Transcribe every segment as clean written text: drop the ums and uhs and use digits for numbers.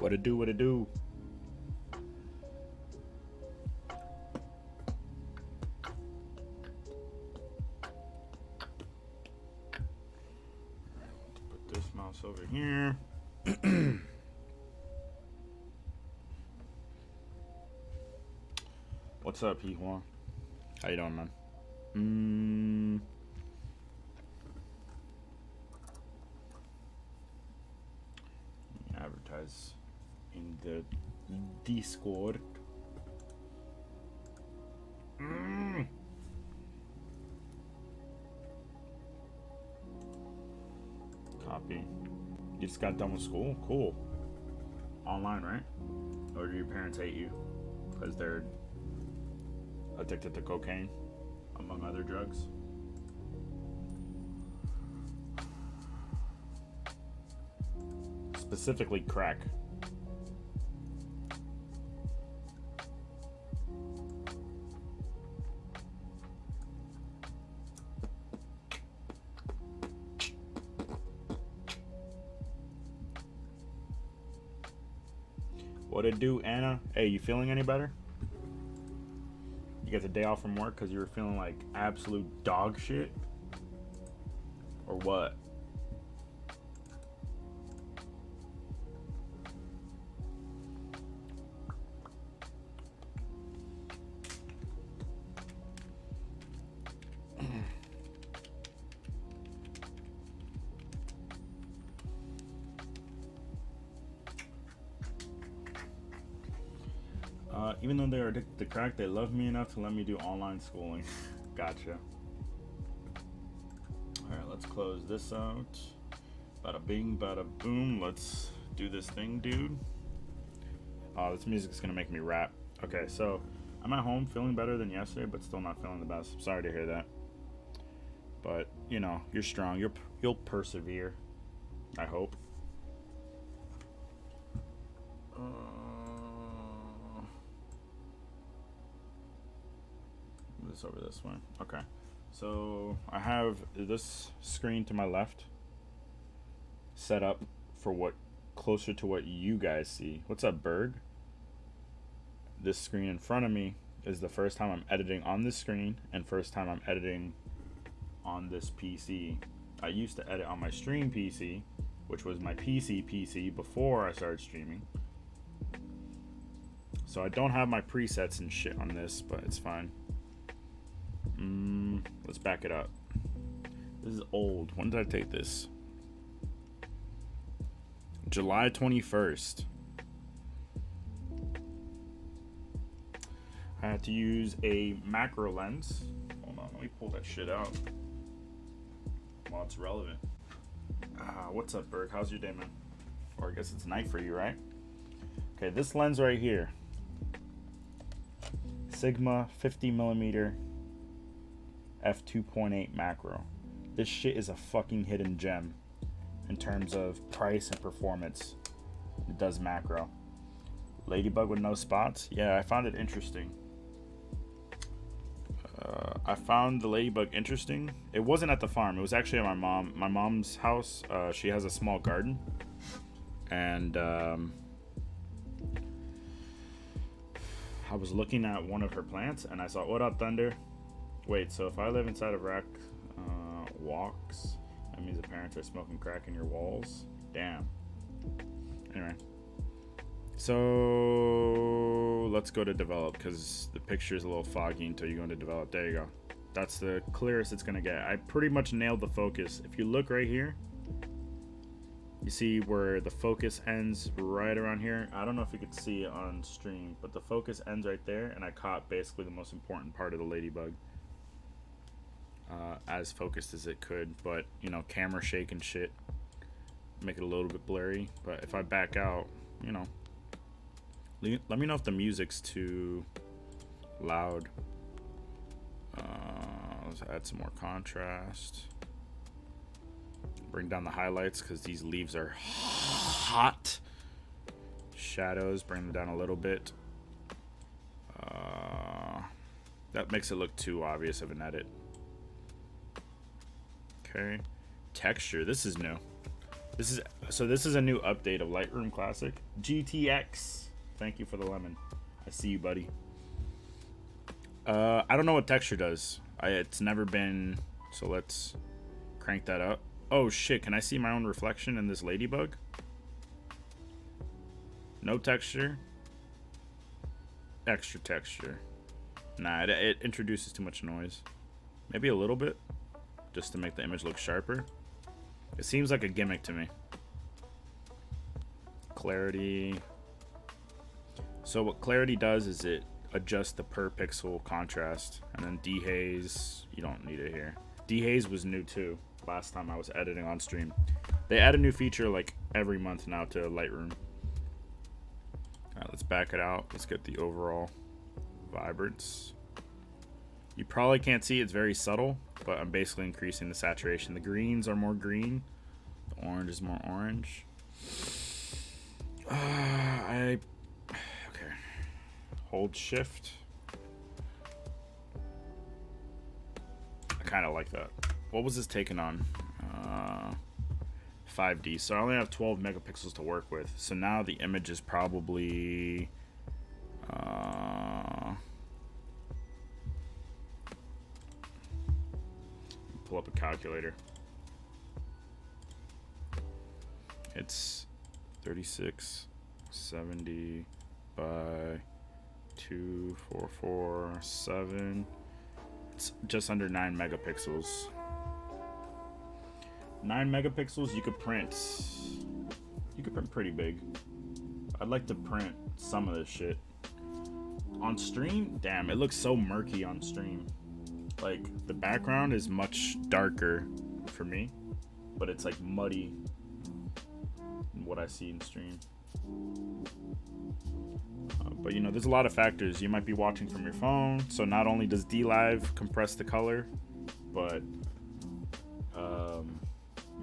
What it do? What it do? Put this mouse over here. What's up, P1? How you doing, man? Advertise in the Discord. Copy. You just got done with school? Cool. Online, right? Or do your parents hate you because they're addicted to cocaine, among other drugs? Specifically crack. What it do, Anna? Hey, you feeling any better? You got the day off from work because you were feeling like absolute dog shit? Or what? Even though they're addicted to crack, they love me enough to let me do online schooling. Gotcha. Alright, let's close this out. Bada bing, bada boom. Let's do this thing, dude. Oh, this music's gonna make me rap. Okay, so I'm at home feeling better than yesterday, but still not feeling the best. Sorry to hear that. But, you know, you're strong. You'll persevere. I hope. This over this one. Okay. So I have this screen to my left set up for what closer to what you guys see. What's up, Berg? This screen in front of me is the first time I'm editing on this screen and first time I'm editing on this PC. I used to edit on my stream PC, which was my PC before I started streaming. So I don't have my presets and shit on this, but it's fine. Let's back it up. This is old. When did I take this? July 21st. I had to use a macro lens. Hold on, let me pull that shit out while it's relevant. What's up, Berg? How's your day, man? Or I guess it's night for you, right? Okay, this lens right here. Sigma 50mm f2.8 macro. This shit is a fucking hidden gem in terms of price and performance. It does macro. Ladybug with no spots? Yeah, I found it interesting. I found the ladybug interesting. It wasn't at the farm. It was actually at my mom's house. She has a small garden. And I was looking at one of her plants and I saw, what up, Thunder? Wait, so if I live inside of rack walks, that means the parents are smoking crack in your walls? Damn. Anyway. So let's go to develop because the picture is a little foggy until you go into develop. There you go. That's the clearest it's going to get. I pretty much nailed the focus. If you look right here, you see where the focus ends right around here. I don't know if you could see it on stream, but the focus ends right there, and I caught basically the most important part of the ladybug. As focused as it could, but you know, camera shake and shit make it a little bit blurry. But if I back out, you know, let me know if the music's too loud. Let's add some more contrast, bring down the highlights because these leaves are hot. Shadows, bring them down a little bit. That makes it look too obvious of an edit. Okay, texture, this is new. This is a new update of Lightroom Classic. GTX. Thank you for the lemon. I see you, buddy. I don't know what texture does. It's never been, so let's crank that up. Oh shit, can I see my own reflection in this ladybug? No texture. Extra texture. Nah, it introduces too much noise. Maybe a little bit, just to make the image look sharper. It seems like a gimmick to me. Clarity. So what clarity does is it adjusts the per pixel contrast, and then dehaze, you don't need it here. Dehaze was new too, last time I was editing on stream. They add a new feature like every month now to Lightroom. Alright, let's back it out. Let's get the overall vibrance. You probably can't see, it's very subtle, but I'm basically increasing the saturation. The greens are more green, the orange is more orange. Okay. Hold shift. I kind of like that. What was this taking on? 5D. So I only have 12 megapixels to work with. So now the image is probably pull up a calculator. It's 3670 by 2447. It's just under 9 megapixels. 9 megapixels, you could print pretty big. I'd like to print some of this shit. On stream, damn, it looks so murky on stream. Like, the background is much darker for me, but it's like muddy in what I see in stream. But you know, there's a lot of factors. You might be watching from your phone, so not only does DLive compress the color, but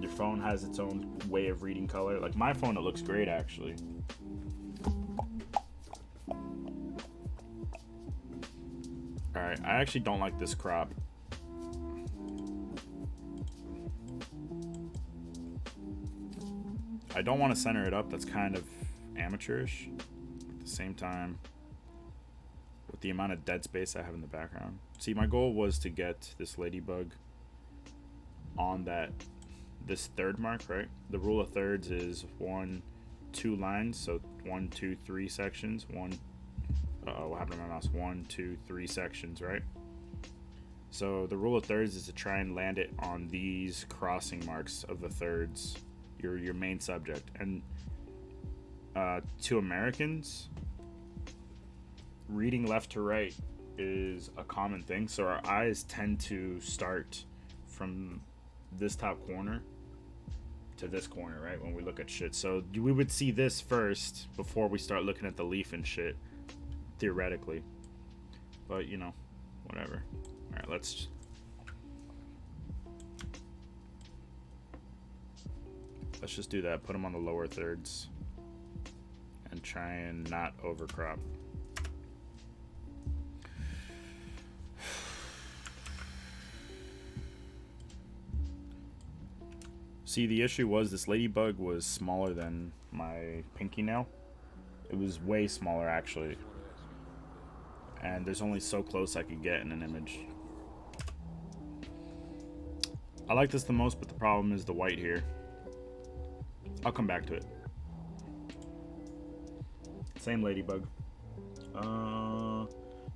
your phone has its own way of reading color. Like my phone, it looks great actually. Alright, I actually don't like this crop. I don't want to center it up, that's kind of amateurish. At the same time, with the amount of dead space I have in the background. See, my goal was to get this ladybug on this third mark, right? The rule of thirds is 1, 2 lines, so 1, 2, 3 sections. What happened to my mouse? 1, 2, 3 sections, right? So the rule of thirds is to try and land it on these crossing marks of the thirds, your main subject. And to Americans, reading left to right is a common thing, so our eyes tend to start from this top corner to this corner, right, when we look at shit. So we would see this first before we start looking at the leaf and shit, theoretically. But you know, whatever. All right, let's just do that. Put them on the lower thirds and try and not overcrop. See, the issue was this ladybug was smaller than my pinky nail. It was way smaller, actually. And there's only so close I could get in an image. I like this the most, but the problem is the white here. I'll come back to it. Same ladybug.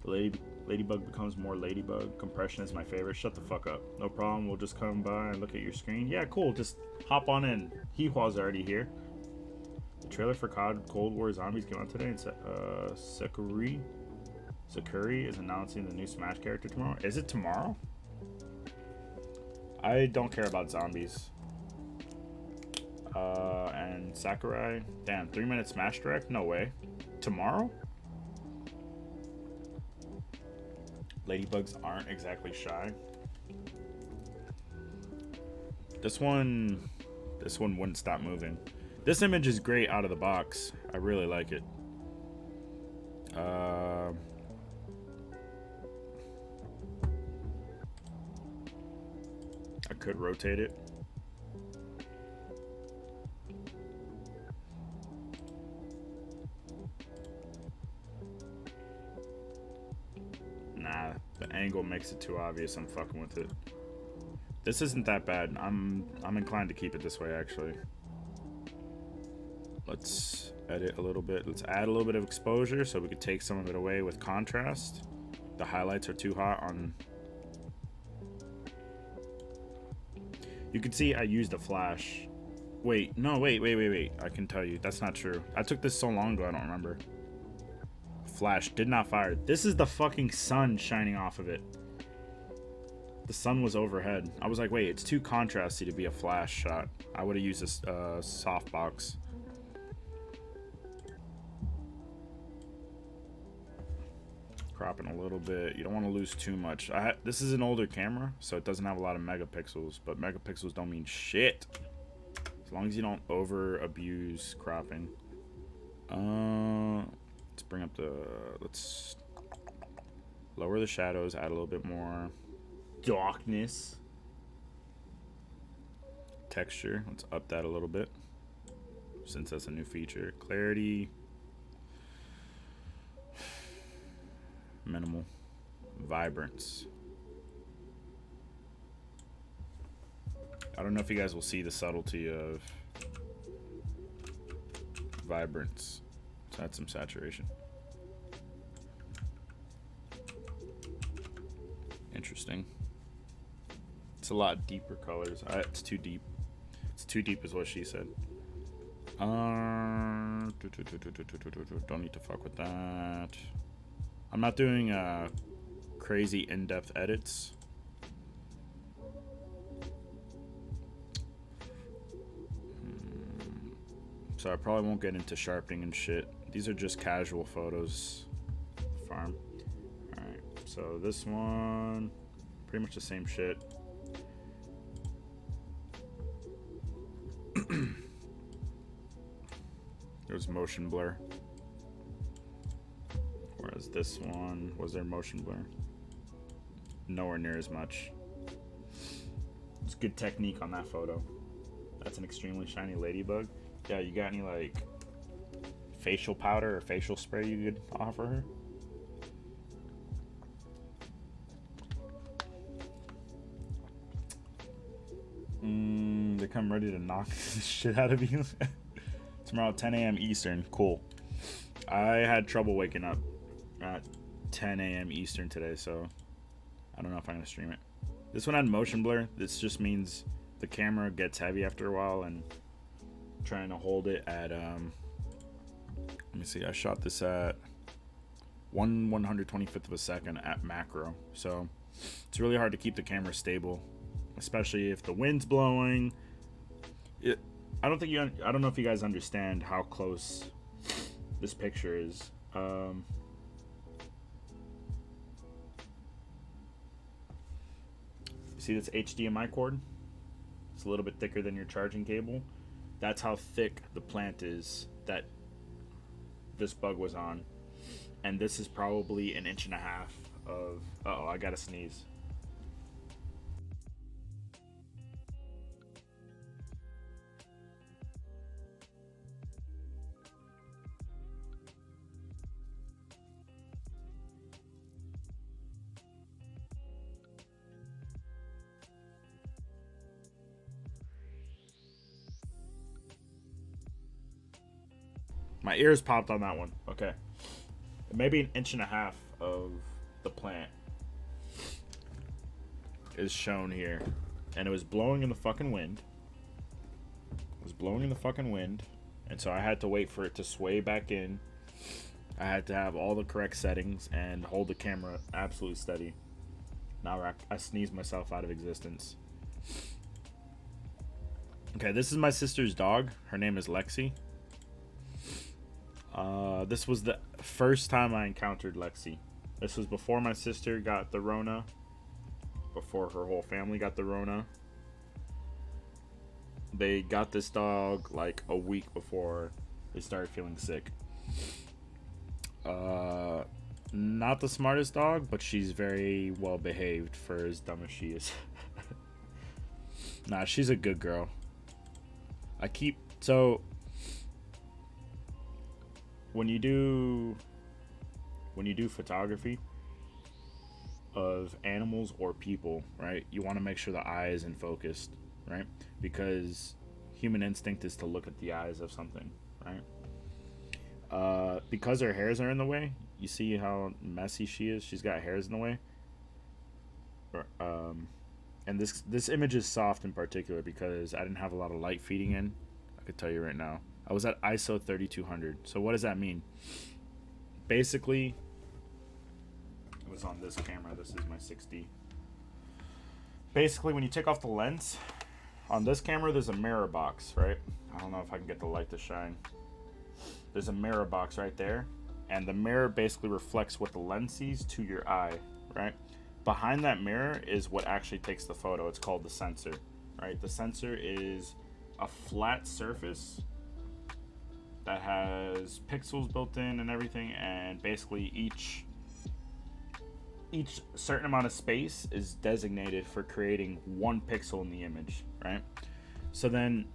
The ladybug becomes more ladybug. Compression is my favorite. Shut the fuck up. No problem. We'll just come by and look at your screen. Yeah, cool. Just hop on in. Heehwa's already here. The trailer for COD Cold War Zombies came out today, and Sakuri is announcing the new Smash character tomorrow. Is it tomorrow? I don't care about zombies. And Sakurai. Damn, 3-minute Smash Direct? No way. Tomorrow? Ladybugs aren't exactly shy. This one wouldn't stop moving. This image is great out of the box. I really like it. I could rotate it. The angle makes it too obvious. I'm fucking with it. This isn't that bad. I'm inclined to keep it this way, actually. Let's edit a little bit. Let's add a little bit of exposure so we could take some of it away with contrast. The highlights are too hot on... You can see I used a flash. Wait, no, wait. I can tell you. That's not true. I took this so long ago, I don't remember. Flash did not fire. This is the fucking sun shining off of it. The sun was overhead. I was like, wait, it's too contrasty to be a flash shot. I would have used a softbox. Cropping a little bit. You don't want to lose too much. This is an older camera, so it doesn't have a lot of megapixels, but megapixels don't mean shit. As long as you don't over abuse cropping. Let's bring up the... Let's lower the shadows, add a little bit more darkness. Texture, let's up that a little bit since that's a new feature. Clarity, minimal. Vibrance. I don't know if you guys will see the subtlety of vibrance. Let's add some saturation. Interesting. It's a lot deeper colors. It's too deep. It's too deep is what she said. Don't need to fuck with that. I'm not doing crazy in-depth edits. So I probably won't get into sharpening and shit. These are just casual photos. Farm. Alright, so this one, pretty much the same shit. There's motion blur. Whereas this one, was there motion blur? Nowhere near as much. It's good technique on that photo. That's an extremely shiny ladybug. Yeah, you got any like facial powder or facial spray you could offer her? They come ready to knock the shit out of you. Tomorrow, 10 a.m. Eastern. Cool. I had trouble waking up at 10 a.m. Eastern today, so I don't know if I'm gonna stream it. This one had motion blur. This just means the camera gets heavy after a while, and trying to hold it at let me see, I shot this at 1/125th of a second at macro, so it's really hard to keep the camera stable, especially if the wind's blowing. I don't know if you guys understand how close this picture is. See this HDMI cord? It's a little bit thicker than your charging cable. That's how thick the plant is that this bug was on. And this is probably 1.5 inches of... Uh-oh, I gotta sneeze. My ears popped on that one. Okay. Maybe 1.5 inches of the plant is shown here. And it was blowing in the fucking wind. It was blowing in the fucking wind. And so I had to wait for it to sway back in. I had to have all the correct settings and hold the camera absolutely steady. Now I sneezed myself out of existence. Okay, this is my sister's dog. Her name is Lexi. This was the first time I encountered Lexi. This was before my sister got the Rona. Before her whole family got the Rona. They got this dog like a week before they started feeling sick. Not the smartest dog, but she's very well behaved for as dumb as she is. Nah, she's a good girl. When you do photography, of animals or people, right? You want to make sure the eye is in focus, right? Because human instinct is to look at the eyes of something, right? Because her hairs are in the way, you see how messy she is? She's got hairs in the way. Um, and this image is soft in particular because I didn't have a lot of light feeding in. I could tell you right now. I was at ISO 3200. So what does that mean? Basically, it was on this camera. This is my 6D. Basically, when you take off the lens, on this camera, there's a mirror box, right? I don't know if I can get the light to shine. There's a mirror box right there, and the mirror basically reflects what the lens sees to your eye, right? Behind that mirror is what actually takes the photo. It's called the sensor, right? The sensor is a flat surface that has pixels built in and everything, and basically each certain amount of space is designated for creating one pixel in the image, right? So then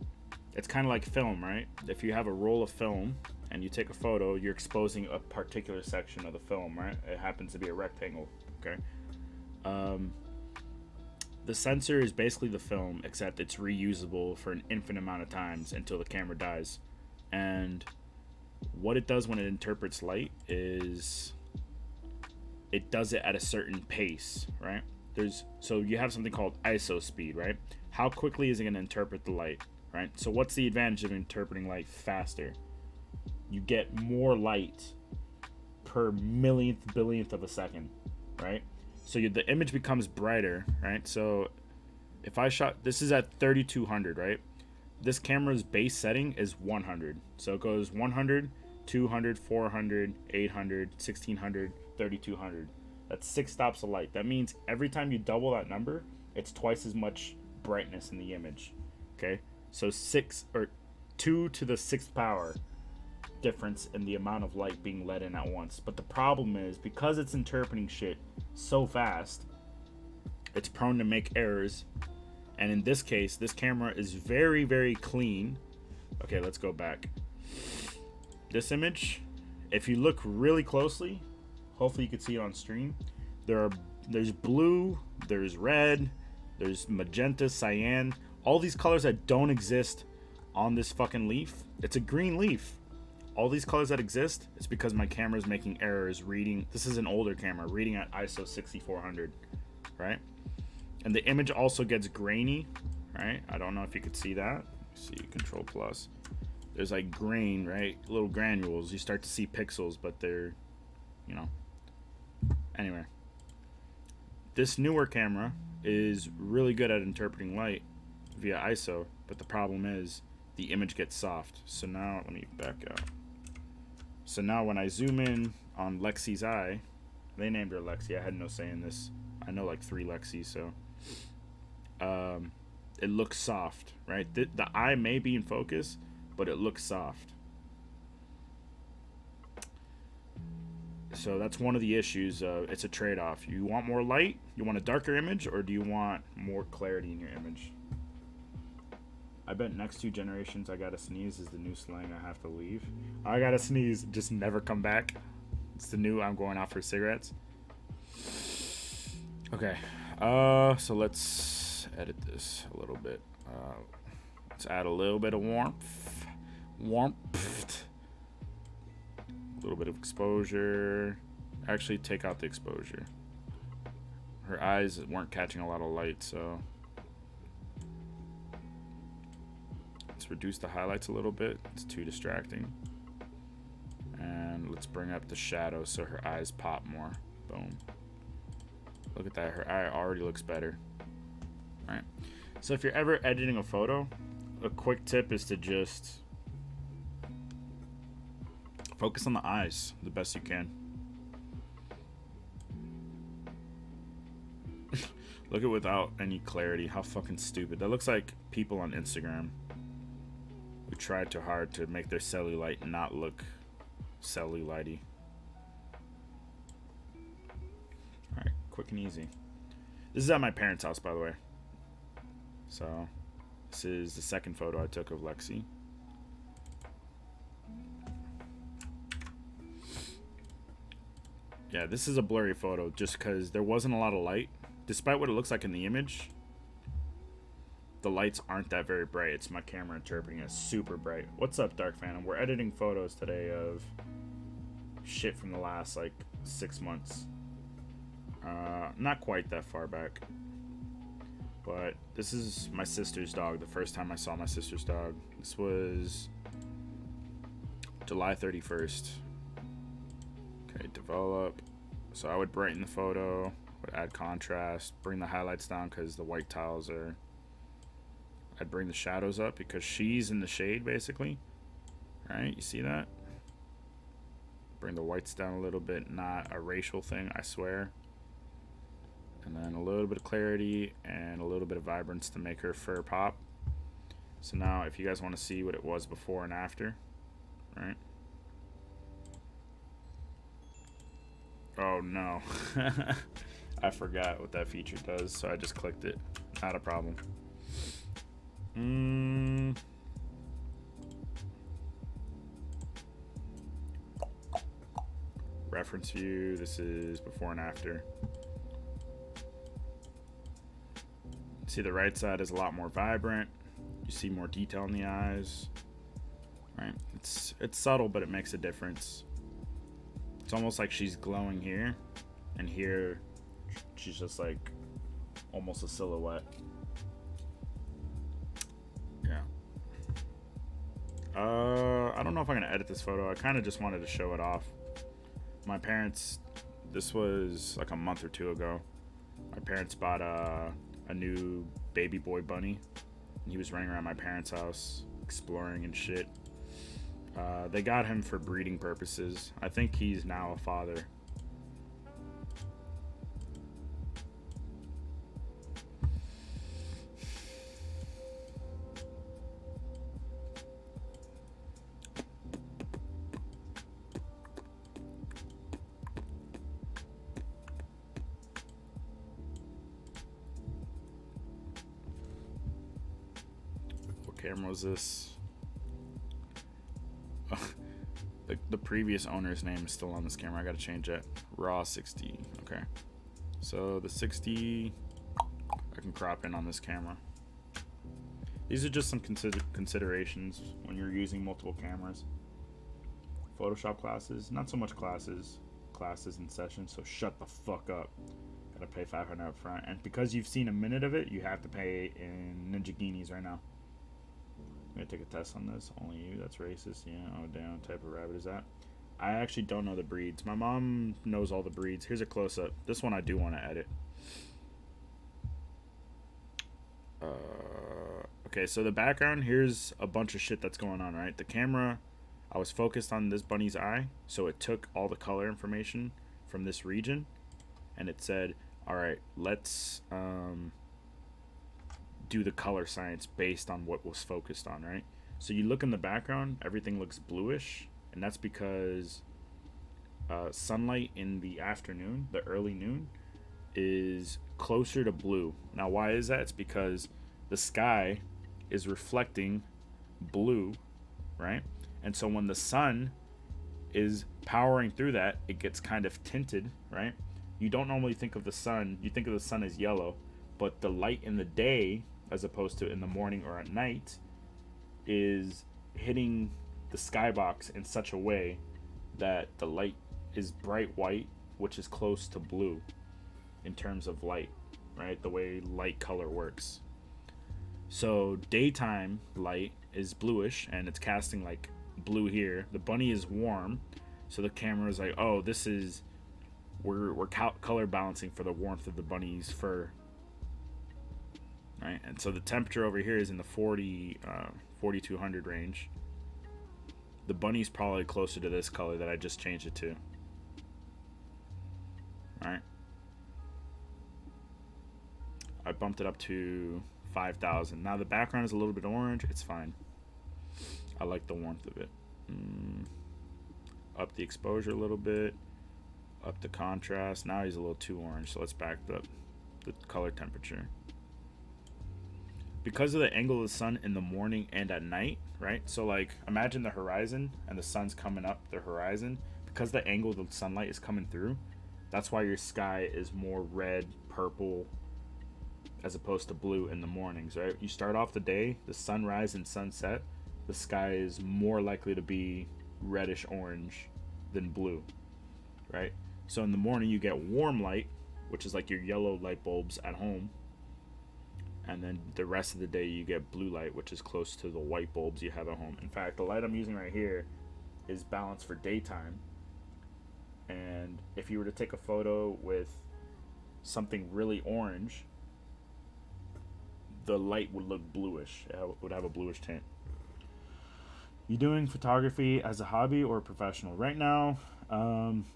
it's kind of like film, right? If you have a roll of film and you take a photo, you're exposing a particular section of the film, right? It happens to be a rectangle, okay? The sensor is basically the film, except it's reusable for an infinite amount of times until the camera dies. And what it does when it interprets light is it does it at a certain pace, right? So you have something called ISO speed, right? How quickly is it going to interpret the light, right? So what's the advantage of interpreting light faster? You get more light per millionth billionth of a second, right? So the image becomes brighter, right? So if I shot, this is at 3200, right? This camera's base setting is 100. So it goes 100, 200, 400, 800, 1600, 3200. That's 6 stops of light. That means every time you double that number, it's twice as much brightness in the image. Okay? So 2 to the 6th power difference in the amount of light being let in at once. But the problem is, because it's interpreting shit so fast, it's prone to make errors. And in this case, this camera is very, very clean. Okay, let's go back. This image, if you look really closely, hopefully you can see it on stream, there's blue, there's red, there's magenta, cyan, all these colors that don't exist on this fucking leaf. It's a green leaf. All these colors that exist, it's because my camera is making errors reading. This is an older camera reading at ISO 6400, right? And the image also gets grainy, right? I don't know if you could see that. See, Control Plus. There's like grain, right? Little granules. You start to see pixels, but they're, you know. Anyway, this newer camera is really good at interpreting light via ISO, but the problem is the image gets soft. So now, let me back out. So now when I zoom in on Lexi's eye, they named her Lexi. I had no say in this. I know like 3 Lexis, so it looks soft, right? The eye may be in focus, but it looks soft. So that's one of the issues. It's a trade-off. You want more light? You want a darker image, or do you want more clarity in your image? I bet next 2 generations I gotta sneeze is the new slang I have to leave. I gotta sneeze, just never come back. It's the new I'm going out for cigarettes. Okay, so let's edit this a little bit. Let's add a little bit of warmth. A little bit of exposure. Actually, take out the exposure. Her eyes weren't catching a lot of light, so let's reduce the highlights a little bit. It's too distracting. And let's bring up the shadow so her eyes pop more. Boom. Look at that. Her eye already looks better. All right. So if you're ever editing a photo, a quick tip is to just focus on the eyes the best you can. Look at without any clarity. How fucking stupid. That looks like people on Instagram who tried too hard to make their cellulite not look cellulite-y. Alright, quick and easy. This is at my parents' house, by the way. So, this is the second photo I took of Lexi. Yeah, this is a blurry photo just because there wasn't a lot of light. Despite what it looks like in the image, the lights aren't that very bright. It's my camera interpreting it super bright. What's up, Dark Phantom? We're editing photos today of shit from the last, like, 6 months. Not quite that far back. But this is my sister's dog. The first time I saw my sister's dog. This was July 31st. Okay, develop. So I would brighten the photo, would add contrast, bring the highlights down because the white tiles are... I'd bring the shadows up because she's in the shade, basically. Right, you see that? Bring the whites down a little bit, not a racial thing, I swear. And then a little bit of clarity and a little bit of vibrance to make her fur pop. So now, if you guys want to see what it was before and after, right? Oh no. I forgot what that feature does, so I just clicked it. Not a problem. Reference view. This is before and after. See, the right side is a lot more vibrant. You see more detail in the eyes. Right? It's subtle, but it makes a difference. It's almost like she's glowing here, and here she's just like almost a silhouette. Yeah. I don't know if I'm gonna edit this photo. I kind of just wanted to show it off. My parents, this was like a month or two ago. My parents bought a new baby boy bunny. He was running around my parents' house exploring and shit. They got him for breeding purposes. I think he's now a father. What camera was this? The previous owner's name is still on this camera. I gotta change that. Raw 60. Okay. So the 60, I can crop in on this camera. These are just some considerations when you're using multiple cameras. Photoshop classes, not so much classes and sessions, so shut the fuck up. Gotta pay $500 up front. And because you've seen a minute of it, you have to pay in Ninja Guineas right now. I'm gonna take a test on this. Only you, that's racist. Yeah, oh damn, what type of rabbit is that? I actually don't know the breeds. My mom knows all the breeds. Here's a close-up. This one I do want to edit. Okay, so the background, here's a bunch of shit that's going on, right? The camera, I was focused on this bunny's eye, so it took all the color information from this region, and it said, all right, let's do the color science based on what was focused on, right? So you look in the background, everything looks bluish, and that's because sunlight in the afternoon, the early noon, is closer to blue. Now, why is that? It's because the sky is reflecting blue, right? And so when the sun is powering through that, it gets kind of tinted, right? You don't normally think of the sun, you think of the sun as yellow, but the light in the day, as opposed to in the morning or at night, is hitting the skybox in such a way that the light is bright white, which is close to blue in terms of light, right? The way light color works. So daytime light is bluish and it's casting like blue here. The bunny is warm, so the camera is like, oh, this is, we're color balancing for the warmth of the bunny's fur, right? And so the temperature over here is in the 4200 range. The bunny's probably closer to this color that I just changed it to, right? I bumped it up to 5000. Now the background is a little bit orange. It's fine. I like the warmth of it. Up the exposure a little bit. Up the contrast. Now he's a little too orange, so let's back up the color temperature. Because of the angle of the sun in the morning and at night, right? So like imagine the horizon and the sun's coming up the horizon. Because the angle of the sunlight is coming through, That's why your sky is more red, purple, as opposed to blue in the mornings, right? You start off the day, the sunrise and sunset, the sky is more likely to be reddish orange than blue, right? So in the morning, you get warm light, which is like your yellow light bulbs at home. And then the rest of the day, you get blue light, which is close to the white bulbs you have at home. In fact, the light I'm using right here is balanced for daytime. And if you were to take a photo with something really orange, the light would look bluish. It would have a bluish tint. You doing photography as a hobby or a professional? Right now,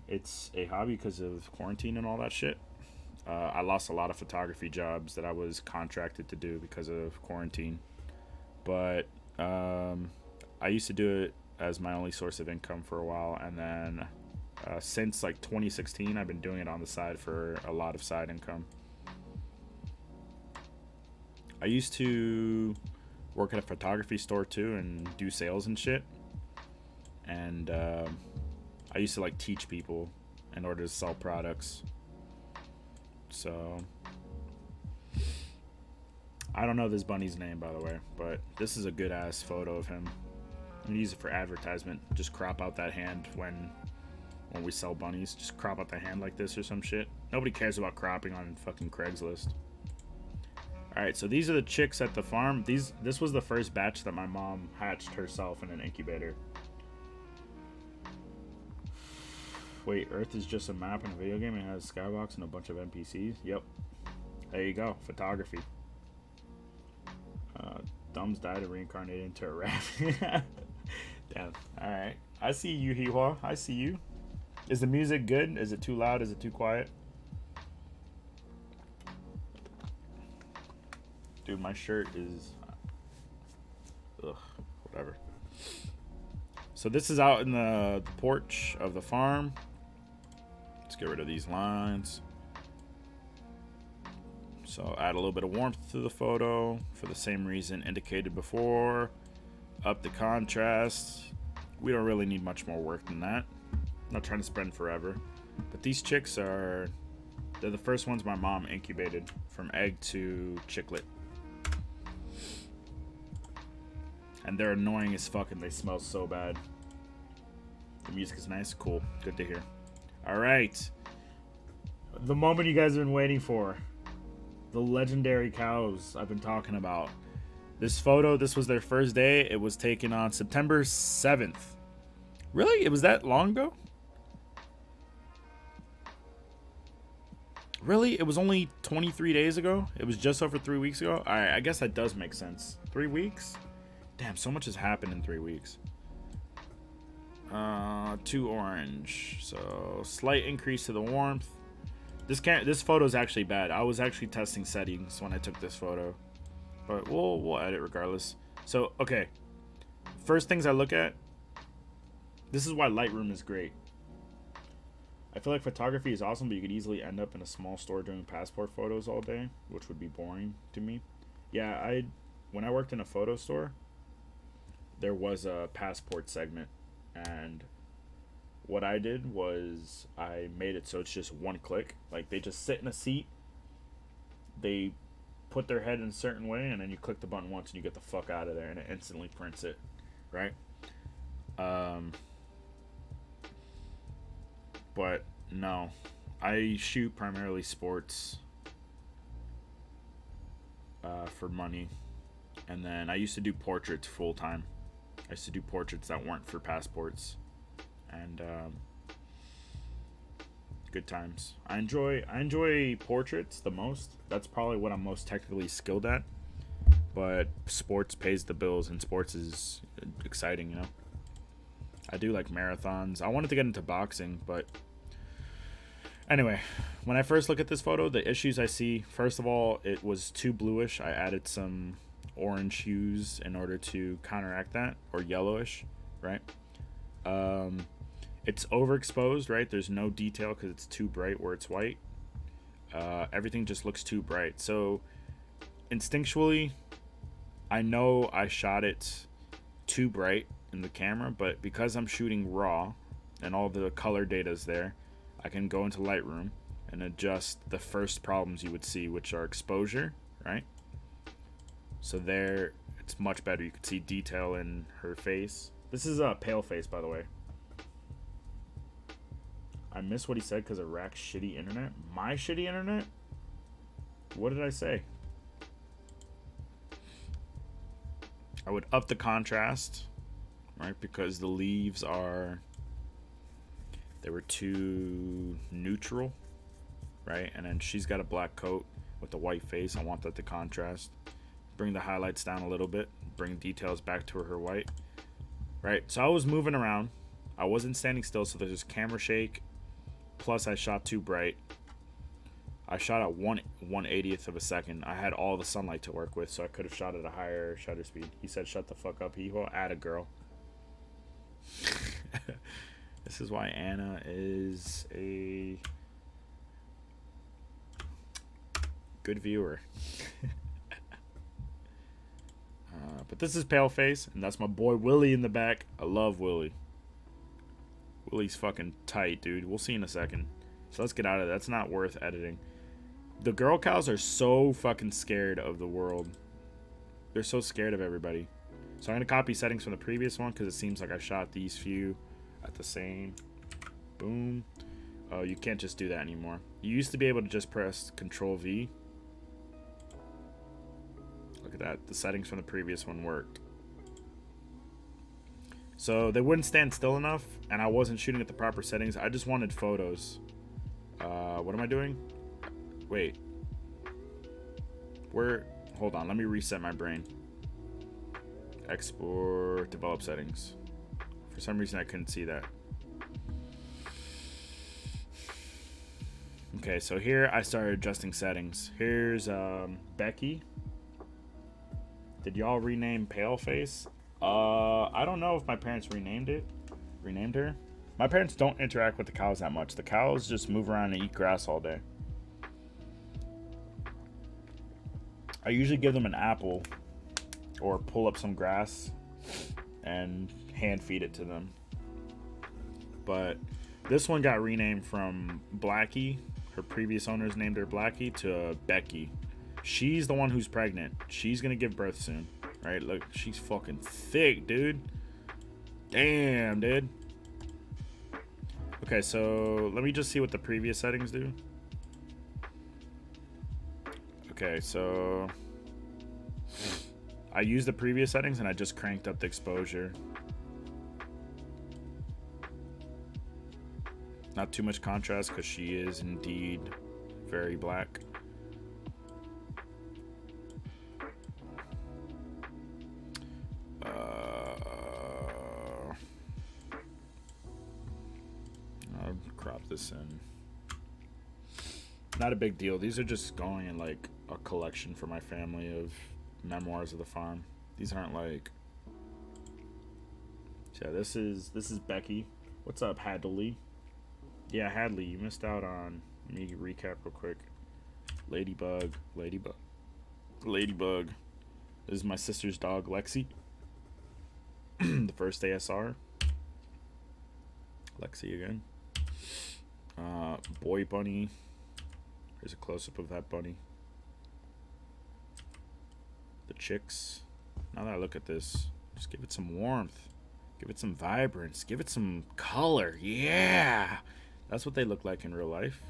it's a hobby because of quarantine and all that shit. I lost a lot of photography jobs that I was contracted to do because of quarantine. But I used to do it as my only source of income for a while. And then since like 2016, I've been doing it on the side for a lot of side income. I used to work at a photography store too and do sales and shit. And I used to like teach people in order to sell products. So I don't know this bunny's name, by the way, but this is a good ass photo of him. I'm gonna use it for advertisement. Just crop out that hand when we sell bunnies. Just crop out the hand like this or some shit. Nobody cares about cropping on fucking Craigslist. Alright, so these are the chicks at the farm. This was the first batch that my mom hatched herself in an incubator. Wait, Earth is just a map in a video game and has a skybox and a bunch of NPCs? Yep. There you go. Photography. Thumbs died and reincarnated into a rat. Damn. Alright. I see you, Hihua. I see you. Is the music good? Is it too loud? Is it too quiet? Dude, my shirt is... Ugh. Whatever. So this is out in the porch of the farm. Let's get rid of these lines. So add a little bit of warmth to the photo for the same reason indicated before. Up the contrast. We don't really need much more work than that. I'm not trying to spend forever. But these chicks they're the first ones my mom incubated from egg to chicklet. And they're annoying as fuck and they smell so bad. The music is nice. Cool. Good to hear. Alright. The moment you guys have been waiting for. The legendary cows I've been talking about. This photo, this was their first day. It was taken on September 7th. Really? It was that long ago? Really? It was only 23 days ago? It was just over 3 weeks ago? Alright, I guess that does make sense. 3 weeks? Damn, so much has happened in 3 weeks. 2 orange. So, slight increase to the warmth. This photo is actually bad. I was actually testing settings when I took this photo. But we'll edit regardless. So, okay. First things I look at. This is why Lightroom is great. I feel like photography is awesome, but you could easily end up in a small store doing passport photos all day, which would be boring to me. Yeah, when I worked in a photo store, there was a passport segment, and what I did was I made it so it's just one click. Like, they just sit in a seat, they put their head in a certain way, and then you click the button once and you get the fuck out of there, and it instantly prints it, right? But no, I shoot primarily sports for money, and then I used to do portraits full time. I used to do portraits that weren't for passports, and good times. I enjoy portraits the most. That's probably what I'm most technically skilled at. But sports pays the bills, and sports is exciting, you know. I do like marathons. I wanted to get into boxing, but anyway, when I first look at this photo, the issues I see, first of all, it was too bluish. I added some orange hues in order to counteract that, or yellowish, right? It's overexposed, right? There's no detail because it's too bright where it's white. Everything just looks too bright. So instinctually, I know I shot it too bright in the camera, but because I'm shooting raw and all the color data is there, I can go into Lightroom and adjust the first problems you would see, which are exposure, right? So there, it's much better. You can see detail in her face. This is a pale face, by the way. I missed what he said because of Rack's shitty internet. My shitty internet? What did I say? I would up the contrast, right? Because the leaves they were too neutral, right? And then she's got a black coat with the white face. I want that to contrast. Bring the highlights down a little bit. Bring details back to her white, right? So I was moving around. I wasn't standing still, so there's this camera shake. Plus, I shot too bright. I shot at 1/80th of a second. I had all the sunlight to work with, so I could have shot at a higher shutter speed. He said, "Shut the fuck up, Evo." Atta girl. This is why Anna is a good viewer. But this is Paleface, and that's my boy Willie in the back. I love Willie. Willie's fucking tight, dude. We'll see in a second. So let's get out of that. That's not worth editing. The girl cows are so fucking scared of the world. They're so scared of everybody. So I'm going to copy settings from the previous one because it seems like I shot these few at the same. Boom. Oh, you can't just do that anymore. You used to be able to just press Control V. Look at that. The settings from the previous one worked. So they wouldn't stand still enough, and I wasn't shooting at the proper settings. I just wanted photos. What am I doing? Wait. Hold on. Let me reset my brain. Export, develop settings. For some reason, I couldn't see that. Okay, so here I started adjusting settings. Here's Becky. Did y'all rename Paleface? I don't know if my parents renamed her. My parents don't interact with the cows that much. The cows just move around and eat grass all day. I usually give them an apple or pull up some grass and hand feed it to them. But this one got renamed from Blackie. Her previous owners named her Blackie to Becky. She's the one who's pregnant. She's gonna give birth soon. Right? Look, she's fucking thick, dude. Damn, dude. Okay, so let me just see what the previous settings do. Okay, so I used the previous settings and I just cranked up the exposure. Not too much contrast because she is indeed very black. I'll crop this in. Not a big deal. These are just going in like a collection for my family of memoirs of the farm. These aren't like. Yeah, this is Becky. What's up, Hadley? Yeah, Hadley, you missed out on. Let me recap real quick. Ladybug. This is my sister's dog, Lexi. The first ASR. Lexi again. Boy bunny. Here's a close-up of that bunny. The chicks. Now that I look at this, just give it some warmth. Give it some vibrance. Give it some color. Yeah! That's what they look like in real life.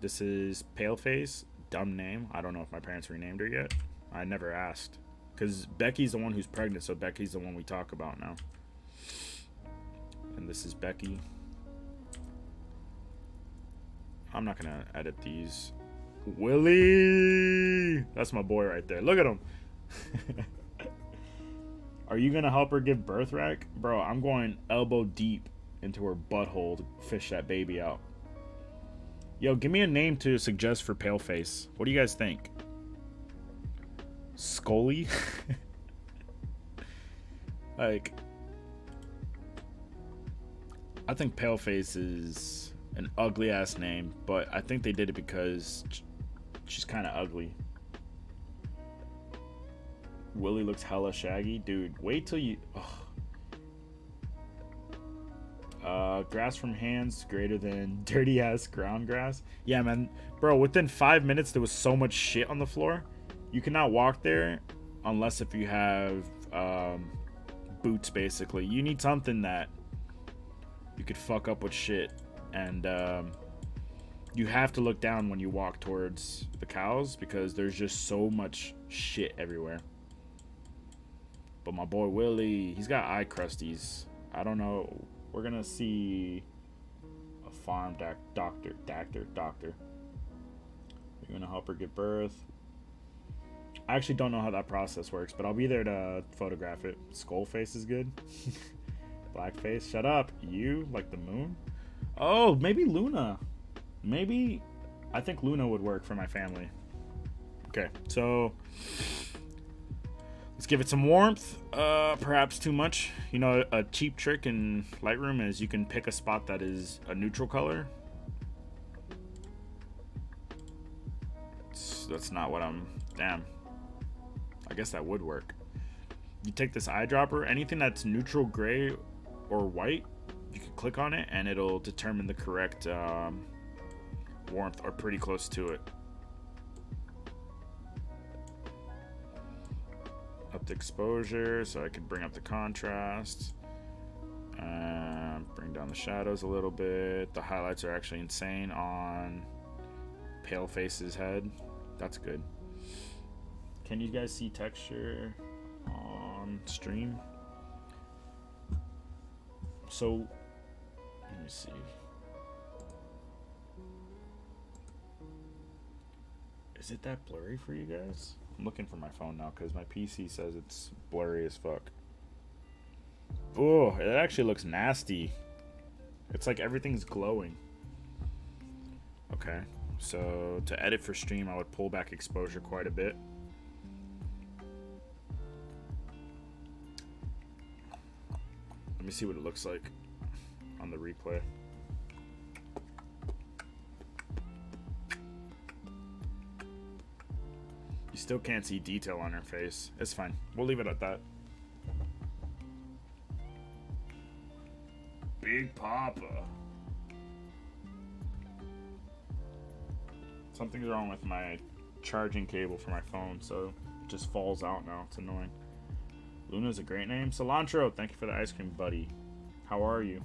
This is Paleface. Dumb name. I don't know if my parents renamed her yet. I never asked. Because Becky's the one who's pregnant, so Becky's the one we talk about now. And this is Becky. I'm not going to edit these. Willie! That's my boy right there. Look at him. Are you going to help her give birth, Rack? Bro, I'm going elbow deep into her butthole to fish that baby out. Yo, give me a name to suggest for Paleface. What do you guys think? Scully? Like, I think Paleface is an ugly ass name, but I think they did it because she's kind of ugly. Willie looks hella shaggy. Dude, wait till you... Ugh. Grass from hands greater than dirty ass ground grass. Yeah, man. Bro, within 5 minutes, there was so much shit on the floor. You cannot walk there unless if you have boots, basically. You need something that you could fuck up with shit. And you have to look down when you walk towards the cows because there's just so much shit everywhere. But my boy Willie, he's got eye crusties. I don't know. We're gonna see a farm doctor. You're gonna help her give birth. I actually don't know how that process works, but I'll be there to photograph it. Skull face is good. Black face. Shut up. You like the moon? Oh, maybe Luna. Maybe. I think Luna would work for my family. Okay, so let's give it some warmth. Perhaps too much. You know, a cheap trick in Lightroom is you can pick a spot that is a neutral color. That's not what I'm... Damn. I guess that would work. You take this eyedropper, anything that's neutral gray or white, you can click on it and it'll determine the correct warmth or pretty close to it. Up the exposure so I can bring up the contrast. Bring down the shadows a little bit. The highlights are actually insane on Paleface's head. That's good. Can you guys see texture on stream? So, let me see. Is it that blurry for you guys? I'm looking for my phone now because my PC says it's blurry as fuck. Oh, it actually looks nasty. It's like everything's glowing. Okay, so to edit for stream, I would pull back exposure quite a bit. Let me see what it looks like on the replay. You still can't see detail on her face. It's fine. We'll leave it at that. Big Papa. Something's wrong with my charging cable for my phone, so it just falls out now. It's annoying. Luna's a great name. Cilantro, thank you for the ice cream, buddy. How are you?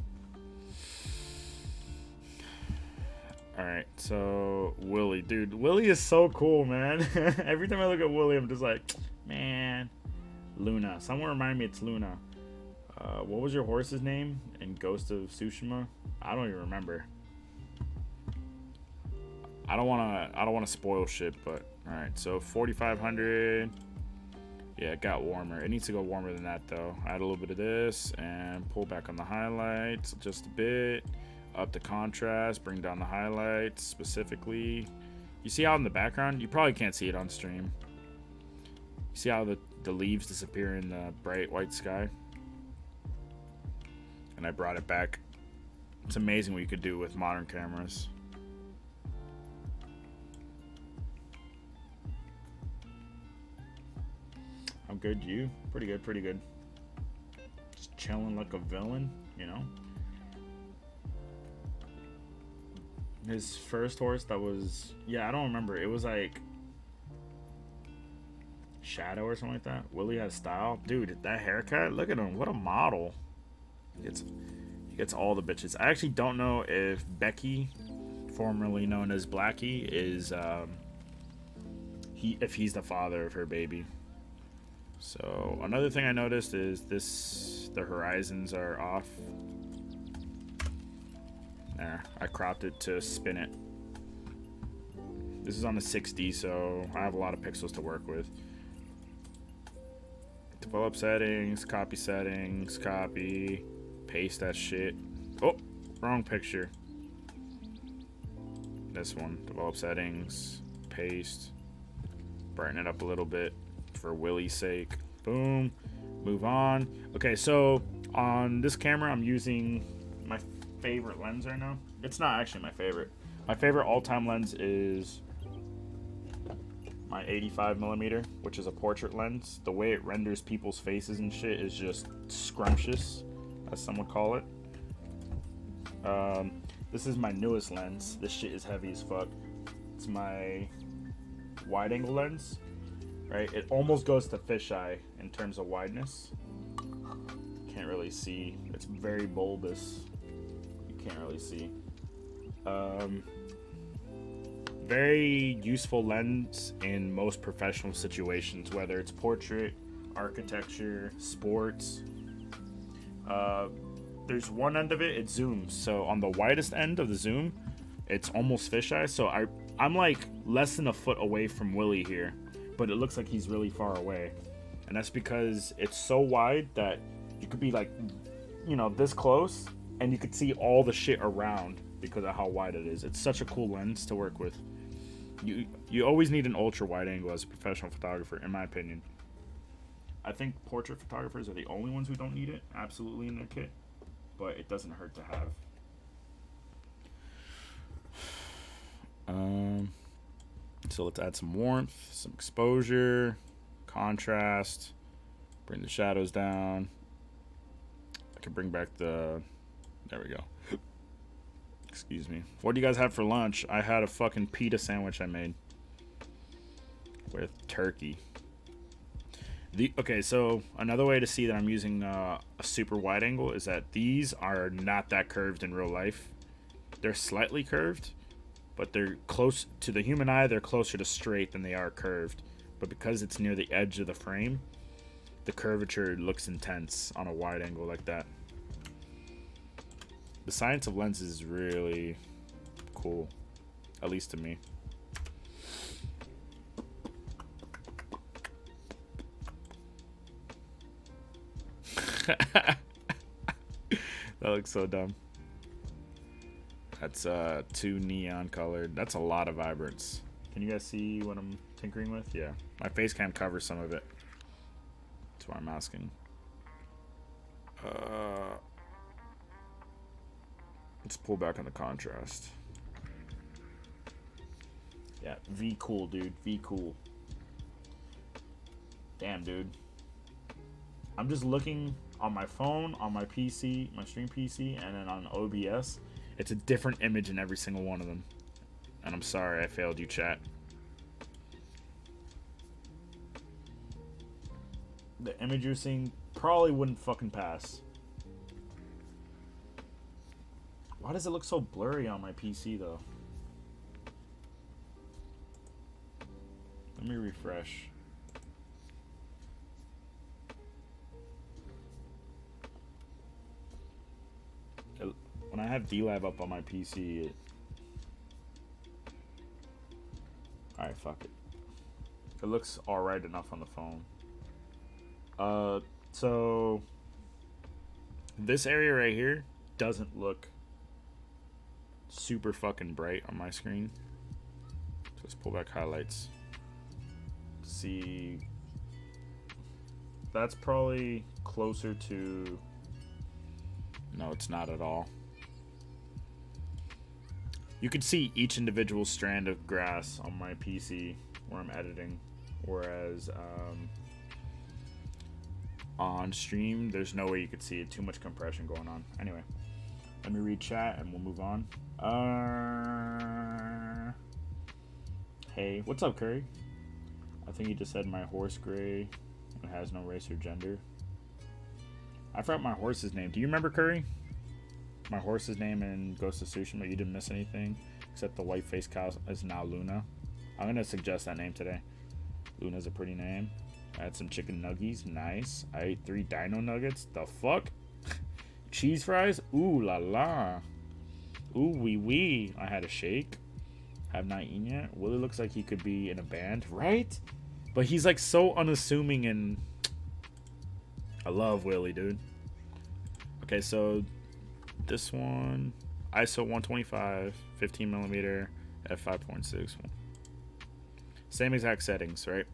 Alright, so Willie. Dude, Willie is so cool, man. Every time I look at Willie, I'm just like, man. Luna. Someone remind me it's Luna. What was your horse's name in Ghost of Tsushima? I don't even remember. I don't wanna spoil shit, but alright, so 4,500. Yeah, it got warmer. It needs to go warmer than that though. Add a little bit of this and pull back on the highlights just a bit. Up the contrast, bring down the highlights specifically. You see how in the background? You probably can't see it on stream. You see how the leaves disappear in the bright white sky? And I brought it back. It's amazing what you could do with modern cameras. I'm good, you? Pretty good, pretty good. Just chilling like a villain, you know? His first horse that was... Yeah, I don't remember. It was like... Shadow or something like that. Willie has style. Dude, that haircut, look at him. What a model. He gets all the bitches. I actually don't know if Becky, formerly known as Blackie, is... if he's the father of her baby. So another thing I noticed is the horizons are off. There, I cropped it to spin it. This is on the 6D, so I have a lot of pixels to work with. Develop settings, copy, paste that shit. Oh, wrong picture. This one, develop settings, paste, brighten it up a little bit. For Willie's sake. Boom. Move on. Okay, so on this camera, I'm using my favorite lens right now. It's not actually my favorite. My favorite all-time lens is my 85mm, which is a portrait lens. The way it renders people's faces and shit is just scrumptious, as some would call it. This is my newest lens. This shit is heavy as fuck. It's my wide angle lens, right? It almost goes to fisheye in terms of wideness. Can't really see. It's very bulbous. You can't really see. Very useful lens in most professional situations, whether it's portrait, architecture, sports. There's one end of it, it zooms. So on the widest end of the zoom, it's almost fisheye. So I'm like less than a foot away from Willie here, but it looks like he's really far away. And that's because it's so wide that you could be like, you know, this close and you could see all the shit around because of how wide it is. It's such a cool lens to work with. You always need an ultra wide angle as a professional photographer, in my opinion. I think portrait photographers are the only ones who don't need it absolutely in their kit, but it doesn't hurt to have. So let's add some warmth, some exposure, contrast, bring the shadows down. I can bring back there we go. Excuse me. What do you guys have for lunch? I had a fucking pita sandwich I made with turkey. Okay, so another way to see that I'm using a super wide angle is that these are not that curved in real life. They're slightly curved, but they're close to the human eye. They're closer to straight than they are curved. But because it's near the edge of the frame, the curvature looks intense on a wide angle like that. The science of lenses is really cool, at least to me. That looks so dumb. That's too neon colored. That's a lot of vibrance. Can you guys see what I'm tinkering with? Yeah. My face cam covers some of it. That's why I'm asking. Let's pull back on the contrast. Yeah, V cool, dude. V cool. Damn, dude. I'm just looking on my phone, on my PC, my stream PC, and then on OBS. It's a different image in every single one of them. And I'm sorry I failed you, chat. The image you're seeing probably wouldn't fucking pass. Why does it look so blurry on my PC, though? Let me refresh. When I have DLab up on my PC, alright, fuck it. It looks alright enough on the phone. So this area right here doesn't look super fucking bright on my screen. So let's pull back highlights. See, that's probably closer to, no, it's not at all. You could see each individual strand of grass on my PC where I'm editing, whereas on stream there's no way you could see it. Too much compression going on. Anyway, let me read chat and we'll move on. Hey, what's up, Curry? I think you just said my horse gray and has no race or gender. I forgot my horse's name. Do you remember, Curry? My horse's name in Ghost of Tsushima. You didn't miss anything except the white-faced cow is now Luna. I'm gonna suggest that name today. Luna's a pretty name. I had some chicken nuggies. Nice. I ate 3 dino nuggets. The fuck? Cheese fries? Ooh la la. Ooh wee wee. I had a shake. Have not eaten yet. Willie looks like he could be in a band, right? But he's like so unassuming, and I love Willie, dude. Okay, so this one, ISO 125, 15 millimeter, f5.6. Same exact settings, right?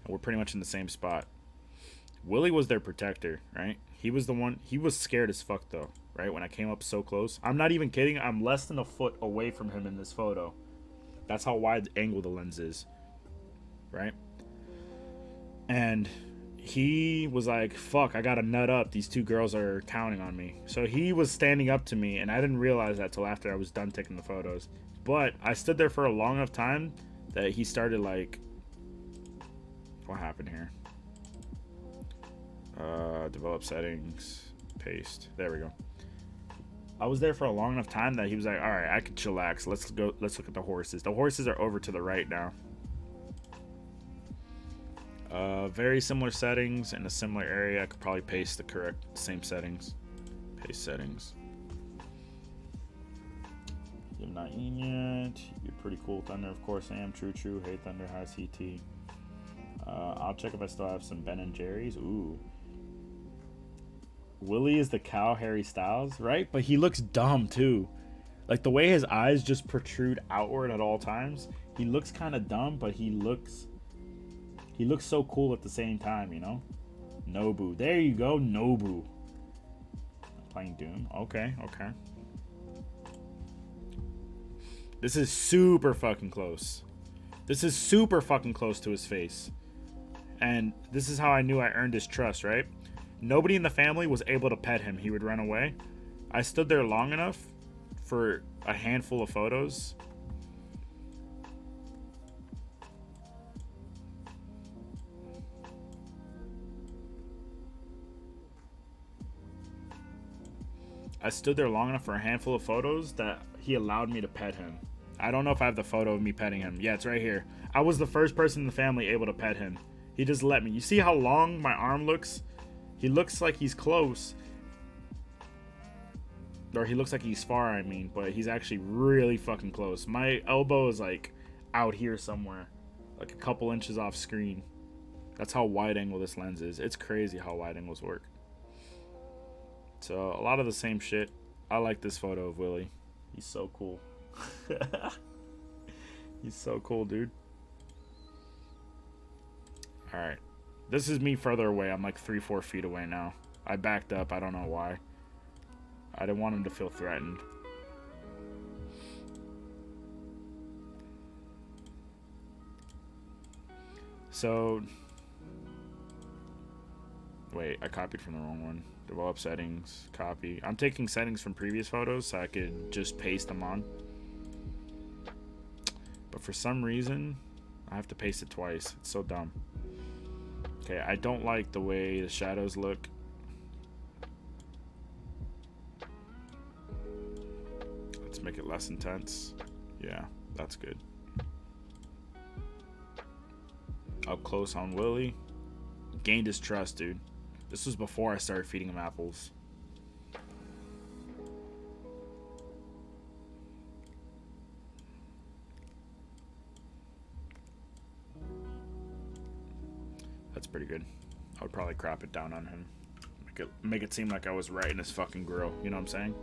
We're pretty much in the same spot. Willie was their protector, right? He was the one. He was scared as fuck though, right? When I came up so close. I'm not even kidding. I'm less than a foot away from him in this photo. That's how wide angle the lens is, right? And he was like, fuck, I gotta nut up. These two girls are counting on me. So he was standing up to me, and I didn't realize that till after I was done taking the photos. But I stood there for a long enough time that he started like, what happened here? Develop settings, paste. There we go. I was there for a long enough time that he was like, all right, I can chillax. Let's go. Let's look at the horses. The horses are over to the right now. Very similar settings in a similar area. I could probably paste the correct same settings. Paste settings. You're not in yet. You're pretty cool, Thunder. Of course I am. True. Hey, Thunder. Hi, CT. I'll check if I still have some Ben and Jerry's. Ooh. Willie is the cow Harry Styles, right? But he looks dumb too. Like the way his eyes just protrude outward at all times. He looks kind of dumb, but he looks so cool at the same time, you know? Nobu. There you go, Nobu. I'm playing Doom. Okay. This is super fucking close. This is super fucking close to his face. And this is how I knew I earned his trust, right? Nobody in the family was able to pet him. He would run away. I stood there long enough for a handful of photos. I stood there long enough for a handful of photos that he allowed me to pet him. I don't know if I have the photo of me petting him. Yeah, it's right here. I was the first person in the family able to pet him. He just let me. You see how long my arm looks? He looks like he's close. Or he looks like he's far, I mean. But he's actually really fucking close. My elbow is like out here somewhere. Like a couple inches off screen. That's how wide angle this lens is. It's crazy how wide angles work. So a lot of the same shit. I like this photo of Willie. He's so cool. He's so cool, dude. Alright. This is me further away. I'm like 3-4 feet away now. I backed up. I don't know why. I didn't want him to feel threatened. So... Wait, I copied from the wrong one. Develop settings. Copy. I'm taking settings from previous photos so I could just paste them on. But for some reason, I have to paste it twice. It's so dumb. Okay, I don't like the way the shadows look. Let's make it less intense. Yeah, that's good. Up close on Willie. Gained his trust, dude. This was before I started feeding him apples. That's pretty good. I would probably crop it down on him. Make it seem like I was right in his fucking grill. You know what I'm saying?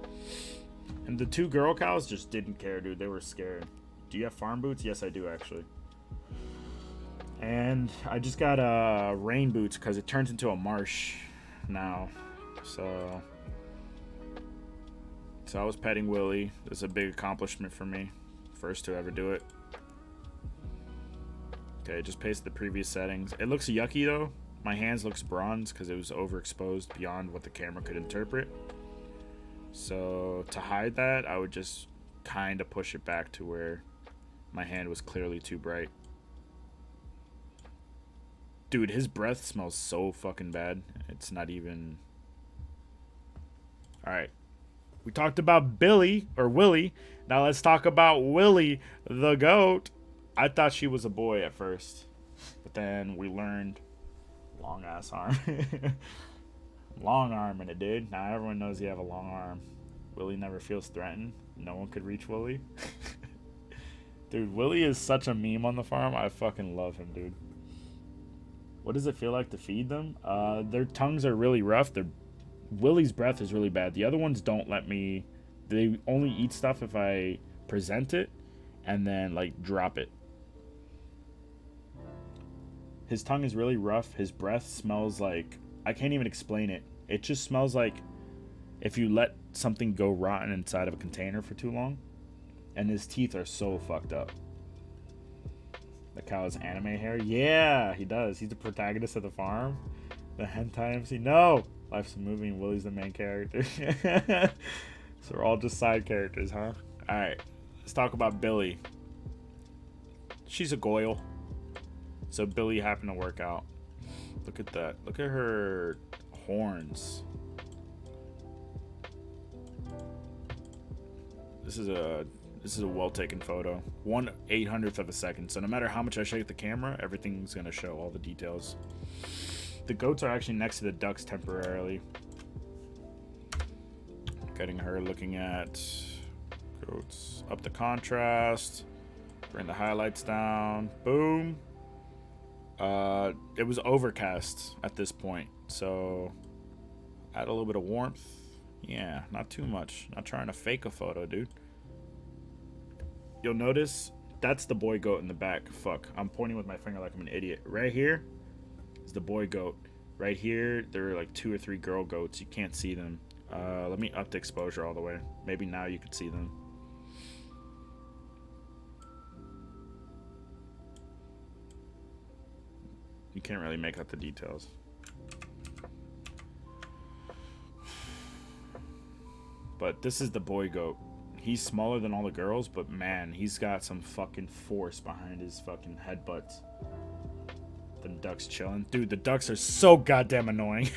And the two girl cows just didn't care, dude. They were scared. Do you have farm boots? Yes, I do, actually. And I just got rain boots because it turns into a marsh now. So I was petting Willie. It's a big accomplishment for me. First to ever do it. Okay, just paste the previous settings. It looks yucky though. My hands looks bronze because it was overexposed beyond what the camera could interpret. So to hide that, I would just kind of push it back to where my hand was clearly too bright. Dude, his breath smells so fucking bad. It's not even... Alright. We talked about Billy, or Willie. Now let's talk about Willie the goat. I thought she was a boy at first. But then we learned... Long ass arm. Long arm in it, dude. Now everyone knows you have a long arm. Willie never feels threatened. No one could reach Willie. Dude, Willie is such a meme on the farm. I fucking love him, dude. What does it feel like to feed them? Their tongues are really rough. Willie's breath is really bad. The other ones don't let me... They only eat stuff if I present it and then, like, drop it. His tongue is really rough. His breath smells like... I can't even explain it. It just smells like if you let something go rotten inside of a container for too long. And his teeth are so fucked up. The cow has anime hair? Yeah, he does. He's the protagonist of the farm. The hentai MC? No! Life's a movie and Willie's the main character. So we're all just side characters, huh? Alright, let's talk about Billy. She's a goyle. So Billy happened to work out. Look at that. Look at her horns. This is a well taken photo. 1/800th of a second. So no matter how much I shake the camera, everything's gonna show all the details. The goats are actually next to the ducks temporarily. Getting her looking at goats. Up the contrast. Bring the highlights down. Boom. It was overcast at this point, so add a little bit of warmth. Yeah, not too much. Not trying to fake a photo, dude. You'll notice that's the boy goat in the back. Fuck, I'm pointing with my finger like I'm an idiot. Right here is the boy goat. Right here, there are like 2 or 3 girl goats. You can't see them. Let me up the exposure all the way. Maybe now you could see them. You can't really make out the details. But this is the boy goat. He's smaller than all the girls, but man, he's got some fucking force behind his fucking headbutts. The ducks chilling. Dude, the ducks are so goddamn annoying.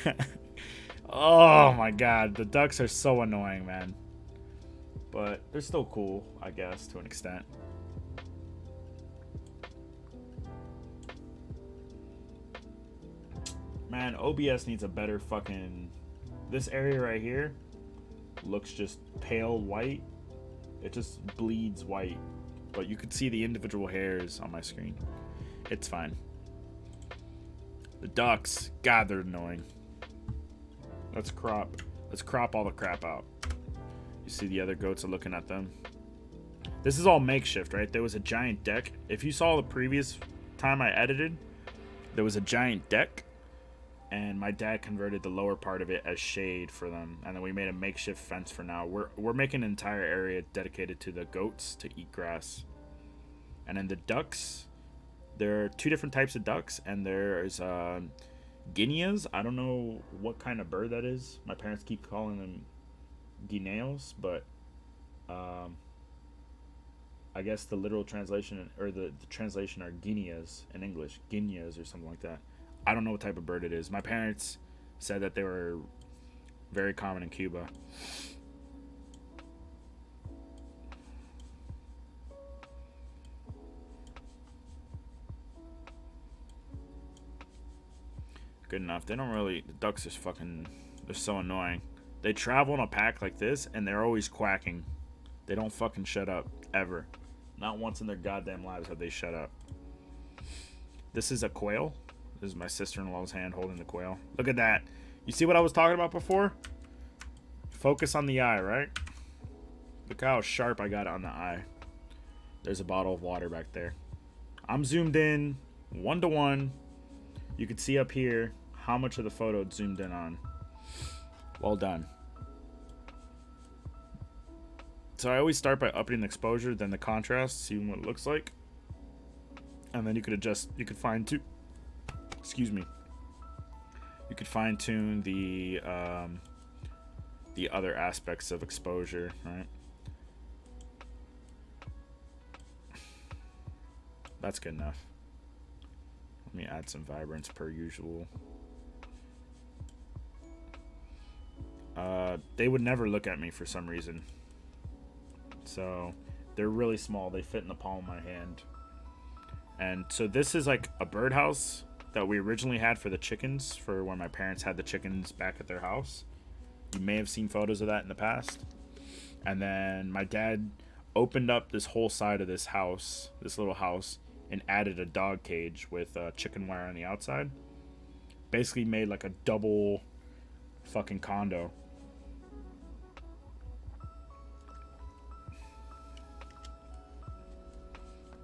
Oh my god, the ducks are so annoying, man. But they're still cool, I guess, to an extent. Man, OBS needs a better fucking... This area right here looks just pale white. It just bleeds white. But you could see the individual hairs on my screen. It's fine. The ducks. God, they're annoying. Let's crop all the crap out. You see the other goats are looking at them. This is all makeshift, right? There was a giant deck. If you saw the previous time I edited, there was a giant deck. And my dad converted the lower part of it as shade for them, and then we made a makeshift fence for now. We're making an entire area dedicated to the goats to eat grass. And then the ducks, there are 2 different types of ducks, and there's guineas. I don't know what kind of bird that is. My parents keep calling them guineos, but I guess the literal translation, or the translation, are guineas in English, guineas or something like that. I don't know what type of bird it is. My parents said that they were very common in Cuba. Good enough. They don't really... The ducks are fucking... They're so annoying. They travel in a pack like this, and they're always quacking. They don't fucking shut up. Ever. Not once in their goddamn lives have they shut up. This is a quail. This is my sister-in-law's hand holding the quail. Look at that. You see what I was talking about before? Focus on the eye, right? Look how sharp I got it on the eye. There's a bottle of water back there. I'm zoomed in 1:1. You can see up here how much of the photo it's zoomed in on. Well done. So I always start by upping the exposure, then the contrast, seeing what it looks like. And then you could adjust, you could fine tune. Excuse me. You could fine tune the other aspects of exposure, right? That's good enough. Let me add some vibrance per usual. They would never look at me for some reason. So they're really small. They fit in the palm of my hand. And so this is like a birdhouse that we originally had for the chickens, for when my parents had the chickens back at their house. You may have seen photos of that in the past. And then my dad opened up this whole side of this house, this little house, and added a dog cage with chicken wire on the outside. Basically made like a double fucking condo.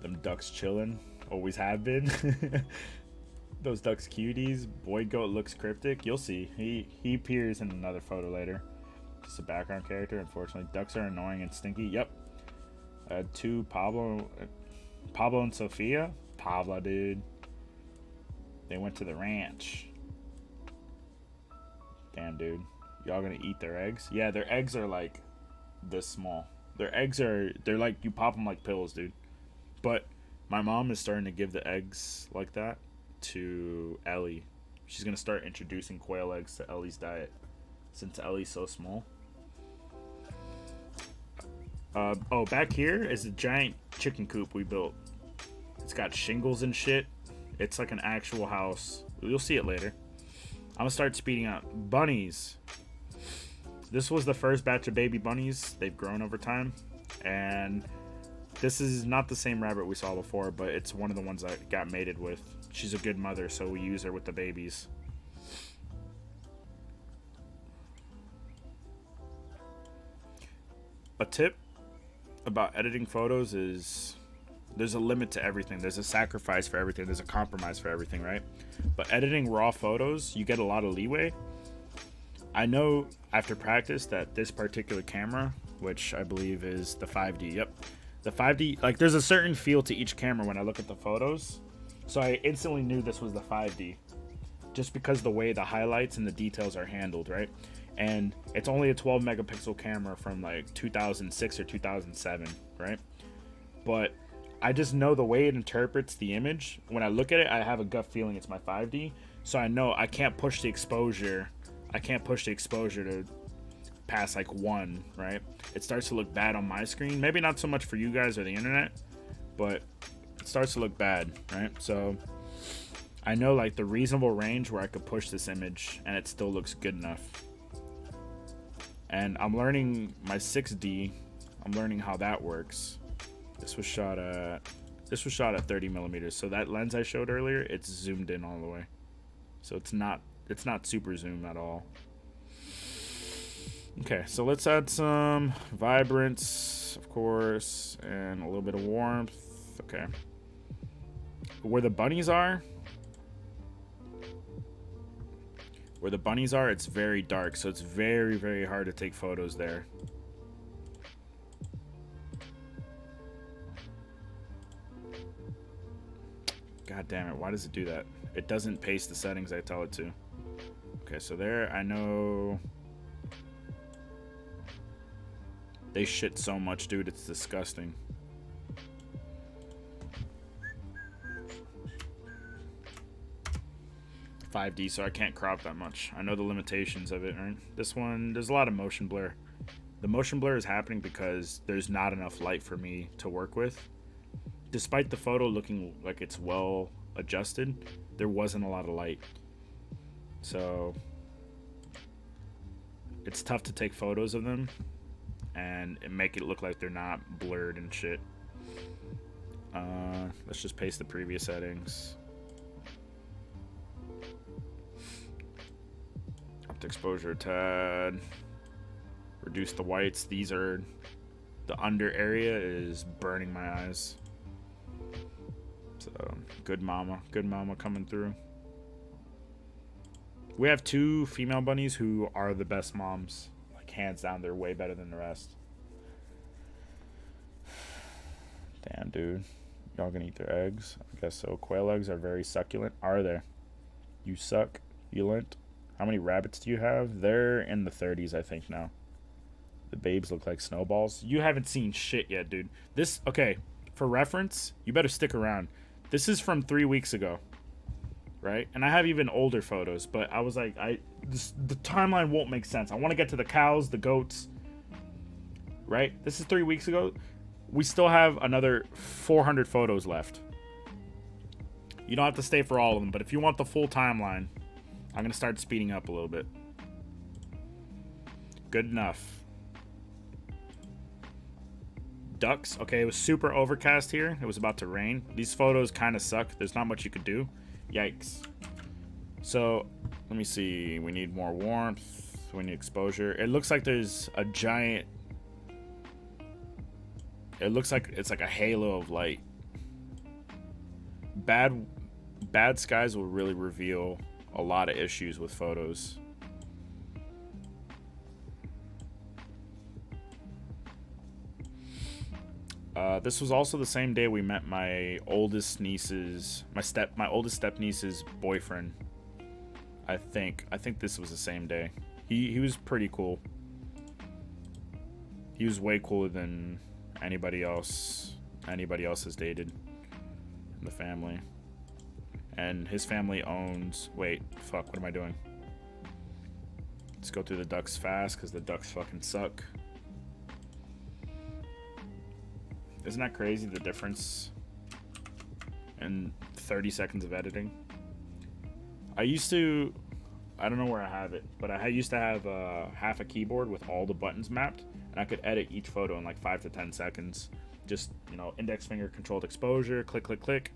Them ducks chilling. Always have been. Those ducks cuties. Boy goat looks cryptic. You'll see. He appears in another photo later. Just a background character, unfortunately. Ducks are annoying and stinky. Yep. Two Pablo and Sophia. Pablo, dude. They went to the ranch. Damn, dude. Y'all gonna eat their eggs? Yeah, their eggs are like this small. They're like, you pop them like pills, dude. But my mom is starting to give the eggs like that to Ellie. She's gonna start introducing quail eggs to Ellie's diet since Ellie's so small. Oh, back here is a giant chicken coop we built. It's got shingles and shit. It's like an actual house. You'll see it later. I'm gonna start speeding up. Bunnies. This was the first batch of baby bunnies. They've grown over time. And this is not the same rabbit we saw before, but it's one of the ones I got mated with. She's a good mother, so we use her with the babies. A tip about editing photos is there's a limit to everything. There's a sacrifice for everything. There's a compromise for everything, right? But editing raw photos, you get a lot of leeway. I know after practice that this particular camera, which I believe is the 5D, yep. The 5D, like there's a certain feel to each camera when I look at the photos. So I instantly knew this was the 5D. Just because the way the highlights and the details are handled, right? And it's only a 12 megapixel camera from like 2006 or 2007, right? But I just know the way it interprets the image. When I look at it, I have a gut feeling it's my 5D. So I know I can't push the exposure. I can't push the exposure to past like 1, right? It starts to look bad on my screen. Maybe not so much for you guys or the internet, but it starts to look bad, right? So I know like the reasonable range where I could push this image and it still looks good enough. And I'm learning my 6D. I'm learning how that works. This was shot at 30 millimeters. So that lens I showed earlier, it's zoomed in all the way. So it's not super zoom at all. Okay, so let's add some vibrance, of course, and a little bit of warmth. Okay. Where the bunnies are, it's very dark, so it's very, very hard to take photos there. God damn it, why does it do that? It doesn't paste the settings I tell it to. Okay, so there, I know they shit so much, dude, it's disgusting. $5D, so I can't crop that much. I know the limitations of it, right? This one, there's a lot of motion blur. The motion blur is happening because there's not enough light for me to work with. Despite the photo looking like it's well adjusted, there wasn't a lot of light. So it's tough to take photos of them and make it look like they're not blurred and shit. Let's just paste the previous settings. Up to exposure a tad. Reduce the whites. These are, the under area is burning my eyes. So good mama coming through. We have 2 female bunnies who are the best moms. Like hands down, they're way better than the rest. Damn, dude. Y'all gonna eat their eggs? I guess so. Quail eggs are very succulent. Are they? You succulent. How many rabbits do you have? They're in the 30s, I think, now. The babes look like snowballs. You haven't seen shit yet, dude. This, okay, for reference, you better stick around. This is from 3 weeks ago, right? And I have even older photos, but I was like, the timeline won't make sense. I want to get to the cows, the goats, right? This is 3 weeks ago. We still have another 400 photos left. You don't have to stay for all of them, but if you want the full timeline, I'm going to start speeding up a little bit. Good enough. Ducks. Okay, it was super overcast here. It was about to rain. These photos kind of suck. There's not much you could do. Yikes. So, let me see. We need more warmth. We need exposure. It looks like there's a giant... It looks like it's like a halo of light. Bad skies will really reveal a lot of issues with photos. This was also the same day we met my oldest niece's, my oldest step niece's boyfriend. I think this was the same day. He was pretty cool. He was way cooler than anybody else has dated in the family. And his family owns... Wait, fuck, what am I doing? Let's go through the ducks fast, because the ducks fucking suck. Isn't that crazy, the difference in 30 seconds of editing? I don't know where I have it, but I used to have half a keyboard with all the buttons mapped, and I could edit each photo in like 5 to 10 seconds. Just, you know, index finger controlled exposure, click, click, click.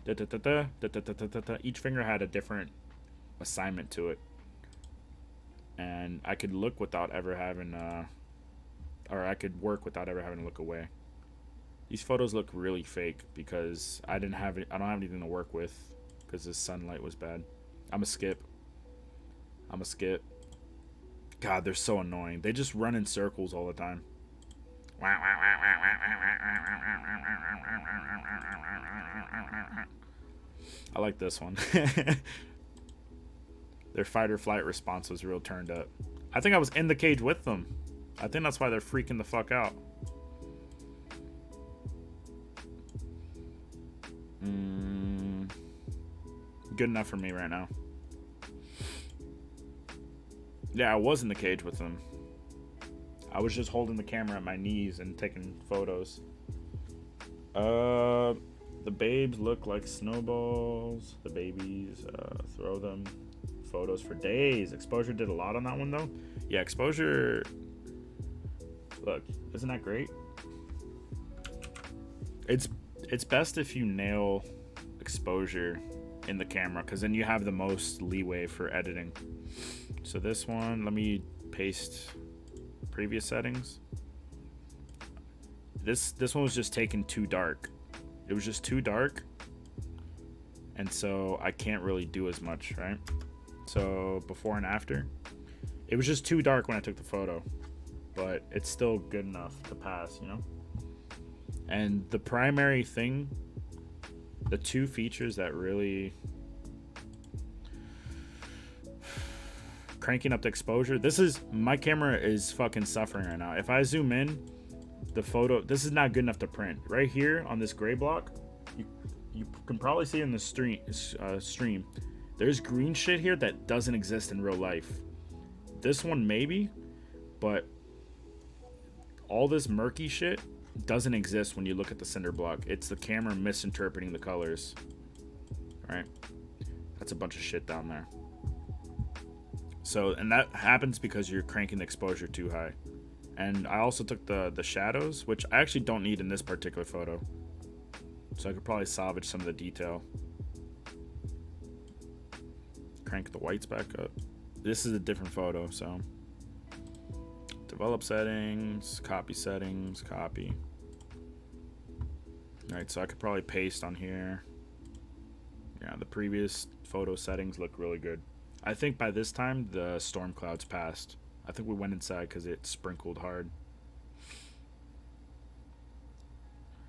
Da, da, da, da, da, da, da, da, da. Each finger had a different assignment to it. And I could look without ever having, or I could work without ever having to look away. These photos look really fake because I don't have anything to work with because the sunlight was bad. I'm a skip. God, they're so annoying. They just run in circles all the time. I like this one. Their fight or flight response was real turned up. I think I was in the cage with them. I think that's why they're freaking the fuck out. Good enough for me right now. Yeah, I was in the cage with them. I was just holding the camera at my knees and taking photos. The babes look like snowballs. The babies, throw them. Photos for days. Exposure did a lot on that one though. Yeah, Exposure. Look, isn't that great? It's best if you nail Exposure in the camera, because then you have the most leeway for editing. So this one, let me paste previous settings. This one was just taken too dark. It was just too dark, and so I can't really do as much, right? So before and after, it was just too dark when I took the photo, but it's still good enough to pass, you know? And the primary thing, the two features that really cranking up the exposure, my camera is fucking suffering right now. If I zoom in, the photo, this is not good enough to print. Right here on this gray block, you can probably see in the stream, there's green shit here that doesn't exist in real life. This one maybe, but all this murky shit doesn't exist when you look at the cinder block. It's the camera misinterpreting the colors. Right? That's a bunch of shit down there. So, and that happens because you're cranking the exposure too high. And I also took the shadows, which I actually don't need in this particular photo. So I could probably salvage some of the detail. Crank the whites back up. This is a different photo, so develop settings, copy. Alright, so I could probably paste on here. Yeah, the previous photo settings look really good. I think by this time the storm clouds passed. I think we went inside because it sprinkled hard.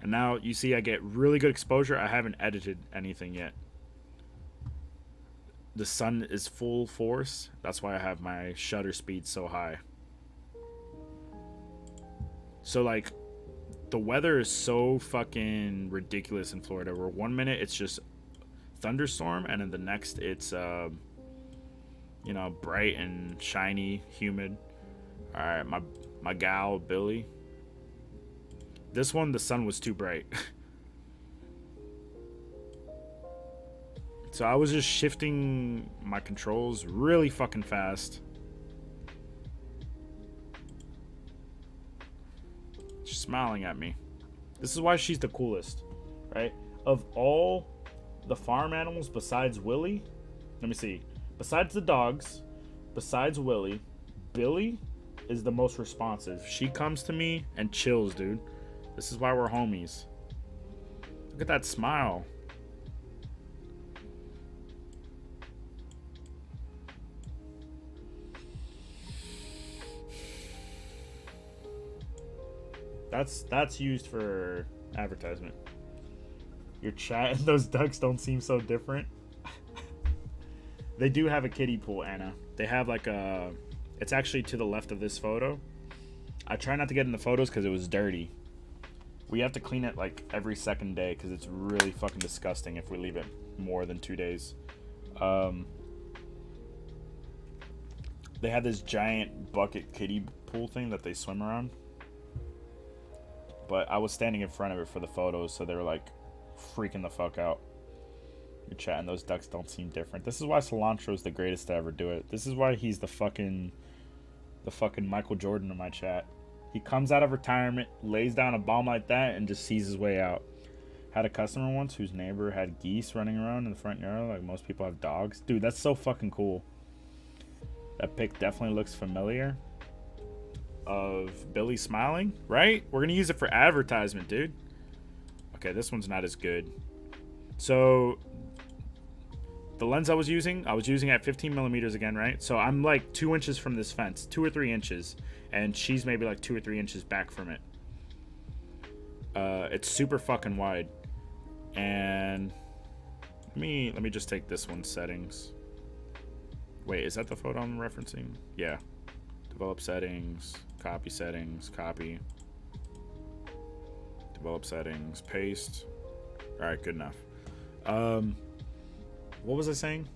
And now you see I get really good exposure. I haven't edited anything yet. The sun is full force. That's why I have my shutter speed so high. So like, the weather is so fucking ridiculous in Florida, where 1 minute it's just thunderstorm, and then the next it's you know, bright and shiny, humid. All right, my gal Billy. This one, the sun was too bright. So I was just shifting my controls really fucking fast. She's smiling at me. This is why she's the coolest, right? Of all the farm animals besides Willie, let me see. Besides the dogs, besides Willie, Billy is the most responsive. She comes to me and chills, dude. This is why we're homies. Look at that smile. That's used for advertisement. Your chat and those ducks don't seem so different. They do have a kiddie pool, Anna. They have like It's actually to the left of this photo. I try not to get in the photos because it was dirty. We have to clean it like every second day because it's really fucking disgusting if we leave it more than 2 days. They had this giant bucket kiddie pool thing that they swim around. But I was standing in front of it for the photos, so they were like freaking the fuck out. You're chatting, those ducks don't seem different. This is why Cilantro is the greatest to ever do it. This is why he's the fucking Michael Jordan of my chat. He comes out of retirement, lays down a bomb like that, and just sees his way out. Had a customer once whose neighbor had geese running around in the front yard, like most people have dogs. Dude, that's so fucking cool. That pic definitely looks familiar. Of Billy smiling, right? We're gonna use it for advertisement, dude. Okay, this one's not as good. So the lens I was using at 15 millimeters again, right? So I'm like 2 inches from this fence, 2 or 3 inches, and she's maybe like 2 or 3 inches back from it. It's super fucking wide, and let me just take this one's settings. Wait, is that the photo I'm referencing? Yeah. Develop settings, copy. Develop settings, paste. All right, good enough. What was I saying?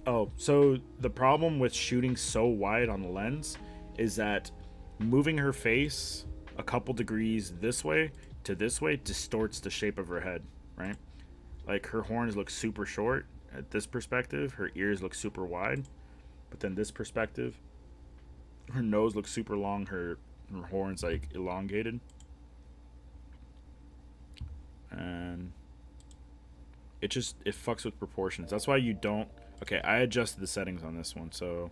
Oh, so the problem with shooting so wide on the lens is that moving her face a couple degrees this way to this way distorts the shape of her head, right? Like her horns look super short at this perspective, her ears look super wide, but then this perspective, her nose looks super long, her horns like elongated. And it fucks with proportions. That's why you don't... Okay, I adjusted the settings on this one, so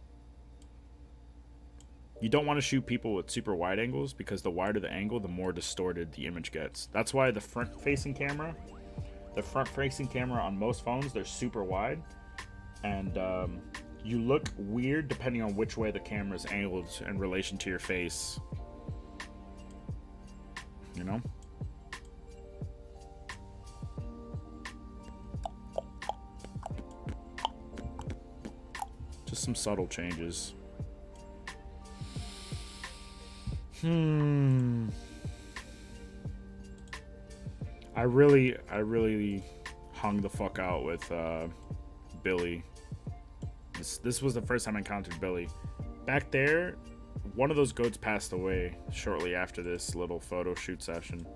you don't want to shoot people with super wide angles because the wider the angle, the more distorted the image gets. That's why the front-facing camera on most phones, they're super wide, and you look weird depending on which way the camera's angled in relation to your face. You know? Just some subtle changes. I really hung the fuck out with Billy. This was the first time I encountered Billy. Back there, one of those goats passed away shortly after this little photo shoot session.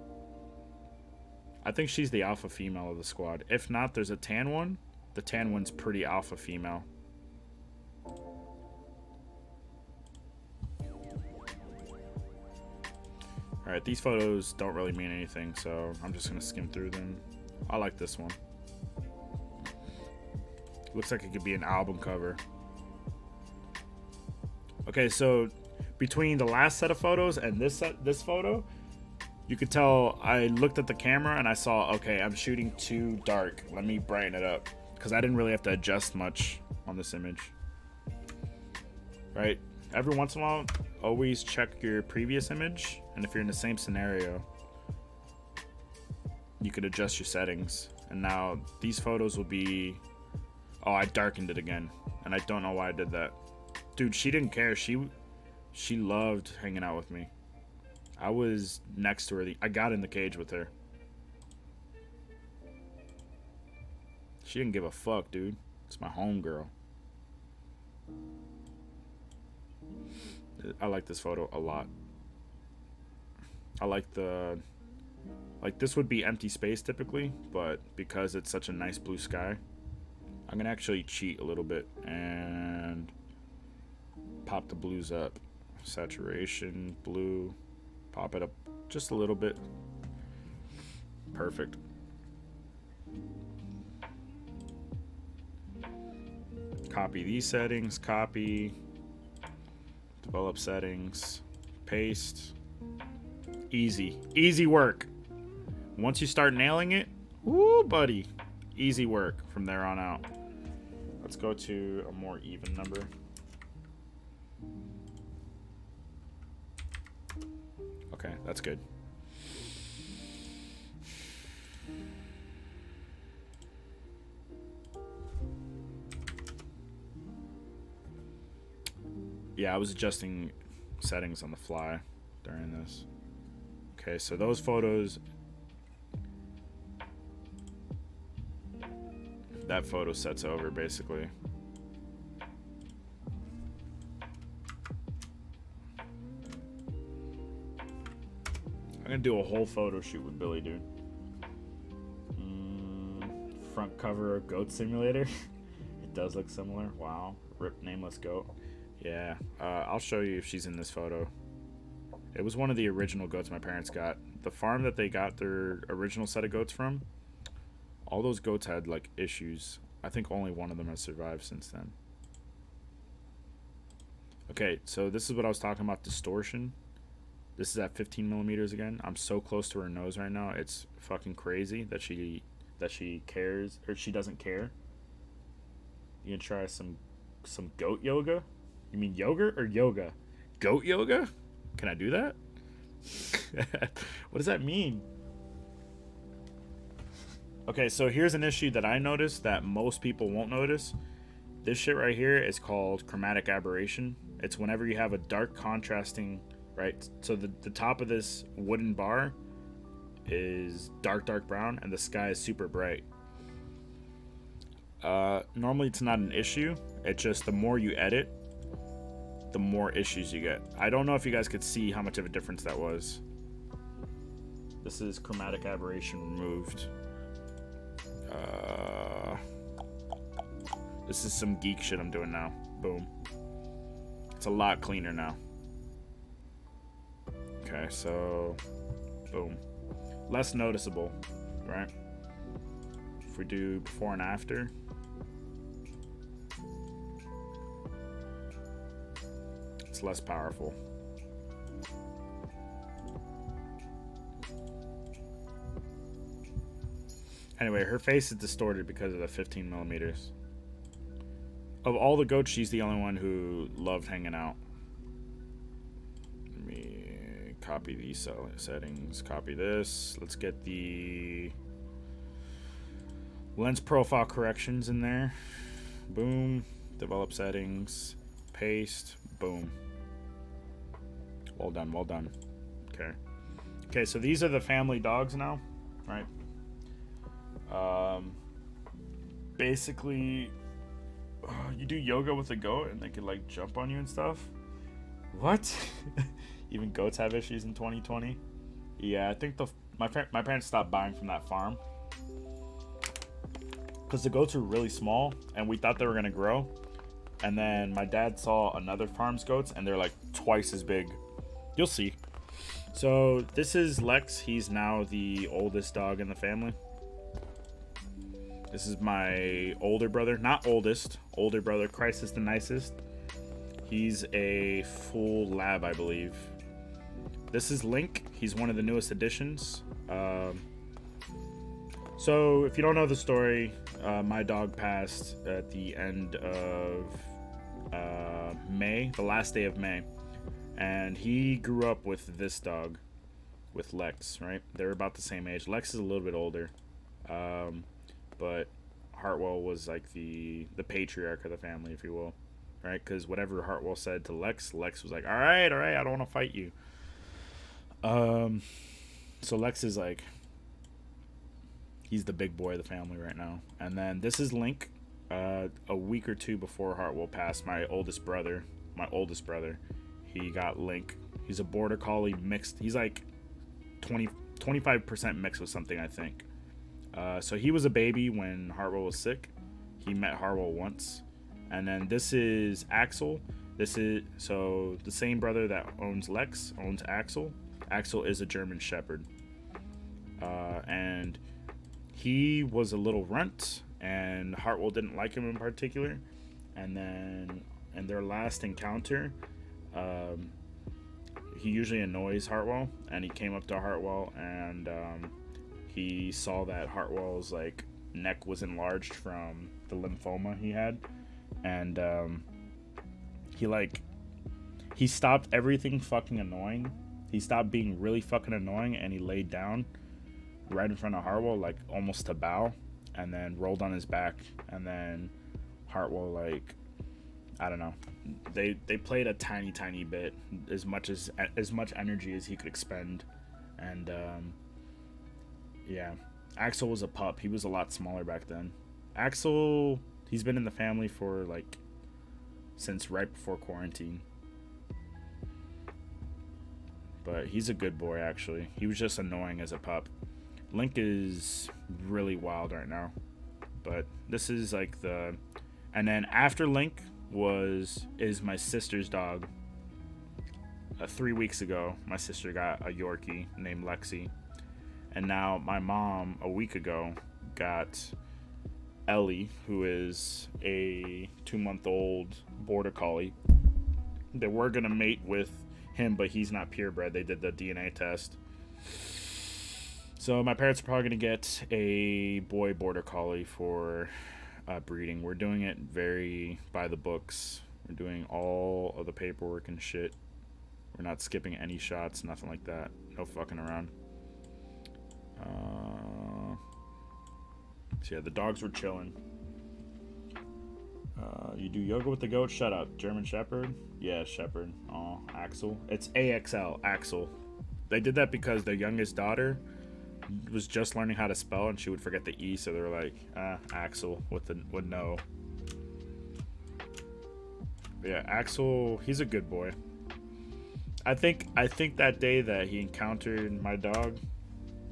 I think she's the alpha female of the squad. If not, there's a tan one. The tan one's pretty alpha female. Alright, these photos don't really mean anything, so I'm just going to skim through them. I like this one. Looks like it could be an album cover. Okay, so between the last set of photos and this photo, you could tell I looked at the camera and I saw, okay, I'm shooting too dark. Let me brighten it up. Because I didn't really have to adjust much on this image. Right? Every once in a while, always check your previous image, and if you're in the same scenario, you could adjust your settings. And now these photos will be... Oh, I darkened it again, and I don't know why I did that. Dude, she didn't care. She loved hanging out with me. I was next to her. I got in the cage with her. She didn't give a fuck, dude. It's my homegirl. I like this photo a lot. I like this would be empty space typically, but because it's such a nice blue sky, I'm gonna actually cheat a little bit and pop the blues up. Saturation, blue, pop it up just a little bit. Perfect. Copy these settings, copy. Develop settings, paste. Easy work. Once you start nailing it, woo, buddy, easy work from there on out. Let's go to a more even number. Okay, that's good. Yeah, I was adjusting settings on the fly during this. Okay, so those photos, that photo sets over basically. I'm gonna do a whole photo shoot with Billy, dude. Front cover of Goat Simulator. It does look similar. Wow. Rip nameless goat. Yeah, I'll show you if she's in this photo. It was one of the original goats my parents got. The farm that they got their original set of goats from, all those goats had like issues. I think only one of them has survived since then. Okay, so this is what I was talking about, distortion. This is at 15 millimeters again. I'm so close to her nose right now. It's fucking crazy that she cares, or she doesn't care. You gonna try some goat yoga? You mean yogurt or yoga? Goat yoga? Can I do that? What does that mean? Okay, so here's an issue that I noticed that most people won't notice. This shit right here is called chromatic aberration. It's whenever you have a dark contrasting, right? So the top of this wooden bar is dark brown and the sky is super bright. Normally it's not an issue. It's just the more you edit, the more issues you get. I don't know if you guys could see how much of a difference that was. This is chromatic aberration removed. This is some geek shit I'm doing now. Boom. It's a lot cleaner now. Okay, so boom. Less noticeable, right? If we do before and after. It's less powerful. Anyway, her face is distorted because of the 15 millimeters. Of all the goats, she's the only one who loved hanging out. Let me copy these settings. Copy this. Let's get the lens profile corrections in there. Boom. Develop settings. Paste. Boom. Well done, well done. Okay. Okay, so these are the family dogs now, right? Basically, you do yoga with a goat and they can like jump on you and stuff. What? Even goats have issues in 2020. Yeah, I think my parents stopped buying from that farm because the goats are really small and we thought they were gonna grow. And then my dad saw another farm's goats and they're like twice as big. You'll see. So this is Lex. He's now the oldest dog in the family. This is my older brother, not oldest, older brother. Christ is the nicest. He's a full lab, I believe. This is Link. He's one of the newest additions. So if you don't know the story, my dog passed at the end of May, the last day of May. And he grew up with this dog, with Lex, right? They're about the same age. Lex is a little bit older. But Hartwell was like the patriarch of the family, if you will, right? Because whatever Hartwell said to Lex, Lex was like, all right, I don't want to fight you. So Lex is like, he's the big boy of the family right now. And then this is Link. A week or two before Hartwell passed, my oldest brother, he got Link. He's a border collie mixed. He's like 25% mixed with something, I think. So he was a baby when Hartwell was sick. He met Hartwell once. And then this is Axel. This is, so the same brother that owns Lex owns Axel. Axel is a German Shepherd. And he was a little runt, and Hartwell didn't like him in particular. And then in their last encounter, he usually annoys Hartwell, and he came up to Hartwell and he saw that Hartwell's like neck was enlarged from the lymphoma he had, and he stopped everything fucking annoying. He stopped being really fucking annoying, and he laid down right in front of Hartwell, like almost to bow, and then rolled on his back. And then Hartwell like I don't know. They played a tiny bit, as much energy as he could expend, and yeah, Axel was a pup. He was a lot smaller back then. Axel, he's been in the family for like since right before quarantine. But he's a good boy actually. He was just annoying as a pup. Link is really wild right now. But this is like the and then after Link is my sister's dog. 3 weeks ago, my sister got a Yorkie named Lexi. And now my mom, a week ago, got Ellie, who is a 2-month-old border collie. They were going to mate with him, but he's not purebred. They did the DNA test. So my parents are probably going to get a boy border collie for breeding. We're doing it very by the books. We're doing all of the paperwork and shit. We're not skipping any shots, nothing like that. No fucking around. So yeah, the dogs were chilling. You do yoga with the goat? Shut up. German Shepherd? Yeah, Shepherd. Oh, Axel. It's AXL, Axel. They did that because their youngest daughter was just learning how to spell and she would forget the E, so they were like, Axel with no. But yeah, Axel, he's a good boy. I think that day that he encountered my dog,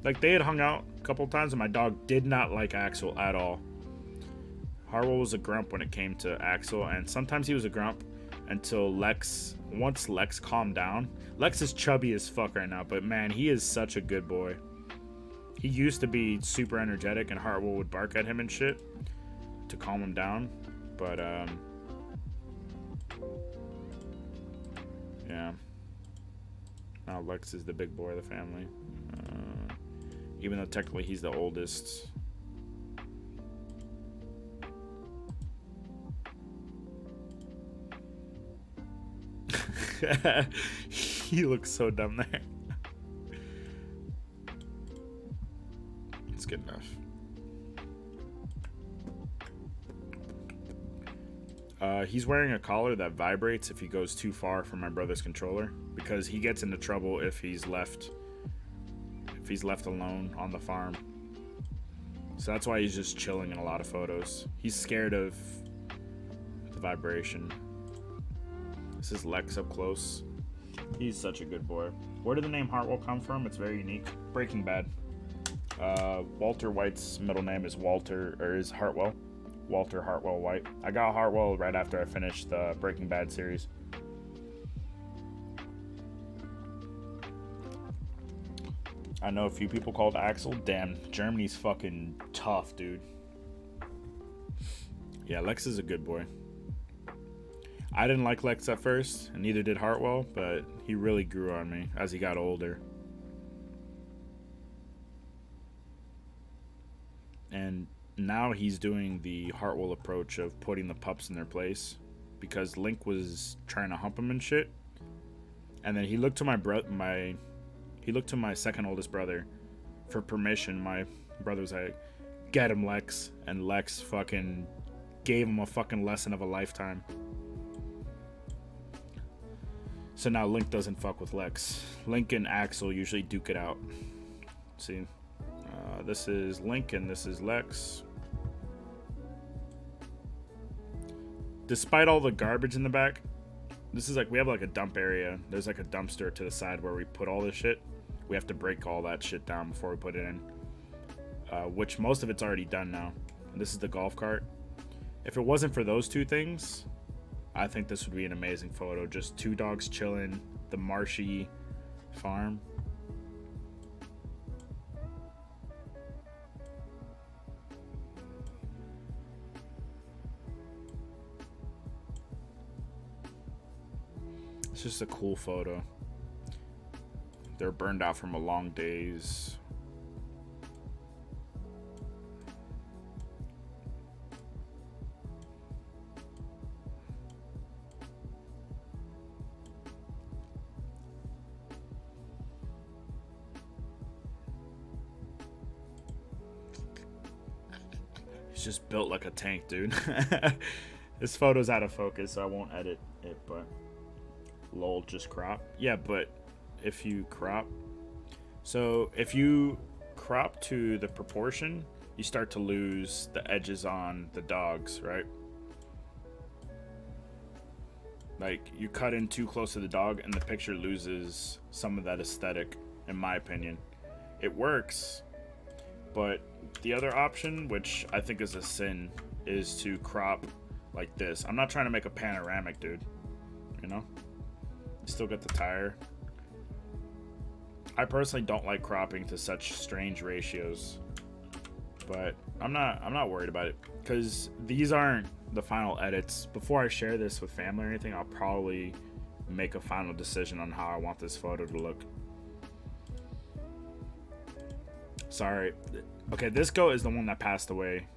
like they had hung out a couple times and my dog did not like Axel at all. Harwell was a grump when it came to Axel, and sometimes he was a grump until once Lex calmed down. Lex is chubby as fuck right now, but man, he is such a good boy. He used to be super energetic and Harwell would bark at him and shit to calm him down, but yeah. Now Lex is the big boy of the family. Even though technically he's the oldest. He looks so dumb there. It's good enough. He's wearing a collar that vibrates if he goes too far from my brother's controller, because he gets into trouble if he's left alone on the farm. So that's why he's just chilling in a lot of photos. He's scared of the vibration. This is Lex up close. He's such a good boy. Where did the name Hartwell come from? It's very unique. Breaking Bad. Walter White's middle name is Hartwell. Walter Hartwell White. I got Hartwell right after I finished the Breaking Bad series. I know a few people called Axel. Damn, Germany's fucking tough, dude. Yeah, Lex is a good boy. I didn't like Lex at first, and neither did Hartwell, but he really grew on me as he got older. And now he's doing the Hartwell approach of putting the pups in their place, because Link was trying to hump him and shit. And then he looked to my second oldest brother for permission. My brother was like, "Get him, Lex," and Lex fucking gave him a fucking lesson of a lifetime. So now Link doesn't fuck with Lex. Link and Axel usually duke it out. See, this is Link and this is Lex. Despite all the garbage in the back, this is like, we have like a dump area. There's like a dumpster to the side where we put all this shit. We have to break all that shit down before we put it in. Which most of it's already done now. And this is the golf cart. If it wasn't for those two things, I think this would be an amazing photo. Just two dogs chilling, the marshy farm. It's just a cool photo. They're burned out from a long days. He's just built like a tank, dude. This photo's out of focus, so I won't edit it, but lol, just crop. Yeah, but if you crop, so if you crop to the proportion, you start to lose the edges on the dogs, right? Like, you cut in too close to the dog and the picture loses some of that aesthetic, in my opinion. It works, but the other option, which I think is a sin, is to crop like this. I'm not trying to make a panoramic, dude. You know? Still got the tire. I personally don't like cropping to such strange ratios, but I'm not worried about it because these aren't the final edits. Before I share this with family or anything, I'll probably make a final decision on how I want this photo to look. Sorry. Okay, this goat is the one that passed away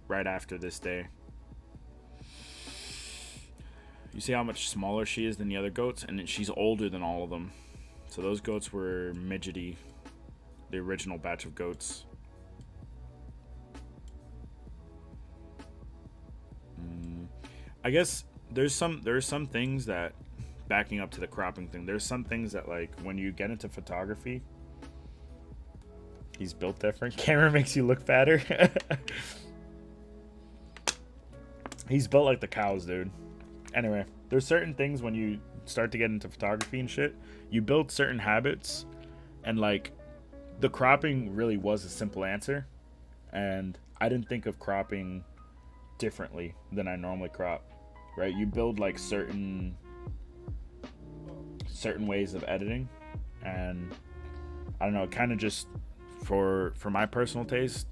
right after this day. You see how much smaller she is than the other goats, and she's older than all of them. So those goats were midgety, the original batch of goats. I guess there's some things that, backing up to the cropping thing, there's some things that, like, when you get into photography, he's built different. Camera makes you look fatter. He's built like the cows, dude. Anyway, there's certain things when you start to get into photography and shit, you build certain habits, and like the cropping really was a simple answer, and I didn't think of cropping differently than I normally crop, right? You build like certain ways of editing, and I don't know, it kind of just for my personal taste,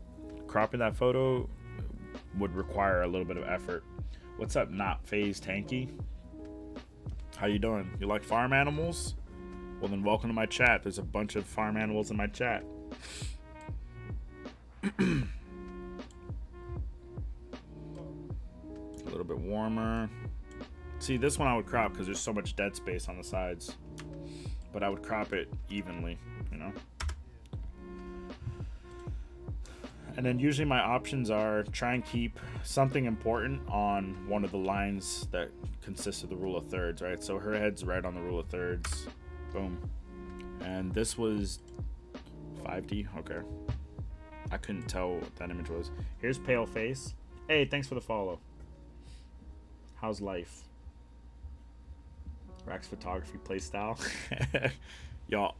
cropping that photo would require a little bit of effort. What's up, Not Phase Tanky? How you doing? You like farm animals? Well, then welcome to my chat. There's a bunch of farm animals in my chat. A little bit warmer. See, this one I would crop because there's so much dead space on the sides. But I would crop it evenly, you know? And then usually my options are try and keep something important on one of the lines that consists of the rule of thirds, right? So her head's right on the rule of thirds. Boom. And this was 5D? Okay. I couldn't tell what that image was. Here's Pale Face. Hey, thanks for the follow. How's life? Rax Photography playstyle. Y'all.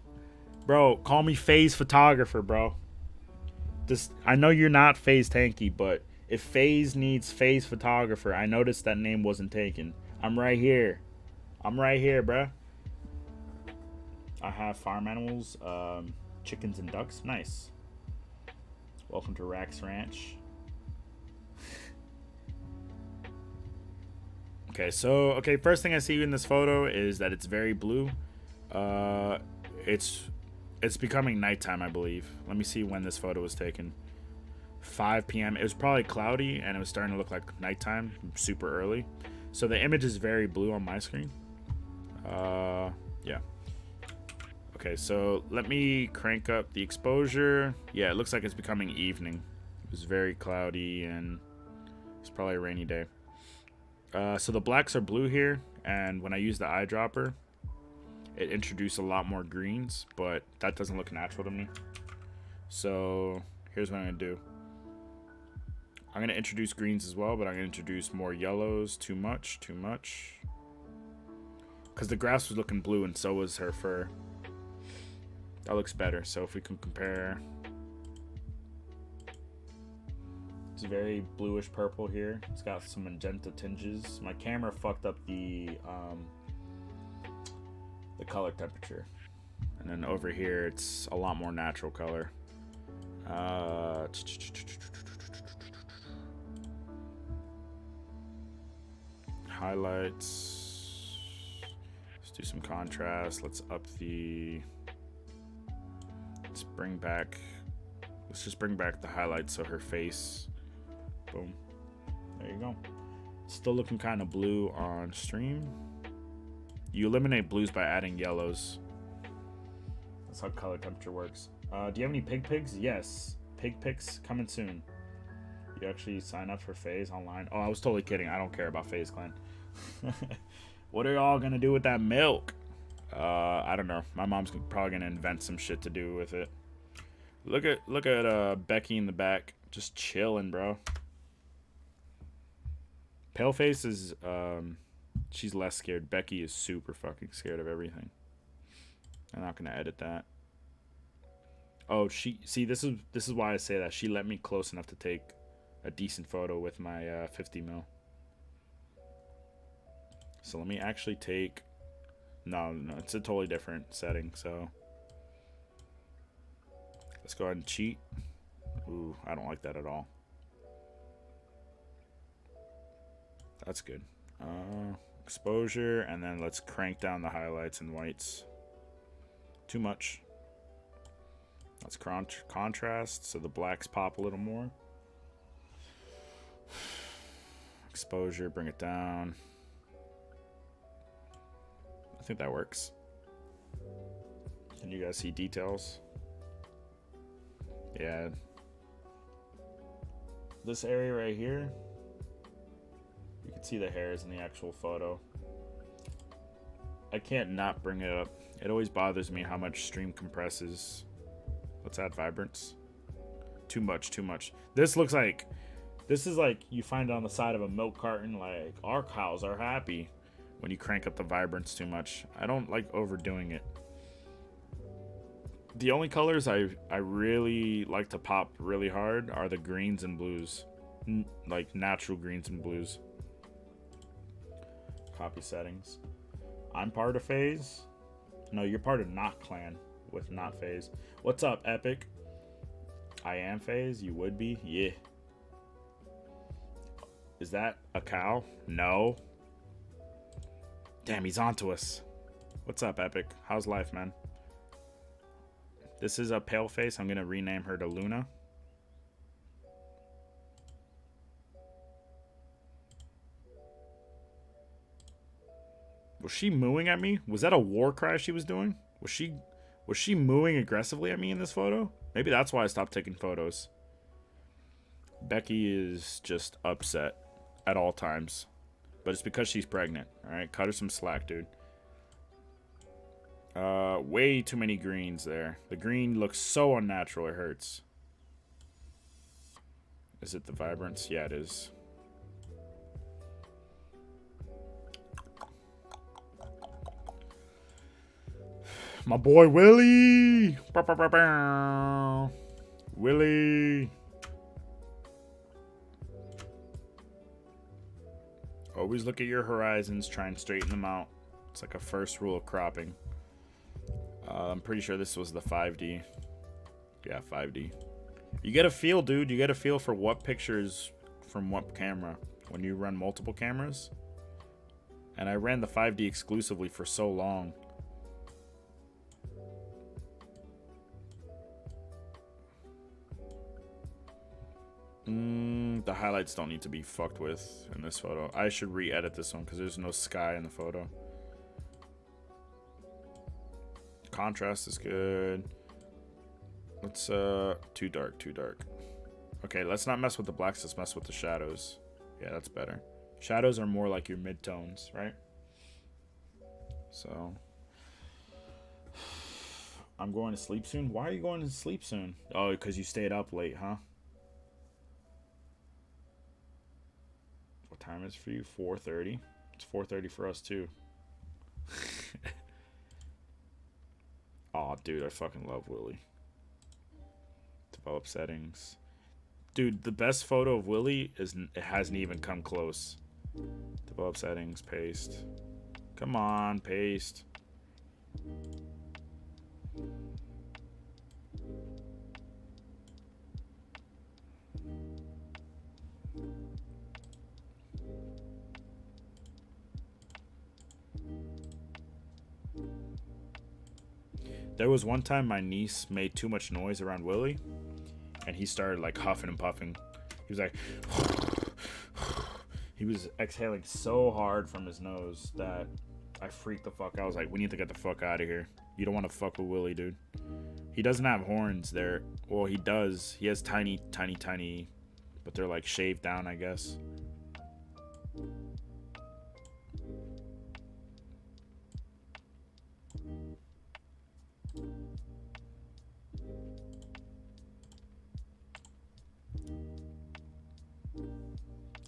Bro, call me Phase Photographer, bro. This, I know you're not Phase Tanky, but if Phase needs Phase Photographer, I noticed that name wasn't taken. I'm right here. I'm right here, bruh. I have farm animals, chickens and ducks. Nice. Welcome to Rax Ranch. Okay, so, first thing I see in this photo is that it's very blue. It's becoming nighttime, I believe. Let me see when this photo was taken. 5 p.m. It was probably cloudy, and it was starting to look like nighttime, super early. So the image is very blue on my screen. Yeah. Okay, so let me crank up the exposure. Yeah, it looks like it's becoming evening. It was very cloudy, and it's probably a rainy day. So the blacks are blue here, and when I use the eyedropper, it introduced a lot more greens, but that doesn't look natural to me. So here's what I'm gonna do. I'm gonna introduce greens as well, but I'm gonna introduce more yellows. Too much. Because the grass was looking blue, and so was her fur. That looks better. So if we can compare, it's very bluish purple here. It's got some magenta tinges. My camera fucked up the color temperature, and then over here it's a lot more natural color. Highlights, let's do some contrast. Let's just bring back the highlights of her face. Boom, there you go. Still looking kind of blue on stream. You eliminate blues by adding yellows. That's how color temperature works. Do you have any pig pigs? Yes. Pig pics coming soon. You actually sign up for FaZe online? Oh, I was totally kidding. I don't care about FaZe Clan. What are y'all gonna do with that milk? I don't know. My mom's probably gonna invent some shit to do with it. Look at Becky in the back, just chilling, bro. Paleface is she's less scared. Becky is super fucking scared of everything. I'm not gonna edit that. Oh, this is why I say that. She let me close enough to take a decent photo with my 50 mil. So let me actually take. No, it's a totally different setting. So let's go ahead and cheat. Ooh, I don't like that at all. That's good. Exposure, and then let's crank down the highlights and whites. Too much. Let's contrast so the blacks pop a little more. Exposure, bring it down. I think that works. Can you guys see details? Yeah. This area right here, you can see the hairs in the actual photo. I can't not bring it up. It always bothers me how much stream compresses. Let's add vibrance. Too much. This is like you find it on the side of a milk carton, like, our cows are happy, when you crank up the vibrance too much. I don't like overdoing it. The only colors I really like to pop really hard are the greens and blues. Like natural greens and blues. Copy settings. I'm part of FaZe. No, you're part of Not Clan with Not FaZe. What's up, Epic? I am FaZe. You would be? Yeah. Is that a cow? No. Damn, he's onto us. What's up, Epic? How's life, man? This is a Paleface. I'm going to rename her to Luna. Was she mooing at me? Was that a war cry she was doing? Was she mooing aggressively at me in this photo? Maybe that's why I stopped taking photos. Becky is just upset at all times. But it's because she's pregnant. Alright, cut her some slack, dude. Way too many greens there. The green looks so unnatural, it hurts. Is it the vibrance? Yeah, it is. My boy Willie! Willie! Always look at your horizons, try and straighten them out. It's like a first rule of cropping. I'm pretty sure this was the 5D. Yeah, 5D. You get a feel, dude. You get a feel for what pictures from what camera when you run multiple cameras. And I ran the 5D exclusively for so long. The highlights don't need to be fucked with in this photo. I should re-edit this one because there's no sky in the photo. Contrast is good. Let's too dark. Okay, let's not mess with the blacks, let's mess with the shadows. Yeah, that's better. Shadows are more like your mid-tones, right? So I'm going to sleep soon. Why are you going to sleep soon? Oh, because you stayed up late, huh? What time is it for you? 4:30. It's 4:30 for us too. Aw, dude, I fucking love Willie. Develop settings. Dude, the best photo of Willie is it hasn't even come close. Develop settings, paste. Come on, paste. There was one time my niece made too much noise around Willie, and he started like huffing and puffing. He was like, he was exhaling so hard from his nose that I freaked the fuck out. I was like, we need to get the fuck out of here. You don't want to fuck with Willie, dude. He doesn't have horns there. Well, he does. He has tiny, but but they're like shaved down, I guess.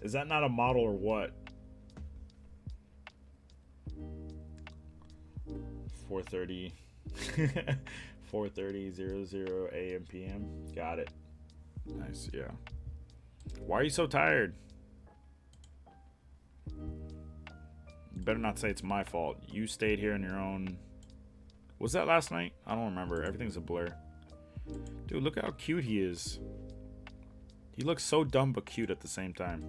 Is that not a model or what? 4:30 4:30 a.m. p.m. Got it. Nice, yeah. Why are you so tired? You better not say it's my fault. You stayed here on your own. Was that last night? I don't remember. Everything's a blur. Dude, look how cute he is. He looks so dumb but cute at the same time.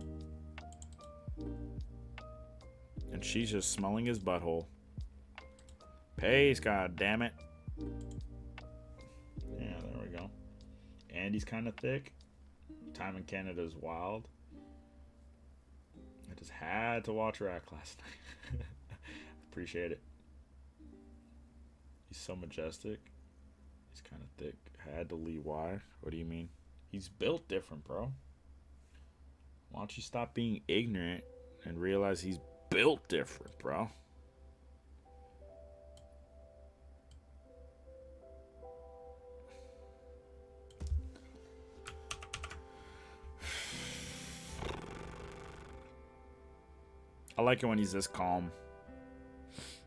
And she's just smelling his butthole. Pace, god damn it. Yeah, there we go. And he's kind of thick. Time in Canada is wild. I just had to watch her act last night. Appreciate it. He's so majestic. He's kind of thick. Had to leave. Why? What do you mean? He's built different, bro. Why don't you stop being ignorant and realize he's built different, bro? I like it when he's this calm.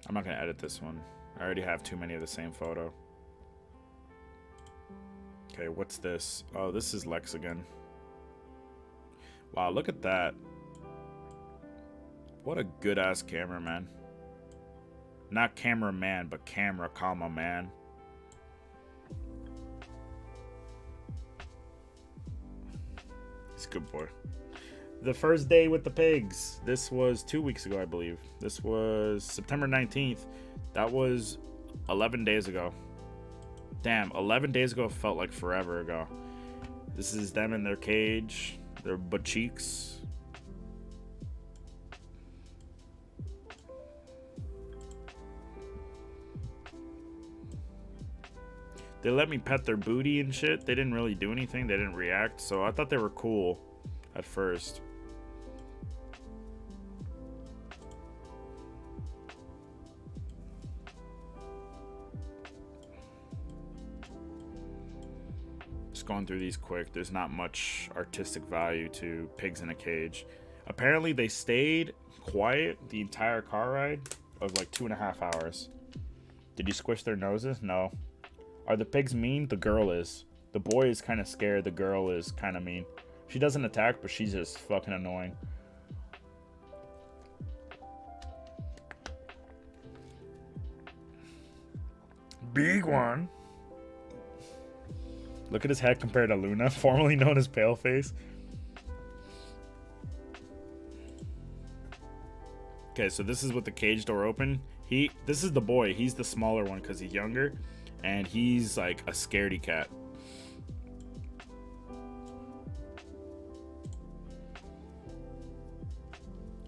I'm not going to edit this one. I already have too many of the same photo. Okay, what's this? Oh, this is Lex again. Wow, look at that. What a good-ass cameraman. Not cameraman, but camera, comma, man. He's a good boy. The first day with the pigs. This was 2 weeks ago, I believe. This was September 19th. That was 11 days ago. Damn, 11 days ago felt like forever ago. This is them in their cage. Their butt cheeks. They let me pet their booty and shit. They didn't really do anything. They didn't react. So I thought they were cool at first. Just going through these quick. There's not much artistic value to pigs in a cage. Apparently they stayed quiet the entire car ride of like 2.5 hours. Did you squish their noses? No. Are the pigs mean? The girl is. The boy is kind of scared. The girl is kind of mean. She doesn't attack, but she's just fucking annoying. Big one. Look at his head compared to Luna, formerly known as Paleface. Okay, so this is with the cage door open. This is the boy. He's the smaller one because he's younger. And he's like a scaredy cat.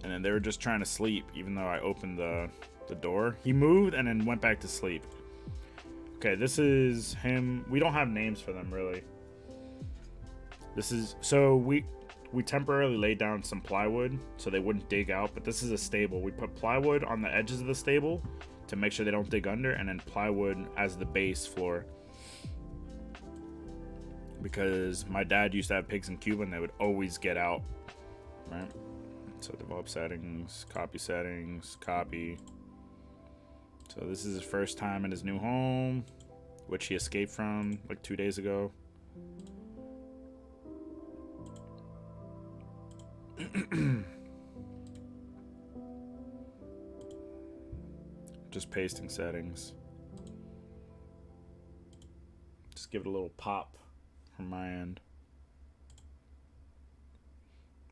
And then they were just trying to sleep, even though I opened the door. He moved and then went back to sleep. Okay, this is him. We don't have names for them, really. This is... So, we temporarily laid down some plywood so they wouldn't dig out. But this is a stable. We put plywood on the edges of the stable to make sure they don't dig under, and then plywood as the base floor. Because my dad used to have pigs in Cuba and they would always get out. Right? So develop settings, copy. So this is his first time in his new home, which he escaped from like 2 days ago. Just pasting settings. Just give it a little pop from my end.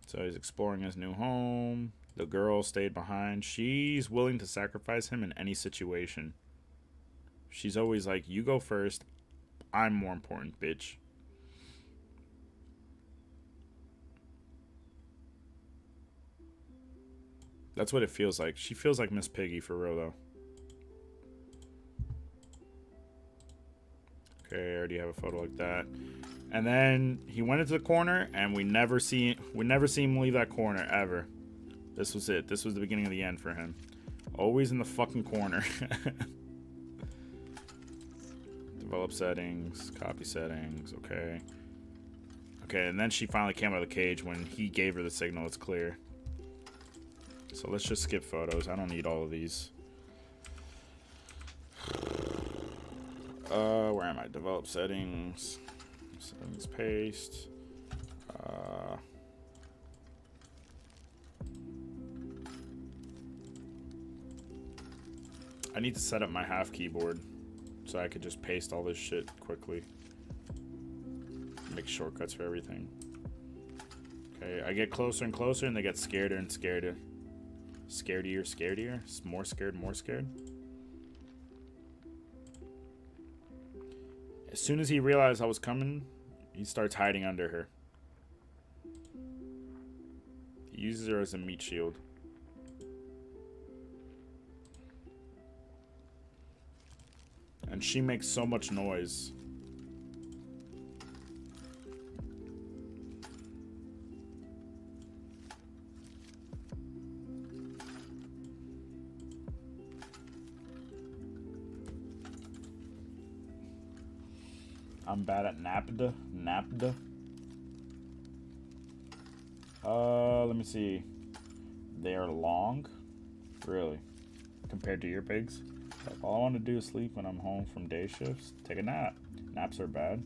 So he's exploring his new home. The girl stayed behind. She's willing to sacrifice him in any situation. She's always like, you go first. I'm more important, bitch. That's what it feels like. She feels like Miss Piggy for real, though. Okay, I already have a photo like that. And then he went into the corner, and we never see him leave that corner ever. This was it. This was the beginning of the end for him. Always in the fucking corner. Develop settings, copy settings, okay. Okay, and then she finally came out of the cage when he gave her the signal, it's clear. So let's just skip photos. I don't need all of these. Where am I? Develop settings. Settings paste. I need to set up my half keyboard so I could just paste all this shit quickly. Make shortcuts for everything. Okay, I get closer and closer and they get scareder and scareder. Scaredier. More scared. As soon as he realized I was coming, he starts hiding under her. He uses her as a meat shield. And she makes so much noise. I'm bad at Napda. Let me see. They are long? Really? Compared to your pigs? Like, all I want to do is sleep when I'm home from day shifts. Take a nap. Naps are bad.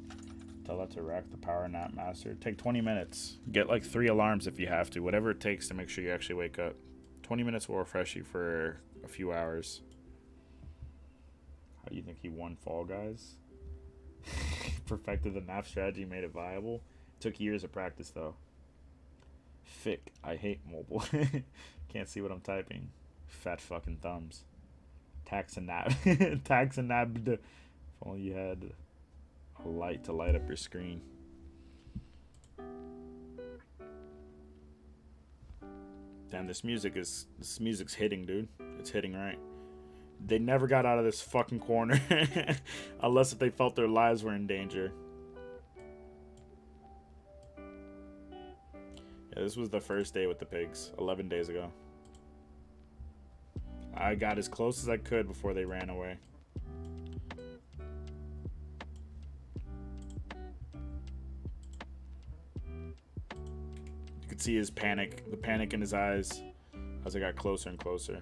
Tell that to Rack the Power Nap Master. Take 20 minutes. Get like 3 alarms if you have to. Whatever it takes to make sure you actually wake up. 20 minutes will refresh you for a few hours. How do you think he won Fall Guys? Perfected the nap strategy, made it viable. Took years of practice though. Fick, I hate mobile. Can't see what I'm typing. Fat fucking thumbs. Tax and nap. Tax and nap. If only you had a light to light up your screen. Damn, this music's hitting, dude. It's hitting right. They never got out of this fucking corner unless if they felt their lives were in danger. Yeah, this was the first day with the pigs, 11 days ago. I got as close as I could before they ran away. You could see his panic, the panic in his eyes as I got closer and closer.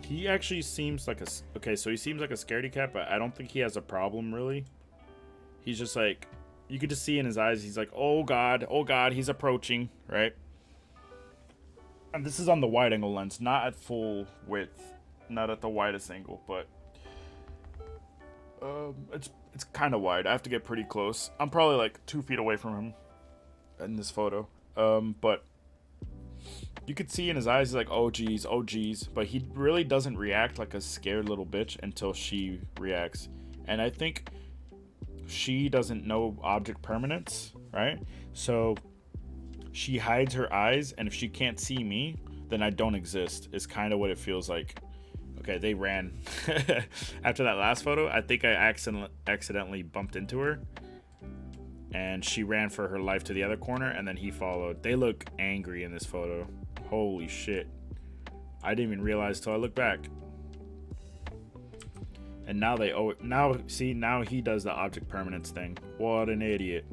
He actually seems like so he seems like a scaredy cat, but I don't think he has a problem really. He's just like, you could just see in his eyes, he's like, oh god, he's approaching, right? And this is on the wide angle lens, not at full width, not at the widest angle, but it's kind of wide. I have to get pretty close. I'm probably like 2 feet away from him in this photo, but you could see in his eyes, he's like, oh geez, but he really doesn't react like a scared little bitch until she reacts. And I think she doesn't know object permanence, right? So she hides her eyes, and if she can't see me, then I don't exist, is kind of what it feels like. Okay, they ran. After that last photo, I think I accidentally bumped into her, and she ran for her life to the other corner, and then he followed. They look angry in this photo. Holy shit. I didn't even realize till I looked back. And now they owe it. Now he does the object permanence thing. What an idiot.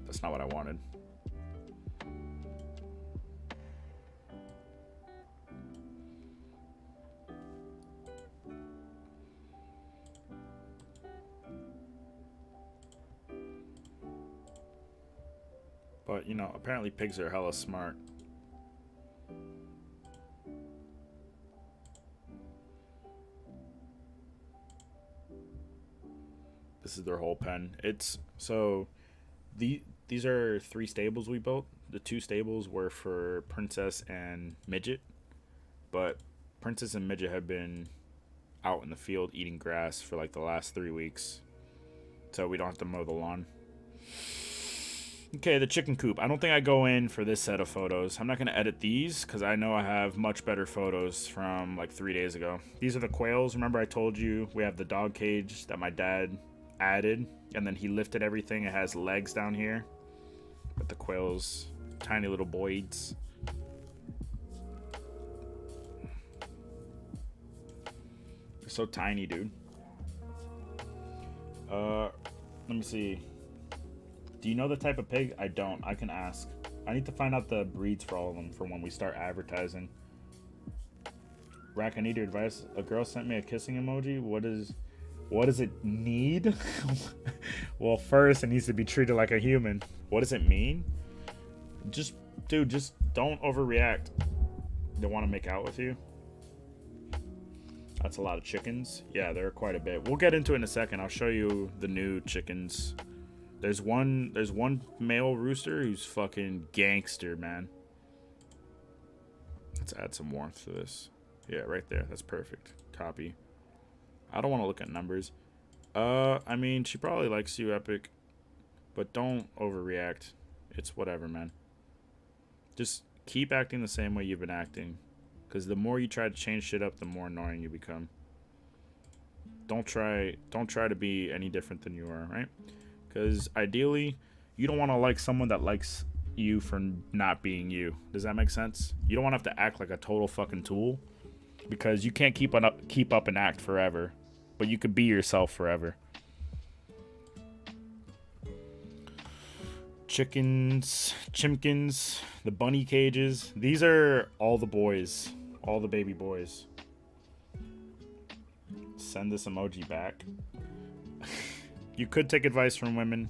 That's not what I wanted. But, you know, apparently pigs are hella smart. This is their whole pen. It's so these are 3 stables we built. The 2 stables were for Princess and Midget, but Princess and Midget have been out in the field eating grass for like the last 3 weeks, so we don't have to mow the lawn. Okay, the chicken coop. I don't think I go in for this set of photos. I'm not going to edit these because I know I have much better photos from like 3 days ago. These are the quails. Remember I told you we have the dog cage that my dad added, and then he lifted everything. It has legs down here. But the quails, tiny little boys. They're so tiny, dude. Let me see. Do you know the type of pig? I don't. I can ask. I need to find out the breeds for all of them for when we start advertising. Rack, I need your advice. A girl sent me a kissing emoji. What does it need? Well, first, it needs to be treated like a human. What does it mean? Just don't overreact. They want to make out with you. That's a lot of chickens. Yeah, there are quite a bit. We'll get into it in a second. I'll show you the new chickens. There's one male rooster who's fucking gangster, man. Let's add some warmth to this. Yeah, right there. That's perfect. Copy. I don't want to look at numbers. I mean, she probably likes you, Epic. But don't overreact. It's whatever, man. Just keep acting the same way you've been acting. Because the more you try to change shit up, the more annoying you become. Don't try to be any different than you are, right? Because ideally, you don't want to like someone that likes you for not being you. Does that make sense? You don't want to have to act like a total fucking tool. Because you can't keep up and act forever. But you could be yourself forever. Chickens, chimkins, the bunny cages. These are all the boys. All the baby boys. Send this emoji back. You could take advice from women,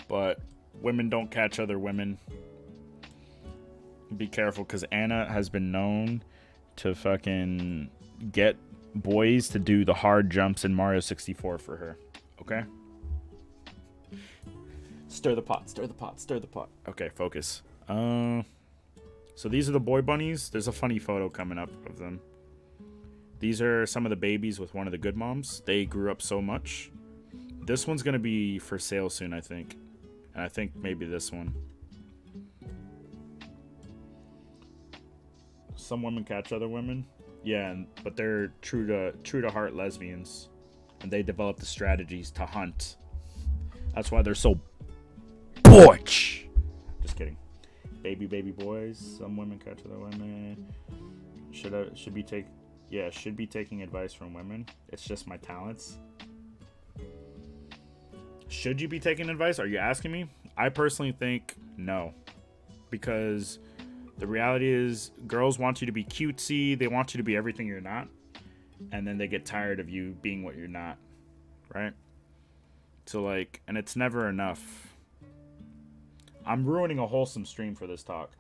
but women don't catch other women. Be careful, because Anna has been known to fucking get boys to do the hard jumps in Mario 64 for her. Okay? Stir the pot, stir the pot, stir the pot. Okay, focus. So these are the boy bunnies. There's a funny photo coming up of them. These are some of the babies with one of the good moms. They grew up so much. This one's going to be for sale soon, I think. And I think maybe this one. Some women catch other women. Yeah, but they're true to heart lesbians. And they develop the strategies to hunt. That's why they're so butch. Just kidding. Baby boys. Some women catch other women. Should be taking advice from women. It's just my talents. Should you be taking advice? Are you asking me? I personally think no. Because the reality is girls want you to be cutesy. They want you to be everything you're not. And then they get tired of you being what you're not. Right? So like, and it's never enough. I'm ruining a wholesome stream for this talk.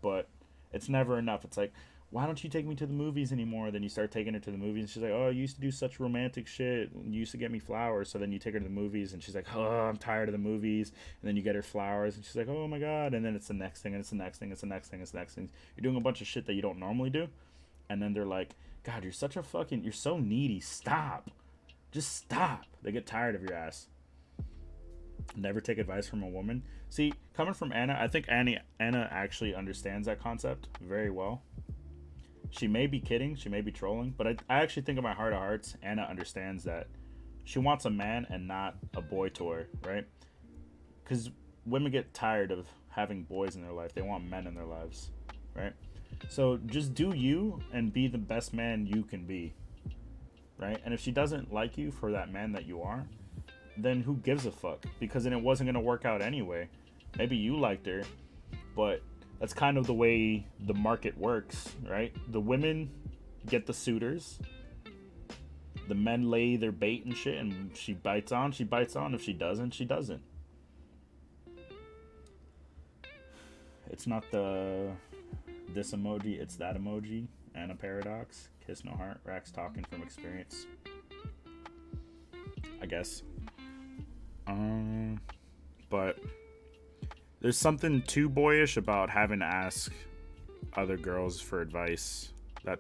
But it's never enough. It's like, why don't you take me to the movies anymore? Then you start taking her to the movies, and she's like, oh, you used to do such romantic shit. You used to get me flowers. So then you take her to the movies, and she's like, oh, I'm tired of the movies. And then you get her flowers, and she's like, oh my God. And then it's the next thing, and it's the next thing, it's the next thing, it's the next thing. You're doing a bunch of shit that you don't normally do. And then they're like, God, you're so needy. Stop. Just stop. They get tired of your ass. Never take advice from a woman. See, coming from Anna, I think Anna actually understands that concept very well. She may be kidding, she may be trolling, but I actually think in my heart of hearts, Anna understands that she wants a man and not a boy toy, right? Because women get tired of having boys in their life. They want men in their lives, right? So just do you and be the best man you can be, right? And if she doesn't like you for that man that you are, then who gives a fuck? Because then it wasn't going to work out anyway. Maybe you liked her, but that's kind of the way the market works, right? The women get the suitors. The men lay their bait and shit, and she bites on. If she doesn't, she doesn't. It's not this emoji, it's that emoji. And a paradox. Kiss no heart. Rax talking from experience. I guess. But there's something too boyish about having to ask other girls for advice. I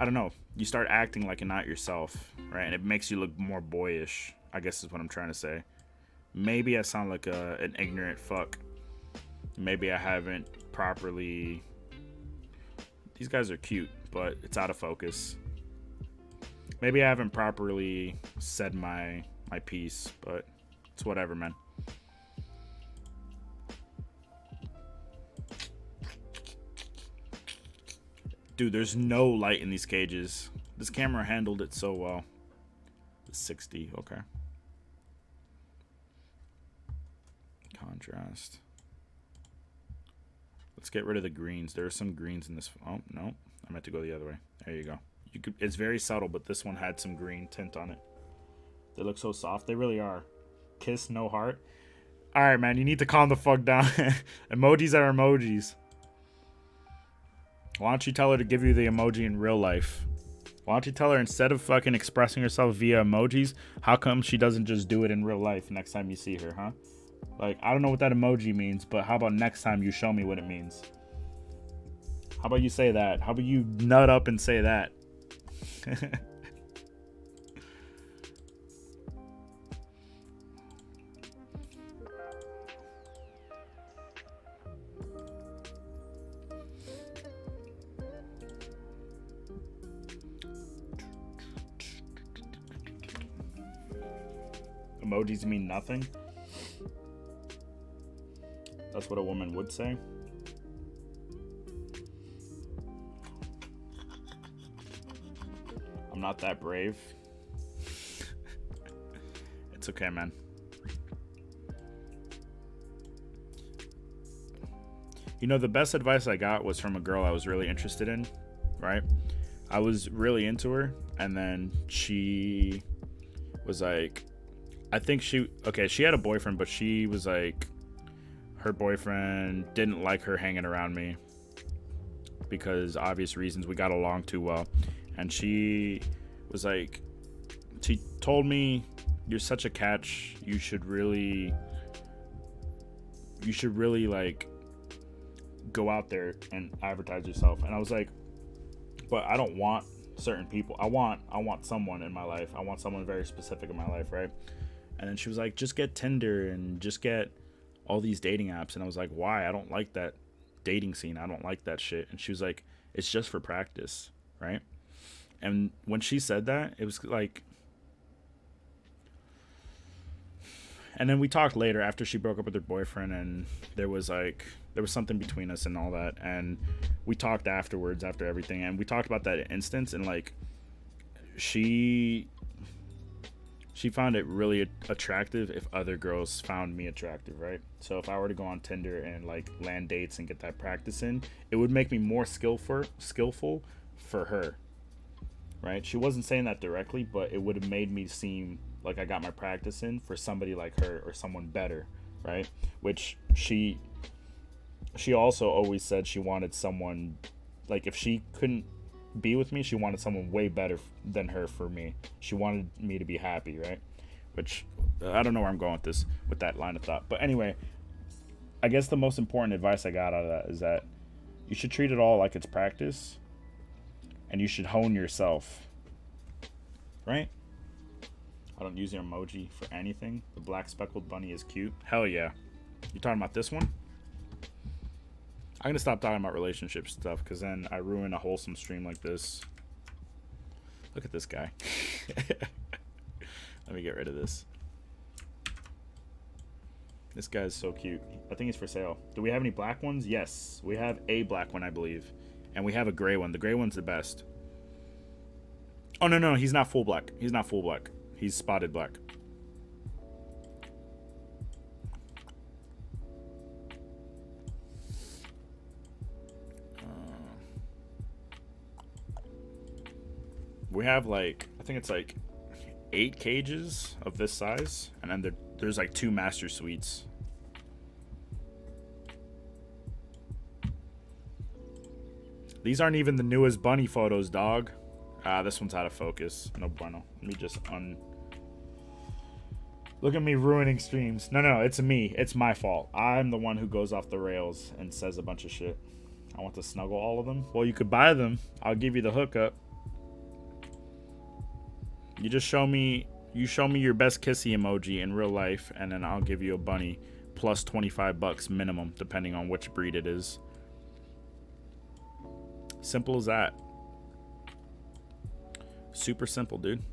don't know. You start acting like you're not yourself, right? And it makes you look more boyish, I guess is what I'm trying to say. Maybe I sound like an ignorant fuck. Maybe I haven't properly... These guys are cute, but it's out of focus. Maybe I haven't properly said my piece, but it's whatever, man. Dude, there's no light in these cages. This camera handled it so well. 60, okay. Contrast. Let's get rid of the greens. There are some greens in this. Oh, no. I meant to go the other way. There you go. It's very subtle, but this one had some green tint on it. They look so soft. They really are. Kiss, no heart. All right, man. You need to calm the fuck down. Emojis are emojis. Why don't you tell her to give you the emoji in real life? Why don't you tell her instead of fucking expressing herself via emojis, how come she doesn't just do it in real life next time you see her, huh? Like, I don't know what that emoji means, but how about next time you show me what it means? How about you say that? How about you nut up and say that? Emojis mean nothing? That's what a woman would say. I'm not that brave. It's okay, man. You know, the best advice I got was from a girl I was really interested in, right? I was really into her, and then she was like, I think she had a boyfriend, but she was like, her boyfriend didn't like her hanging around me because obvious reasons. We got along too well. And she was like, she told me, you're such a catch. You should really like go out there and advertise yourself. And I was like, but I don't want certain people. I want someone in my life. I want someone very specific in my life, right? And then she was like, just get Tinder and just get all these dating apps. And I was like, why? I don't like that dating scene. I don't like that shit. And she was like, it's just for practice, right? And when she said that, it was like... And then we talked later after she broke up with her boyfriend, and there was something between us and all that. And we talked afterwards, after everything, and we talked about that instance, and like, she found it really attractive if other girls found me attractive, right? So if I were to go on Tinder and like land dates and get that practice in, it would make me more skillful for her, right? She wasn't saying that directly, but it would have made me seem like I got my practice in for somebody like her or someone better, right? Which she also always said she wanted someone, like, if she couldn't be with me, she wanted someone way better than her for me. She wanted me to be happy, right? Which I don't know where I'm going with that line of thought. But anyway, I guess the most important advice I got out of that is that you should treat it all like it's practice, and you should hone yourself, right? I don't use your emoji for anything. The black speckled bunny is cute. Hell yeah. You talking about this one? I'm gonna stop talking about relationship stuff because then I ruin a wholesome stream like this. Look at this guy. Let me get rid of this. This guy's so cute. I think he's for sale. Do we have any black ones? Yes. We have a black one, I believe. And we have a gray one. The gray one's the best. Oh, no, he's not full black. He's not full black. He's spotted black. We have like, I think it's like 8 cages of this size, and then there's like 2 master suites. These aren't even the newest bunny photos, dog. This one's out of focus. No bueno. Let me just Look at me ruining streams. No, it's me. It's my fault. I'm the one who goes off the rails and says a bunch of shit. I want to snuggle all of them. Well, you could buy them. I'll give you the hookup. You just show me. You show me your best kissy emoji in real life, and then I'll give you a bunny plus $25 minimum, depending on which breed it is. Simple as that. Super simple, dude.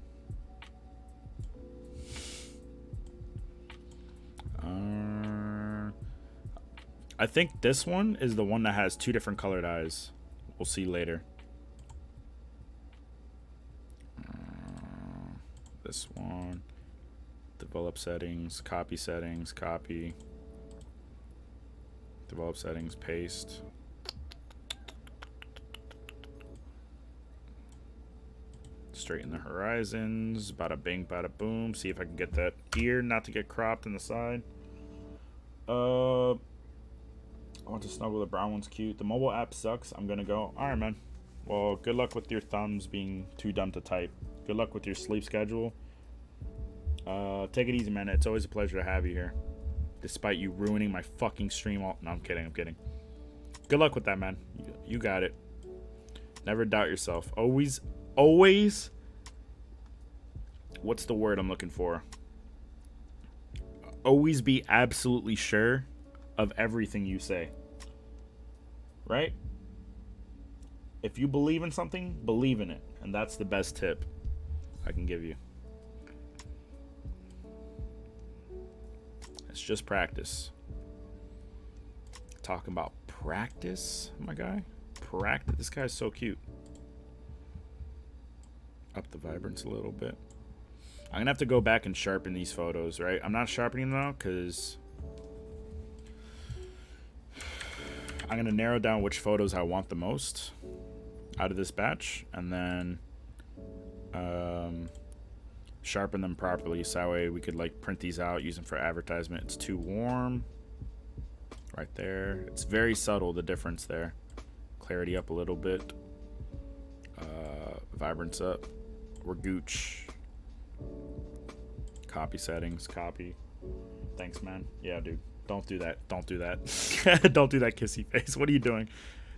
I think this one is the one that has 2 different colored eyes. We'll see later. This one. Develop settings, copy, copy. Develop settings, paste. Straighten the horizons. Bada bing, bada boom. See if I can get that ear not to get cropped in the side. I want to snuggle. The brown one's cute. The mobile app sucks. I'm gonna go. Alright, man. Well, good luck with your thumbs being too dumb to type. Good luck with your sleep schedule. Take it easy, man. It's always a pleasure to have you here. Despite you ruining my fucking stream all... No, I'm kidding. Good luck with that, man. You got it. Never doubt yourself. Always... What's the word I'm looking for? Always be absolutely sure of everything you say. Right? If you believe in something, believe in it. And that's the best tip I can give you. It's just practice. Talking about practice, my guy. Practice. This guy's so cute. Up the vibrance a little bit. I'm gonna have to go back and sharpen these photos, right? I'm not sharpening them now because I'm gonna narrow down which photos I want the most out of this batch, and then sharpen them properly so that way we could like print these out, use them for advertisement. It's too warm right there. It's very subtle, the difference there. Clarity up a little bit. Vibrance up. We're gooch. Copy settings, copy. Thanks, man. Yeah, dude. Don't do that. Don't do that. Don't do that kissy face. What are you doing?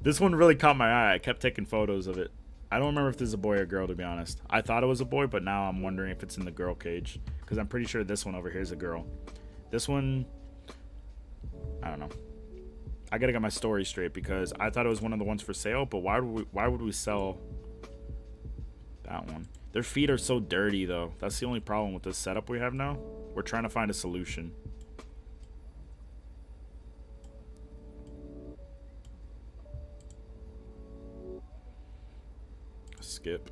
This one really caught my eye. I kept taking photos of it. I don't remember if this is a boy or girl, to be honest. I thought it was a boy, but now I'm wondering if it's in the girl cage. Because I'm pretty sure this one over here is a girl. This one, I don't know. I gotta get my story straight because I thought it was one of the ones for sale, but why would we sell that one? Their feet are so dirty, though. That's the only problem with this setup we have now. We're trying to find a solution. Skip.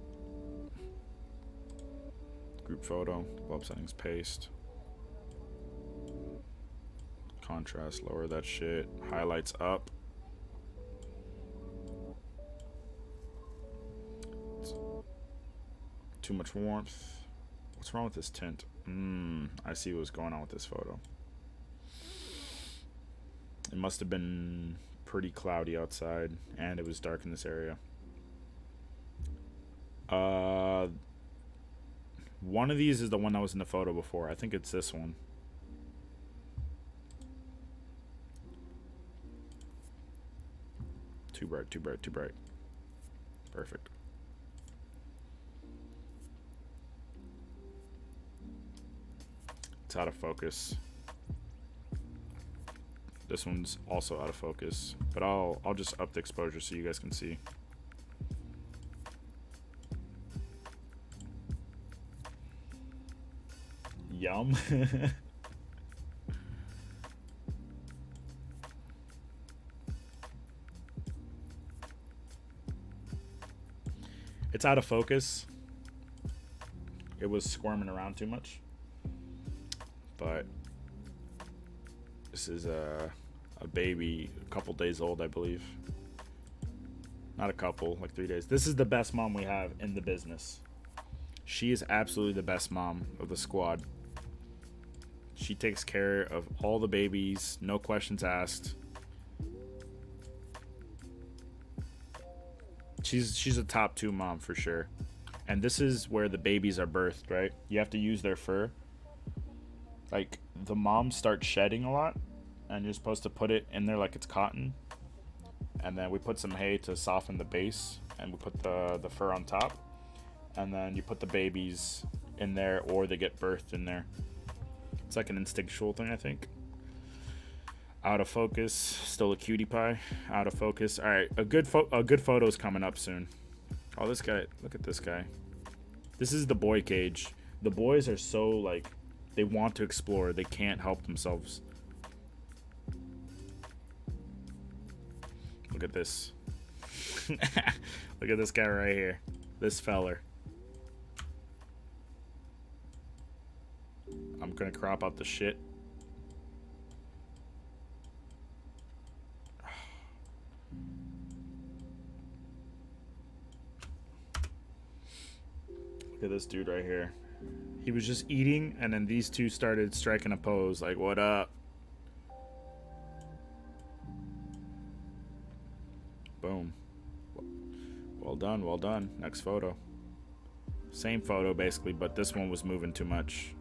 Group photo. Develop settings. Paste. Contrast. Lower that shit. Highlights up. Too much warmth. What's wrong with this tint? I see what's going on with this photo. It must have been pretty cloudy outside, and it was dark in this area. One of these is the one that was in the photo before. I think it's this one. Too bright, too bright, too bright. Perfect. It's out of focus. This one's also out of focus, but I'll just up the exposure so you guys can see. Yum. It's out of focus. It was squirming around too much. But this is a baby, a couple days old, I believe. Not a couple, like 3 days. This is the best mom we have in the business. She is absolutely the best mom of the squad. She takes care of all the babies, no questions asked. She's a top 2 mom for sure. And this is where the babies are birthed, right? You have to use their fur. Like the mom starts shedding a lot, and you're supposed to put it in there like it's cotton, and then we put some hay to soften the base, and we put the fur on top, and then you put the babies in there, or they get birthed in there. It's like an instinctual thing, I think. Out of focus, still a cutie pie. Out of focus. All right, a good photo's coming up soon. Oh, this guy! Look at this guy. This is the boy cage. The boys are so like, they want to explore. They can't help themselves. Look at this. Look at this guy right here. This feller. I'm gonna crop out the shit. Look at this dude right here. He was just eating, and then these two started striking a pose. Like, what up? Boom. Well done, well done. Next photo. Same photo, basically, but this one was moving too much.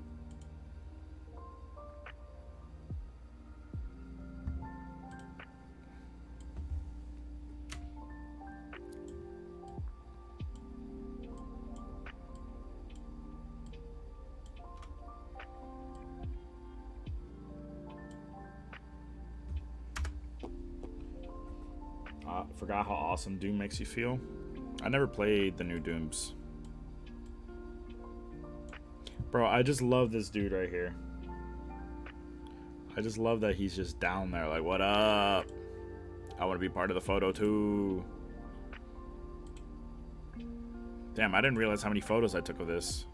Forgot how awesome Doom makes you feel. I never played the new Dooms. Bro, I just love this dude right here. I just love that he's just down there like, what up? I want to be part of the photo too. Damn, I didn't realize how many photos I took of this.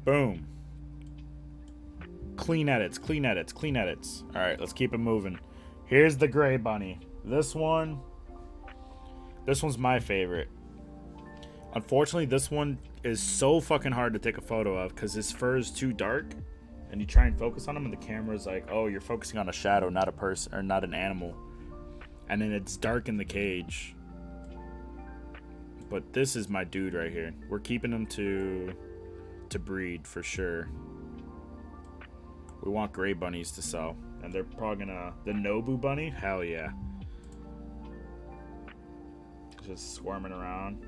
Boom. Clean edits, clean edits, clean edits. All right, let's keep it moving. Here's the gray bunny. This one's my favorite. Unfortunately, this one is so fucking hard to take a photo of because his fur is too dark, and you try and focus on him, and the camera's like, oh, you're focusing on a shadow, not a person or not an animal. And then it's dark in the cage. But this is my dude right here. We're keeping him to breed for sure. We want gray bunnies to sell, and they're probably gonna, the Nobu bunny, hell yeah, just squirming around.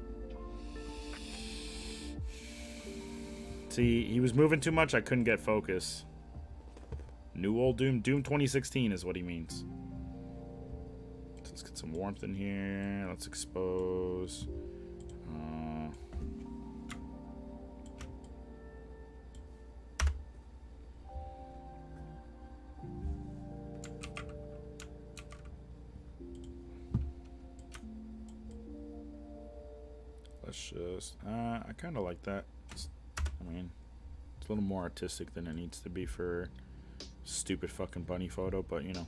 See, he was moving too much. I couldn't get focus. New old Doom 2016 is what he means. So let's get some warmth in here. Let's expose. Let's just, I kind of like that. I mean, it's a little more artistic than it needs to be for stupid fucking bunny photo, but you know.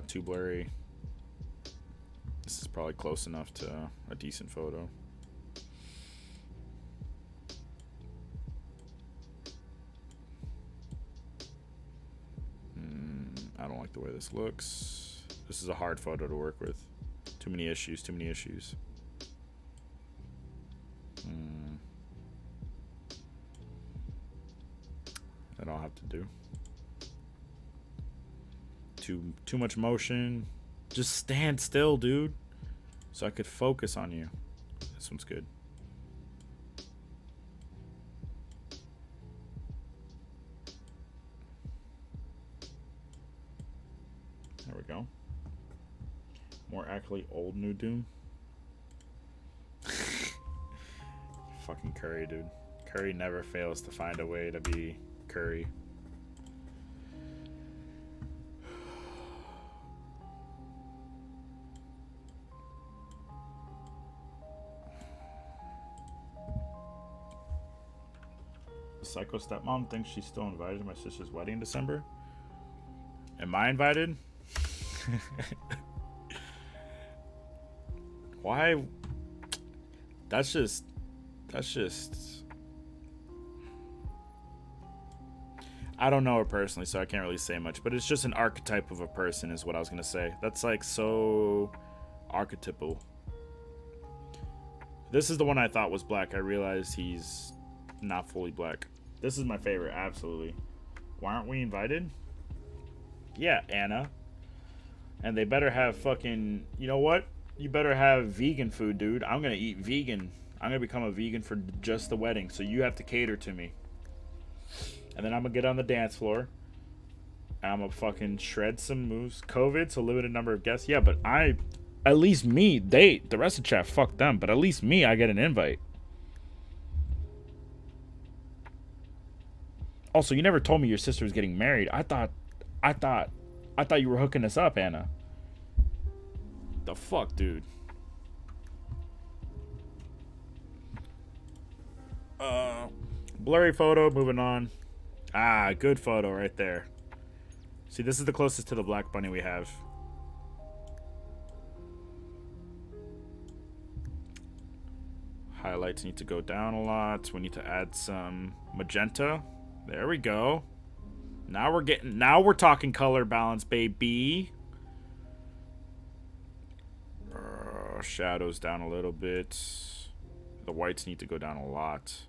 Too blurry. This is probably close enough to a decent photo. I don't like the way this looks. This is a hard photo to work with. Too many issues, too many issues. That I'll have to do. Too much motion. Just stand still, dude. So I could focus on you. This one's good. There we go. More accurately, old new Doom. Fucking Curry, dude. Curry never fails to find a way to be Curry. Psycho stepmom thinks she's still invited to my sister's wedding in December. Am I invited? Why? That's just. I don't know her personally, so I can't really say much. But it's just an archetype of a person, is what I was gonna say. That's like so archetypal. This is the one I thought was black. I realized he's not fully black. This is my favorite, absolutely. Why aren't we invited? Yeah, Anna. And they better have fucking. You know what? You better have vegan food, dude. I'm gonna eat vegan. I'm gonna become a vegan for just the wedding, so you have to cater to me. And then I'm gonna get on the dance floor. I'm gonna fucking shred some moves. COVID, so limited number of guests. Yeah, but at least me, the rest of the chat, fuck them. But at least me, I get an invite. Also, you never told me your sister was getting married. I thought you were hooking us up, Anna. The fuck, dude. Blurry photo. Moving on. Ah, good photo right there. See, this is the closest to the black bunny we have. Highlights need to go down a lot. We need to add some magenta. There we go. Now we're talking color balance, baby. Shadows down a little bit. The whites need to go down a lot.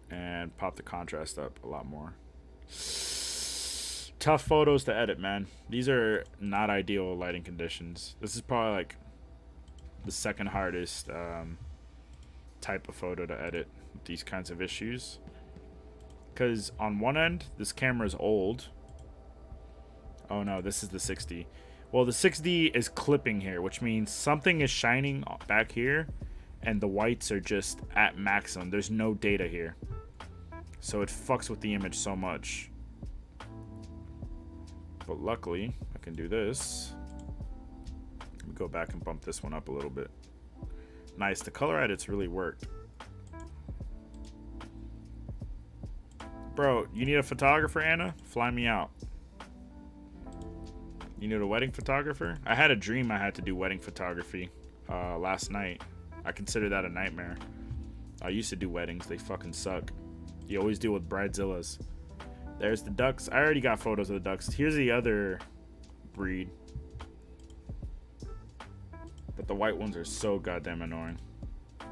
And pop the contrast up a lot more. Tough photos to edit, man. These are not ideal lighting conditions. This is probably like the second hardest type of photo to edit with these kinds of issues. Because on one end, this camera is old. Oh no, this is the 60. Well, the 6D is clipping here, which means something is shining back here, and the whites are just at maximum. There's no data here. So it fucks with the image so much. But luckily, I can do this. Let me go back and bump this one up a little bit. Nice, the color edits really worked. Bro, you need a photographer, Anna? Fly me out. You need a wedding photographer? I had a dream I had to do wedding photography last night. I consider that a nightmare. I used to do weddings. They fucking suck. You always deal with bridezillas. There's the ducks. I already got photos of the ducks. Here's the other breed. But the white ones are so goddamn annoying.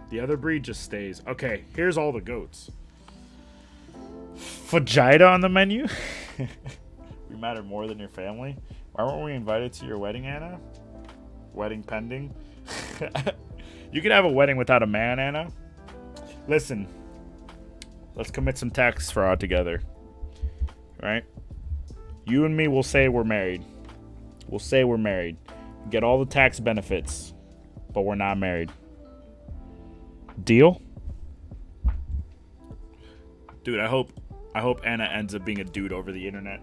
The other breed just stays. Okay, here's all the goats. Fajita on the menu? We matter more than your family? Why weren't we invited to your wedding, Anna? Wedding pending? You could have a wedding without a man, Anna. Listen. Let's commit some tax fraud together. Right? You and me will say we're married. We'll say we're married. Get all the tax benefits. But we're not married. Deal? Dude, I hope Anna ends up being a dude over the internet.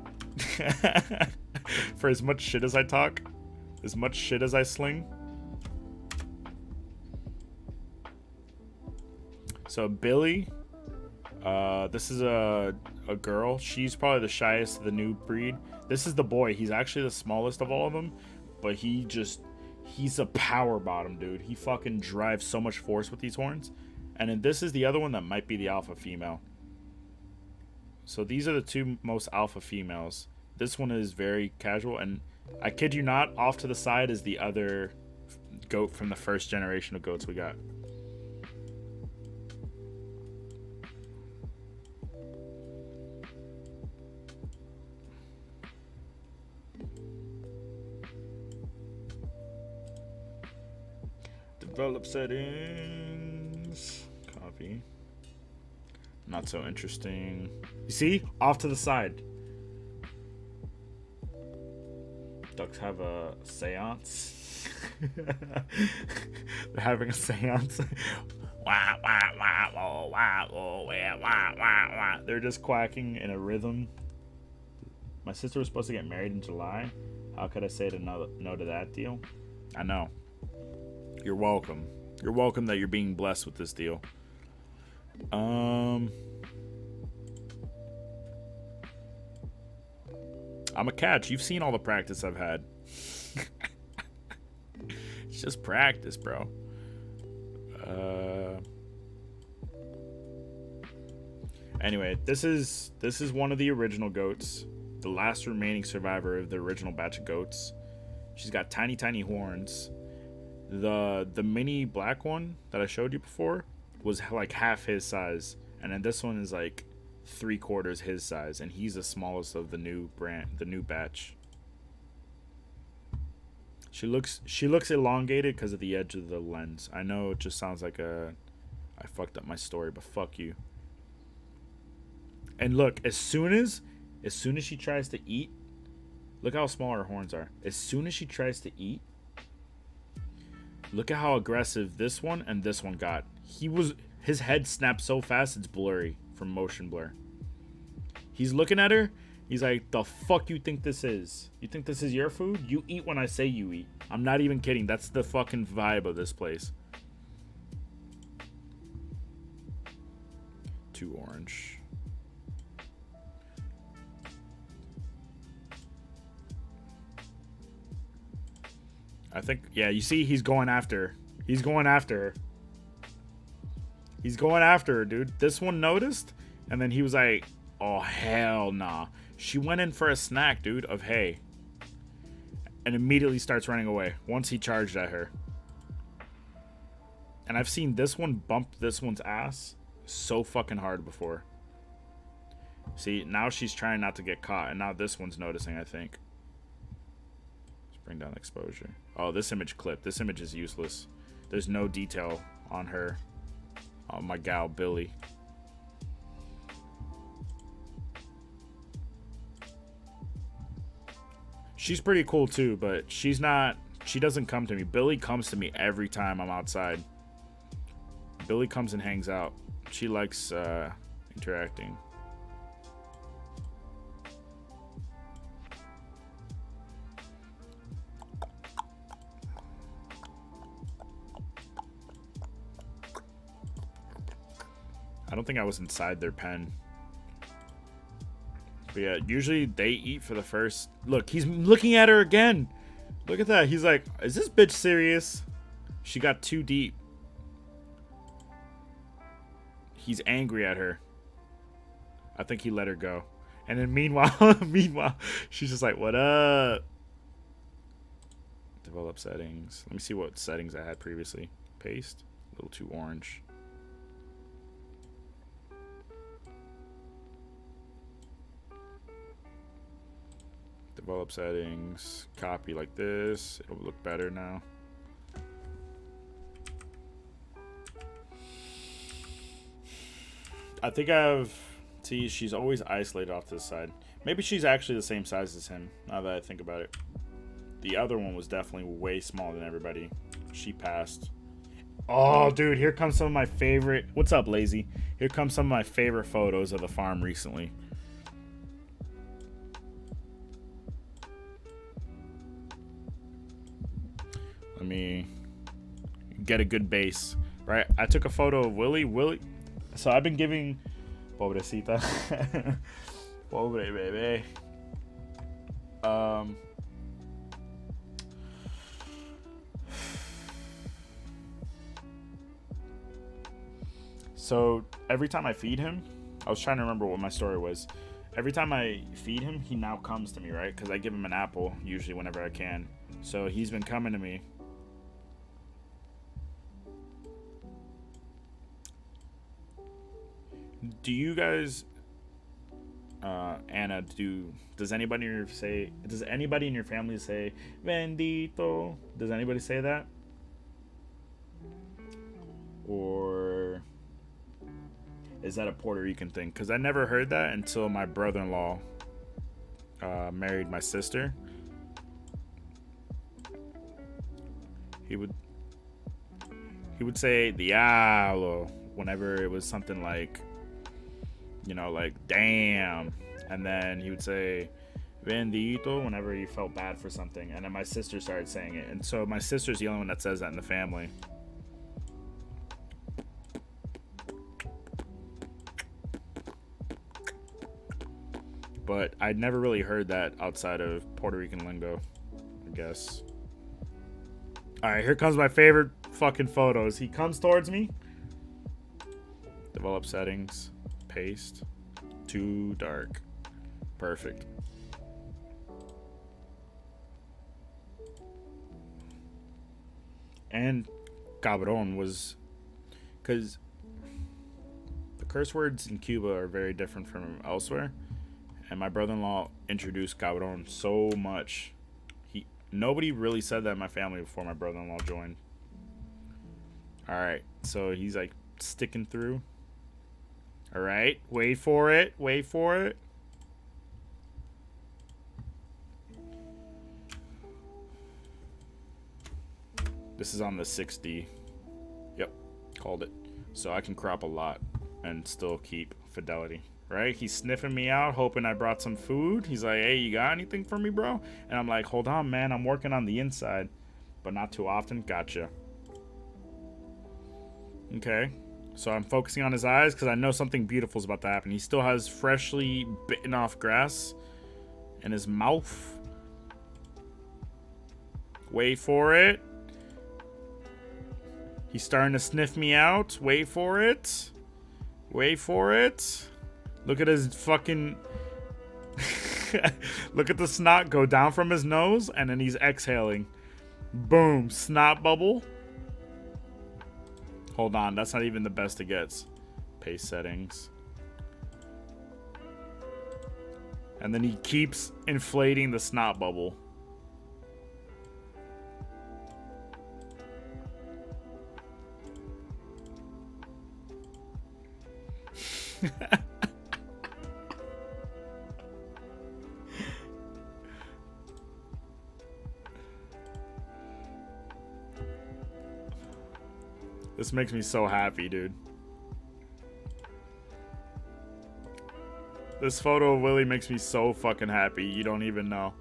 For as much shit as I talk, as much shit as I sling. So Billy, this is a girl. She's probably the shyest of the new breed. This is the boy. He's actually the smallest of all of them, but he's a power bottom, dude. He fucking drives so much force with these horns. And then this is the other one that might be the alpha female. So these are the two most alpha females. This one is very casual, and I kid you not, off to the side is the other goat from the first generation of goats we got. Develop settings. Copy. Not so interesting. You see? Off to the side. Ducks have a seance. They're having a seance. They're just quacking in a rhythm. My sister was supposed to get married in July. How could I say no to that deal? I know. You're welcome. You're welcome that you're being blessed with this deal. I'm a catch. You've seen all the practice I've had. It's just practice, bro. Anyway, this is one of the original goats, the last remaining survivor of the original batch of goats. She's got tiny, tiny horns. The mini black one that I showed you before was like half his size, and then this one is like 3/4 his size, and he's the smallest of the new batch. She looks elongated because of the edge of the lens. I know it just sounds like I fucked up my story, but fuck you. And look, as soon as she tries to eat, look how small her horns are. As soon as she tries to eat, look at how aggressive this one and this one got. His head snapped so fast it's blurry from motion blur. He's looking at her. He's like, the fuck you think this is? You think this is your food? You eat when I say you eat. I'm not even kidding. That's the fucking vibe of this place. 2 orange. I think, yeah, you see, he's going after her. He's going after her. He's going after her, dude. This one noticed, and then he was like, oh, hell nah. She went in for a snack, dude, of hay. And immediately starts running away once he charged at her. And I've seen this one bump this one's ass so fucking hard before. See, now she's trying not to get caught, and now this one's noticing, I think. Let's bring down exposure. Oh, this image clip. This image is useless. There's no detail on her. Oh, my gal, Billy. She's pretty cool too, but she doesn't come to me. Billy comes to me every time I'm outside. Billy comes and hangs out. She likes interacting. I don't think I was inside their pen. But yeah, usually they eat for the first... Look, he's looking at her again. Look at that. He's like, is this bitch serious? She got too deep. He's angry at her. I think he let her go. And then meanwhile, she's just like, what up? Develop settings. Let me see what settings I had previously. Paste. A little too orange. Develop settings, copy like this. It'll look better now. I think see, she's always isolated off to the side. Maybe she's actually the same size as him, now that I think about it. The other one was definitely way smaller than everybody. She passed. Oh, dude, here comes some of my favorite... What's up, Lazy? Here comes some of my favorite photos of the farm recently. Let me get a good base, right? I took a photo of Willie. So I've been giving... Pobrecita. Pobre bebé. So every time I feed him, I was trying to remember what my story was. Every time I feed him, he now comes to me, right? Because I give him an apple usually whenever I can. So he's been coming to me. Do you guys, Anna, does anybody in your family say bendito? Does anybody say that? Or is that a Puerto Rican thing? Because I never heard that until my brother-in-law married my sister. He would say diablo whenever it was something like, you know, like damn, and then he would say bendito whenever he felt bad for something, and then my sister started saying it, and so my sister's the only one that says that in the family. But I'd never really heard that outside of Puerto Rican lingo, I guess. Alright, here comes my favorite fucking photos. He comes towards me. Develop settings. Paste. Too dark. Perfect. And cabron was... Because the curse words in Cuba are very different from elsewhere. And my brother-in-law introduced cabron so much. Nobody really said that in my family before my brother-in-law joined. Alright, so he's like sticking through. Alright, wait for it. Wait for it. This is on the 6D. Yep, called it. So I can crop a lot and still keep fidelity. Right? He's sniffing me out, hoping I brought some food. He's like, hey, you got anything for me, bro? And I'm like, hold on, man. I'm working on the inside. But not too often. Gotcha. Okay. So I'm focusing on his eyes because I know something beautiful is about to happen. He still has freshly bitten off grass in his mouth. Wait for it. He's starting to sniff me out. Wait for it. Wait for it. Look at his fucking... Look at the snot go down from his nose, and then he's exhaling. Boom. Snot bubble. Hold on. That's not even the best it gets. Paste settings. And then he keeps inflating the snot bubble. This makes me so happy, dude. This photo of Willie makes me so fucking happy. You don't even know.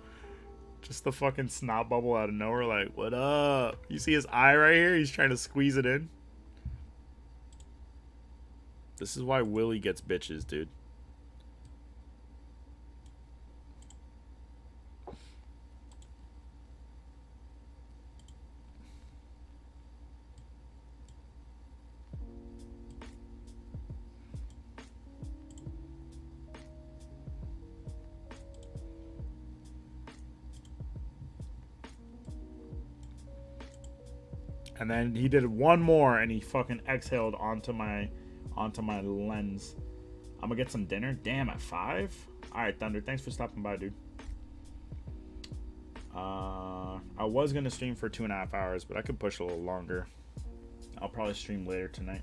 Just the fucking snot bubble out of nowhere. Like, what up? You see his eye right here? He's trying to squeeze it in. This is why Willie gets bitches, dude. And then he did one more, and he fucking exhaled onto my lens. I'm gonna get some dinner. Damn, at 5? Alright, Thunder, thanks for stopping by, dude. I was gonna stream for 2.5 hours, but I could push a little longer. I'll probably stream later tonight.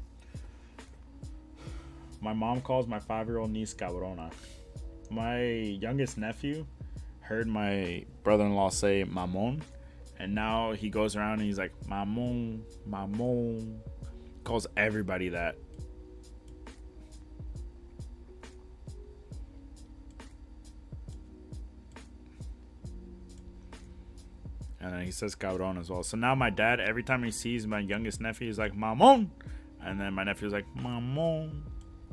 My mom calls my 5-year-old niece cabrona. My youngest nephew heard my brother-in-law say mamon, and now he goes around and he's like, mamon, mamon. Calls everybody that. And then he says cabron as well. So now my dad, every time he sees my youngest nephew, he's like, mamon. And then my nephew's like, mamon.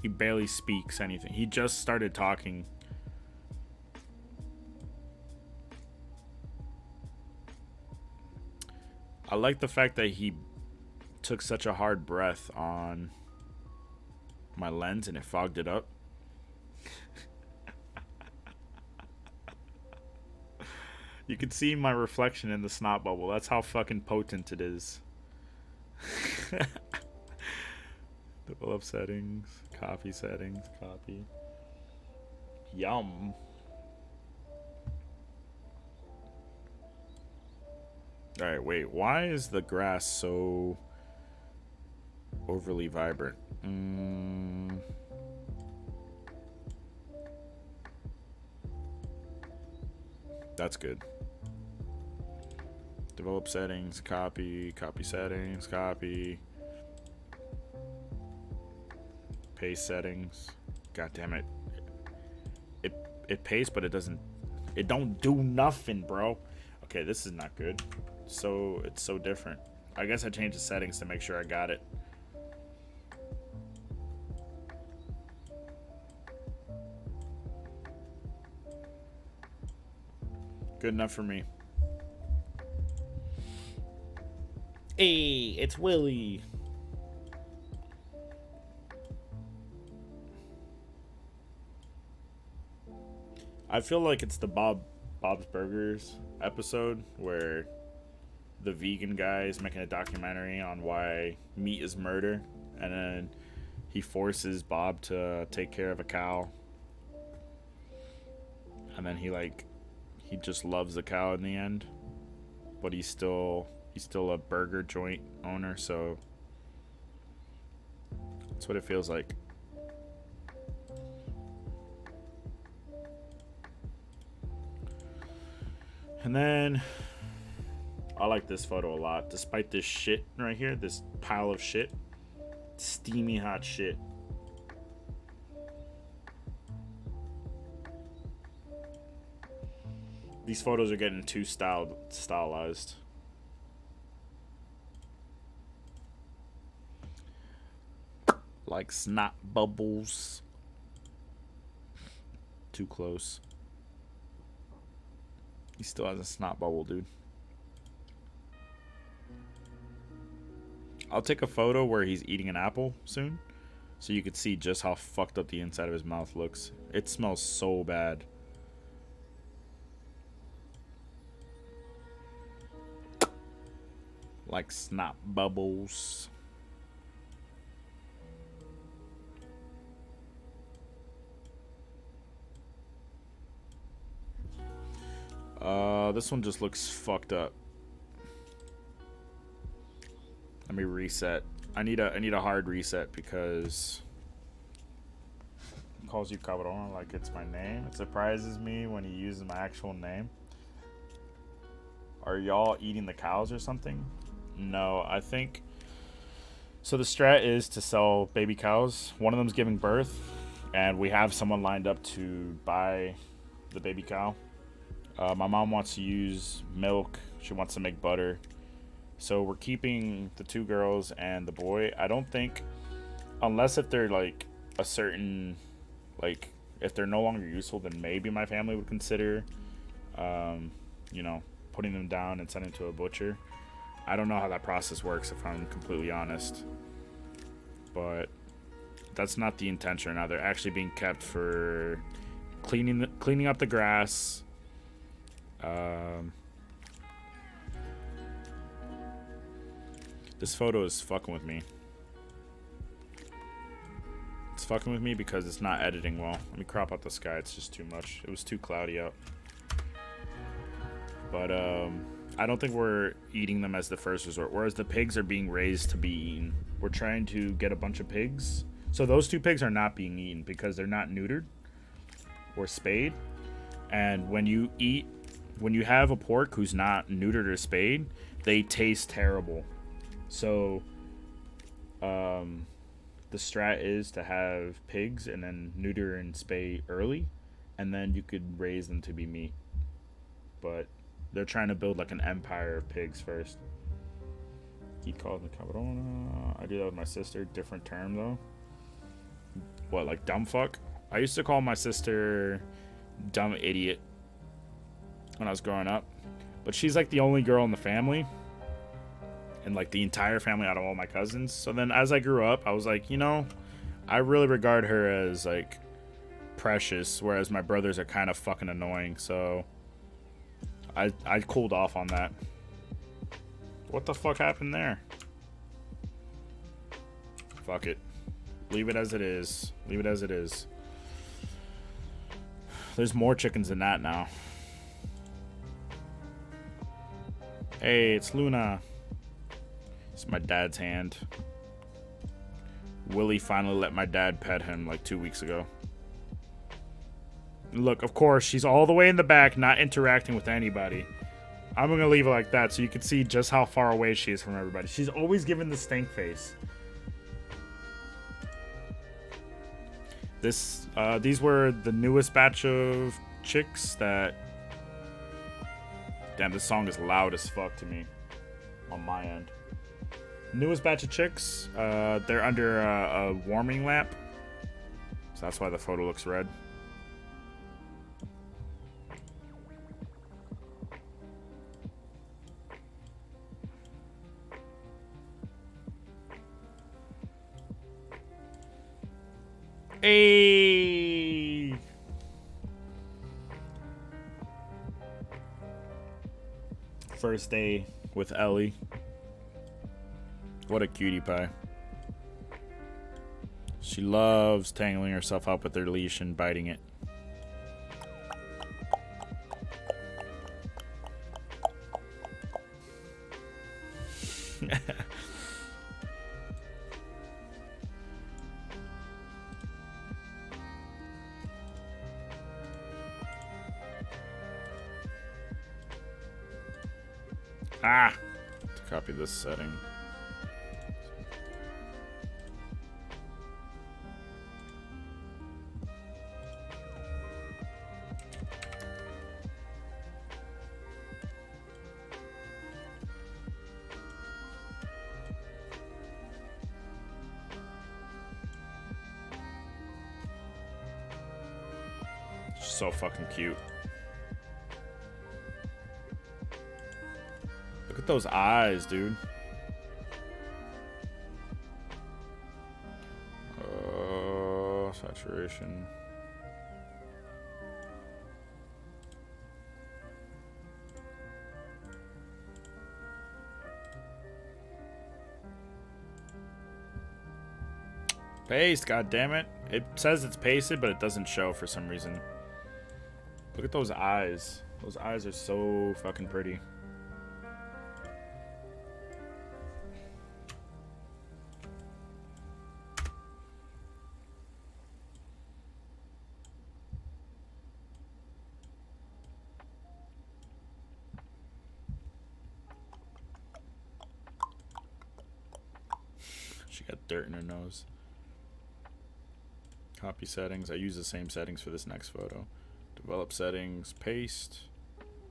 He barely speaks anything. He just started talking. I like the fact that he took such a hard breath on my lens and it fogged it up. You can see my reflection in the snot bubble. That's how fucking potent it is. Develop settings. Copy settings. Copy. Yum. Alright, wait. Why is the grass so overly vibrant? That's good. Develop settings, copy, copy settings, copy. Paste settings. God damn it. It pastes, but it don't do nothing, bro. Okay, this is not good. So it's so different. I guess I changed the settings to make sure I got it. Good enough for me. Hey, it's Willie. I feel like it's the Bob's Burgers episode where the vegan guy is making a documentary on why meat is murder, and then he forces Bob to take care of a cow, and then he just loves the cow in the end, but he's still a burger joint owner, so that's what it feels like. And then I like this photo a lot, despite this shit right here, this pile of shit, steamy hot shit. These photos are getting too stylized. Like snot bubbles. Too close. He still has a snot bubble, dude. I'll take a photo where he's eating an apple soon, so you could see just how fucked up the inside of his mouth looks. It smells so bad. Like snot bubbles. This one just looks fucked up. Let me reset. I need a hard reset because it calls you Cabron like it's my name. It surprises me when he uses my actual name. Are y'all eating the cows or something? No, I think so. The strat is to sell baby cows. One of them's giving birth, and we have someone lined up to buy the baby cow. My mom wants to use milk. She wants to make butter. So we're keeping the two girls and the boy. I don't think, unless if they're like a certain, like if they're no longer useful, then maybe my family would consider, putting them down and sending them to a butcher. I don't know how that process works, if I'm completely honest. But that's not the intention right now. They're actually being kept for cleaning up the grass. This photo is fucking with me. It's fucking with me because it's not editing well. Let me crop out the sky. It's just too much. It was too cloudy out. But I don't think we're eating them as the first resort. Whereas the pigs are being raised to be eaten. We're trying to get a bunch of pigs. So those two pigs are not being eaten because they're not neutered or spayed. And when you have a pork who's not neutered or spayed, they taste terrible. So the strat is to have pigs and then neuter and spay early, and then you could raise them to be meat. But they're trying to build like an empire of pigs first. He called me cabrona. I do that with my sister. Different term though. What, like dumb fuck? I used to call my sister dumb idiot when I was growing up. But she's like the only girl in the family. And like the entire family out of all my cousins. So then as I grew up, I was like, I really regard her as like precious, whereas my brothers are kind of fucking annoying. So I cooled off on that. What the fuck happened there? Fuck it. Leave it as it is. Leave it as it is. There's more chickens than that now. Hey, it's Luna. It's my dad's hand. Willie finally let my dad pet him like 2 weeks ago. Look, of course, she's all the way in the back, not interacting with anybody. I'm going to leave it like that so you can see just how far away she is from everybody. She's always giving the stink face. These were the newest batch of chicks that... Damn, this song is loud as fuck to me on my end. Newest batch of chicks. They're under a warming lamp, so that's why the photo looks red. Hey. First day with Ellie. What a cutie pie. She loves tangling herself up with her leash and biting it. Ah! To copy this setting. So fucking cute. Look at those eyes, dude. Saturation. Paste, god damn it. It says it's pasted, but it doesn't show for some reason. Look at those eyes. Those eyes are so fucking pretty. She got dirt in her nose. Copy settings. I use the same settings for this next photo. Develop settings. Paste.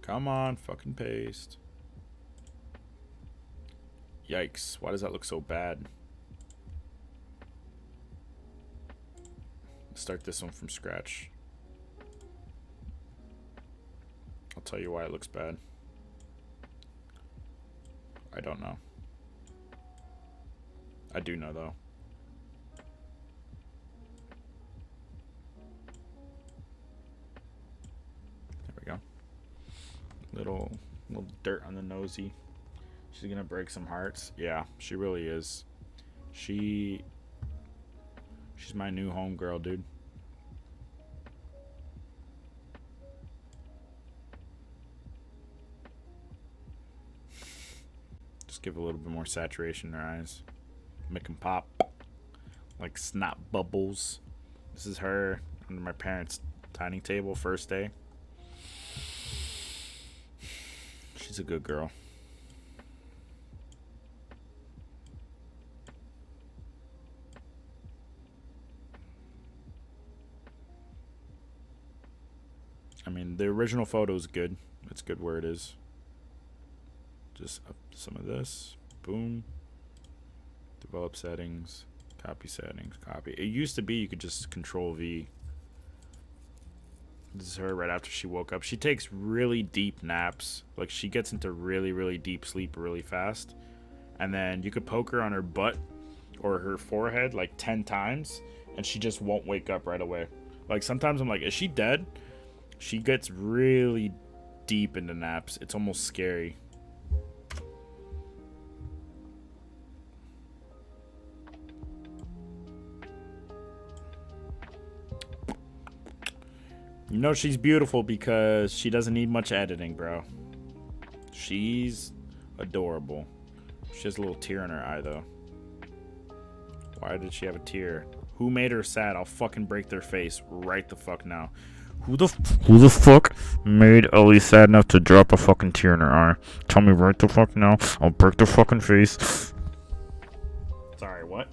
Come on, fucking paste. Yikes. Why does that look so bad? Let's start this one from scratch. I'll tell you why it looks bad. I don't know. I do know though. There we go. Little dirt on the nosy. She's gonna break some hearts. Yeah, she really is. She's my new homegirl, dude. Just give a little bit more saturation in her eyes. Make them pop like snot bubbles. This is her under my parents' dining table first day. She's a good girl. I mean, the original photo is good. It's good where it is. Just up some of this. Boom. Develop settings. Copy settings. Copy. It used to be you could just Control V. This is her right after she woke up. She takes really deep naps. Like, she gets into really, really deep sleep really fast. And then you could poke her on her butt or her forehead like 10 times. And she just won't wake up right away. Like, sometimes I'm like, is she dead? She gets really deep into naps. It's almost scary. You know she's beautiful because she doesn't need much editing, bro. She's adorable. She has a little tear in her eye, though. Why did she have a tear? Who made her sad? I'll fucking break their face right the fuck now. Who the fuck made Ellie sad enough to drop a fucking tear in her eye? Tell me right the fuck now. I'll break their fucking face. Sorry, what?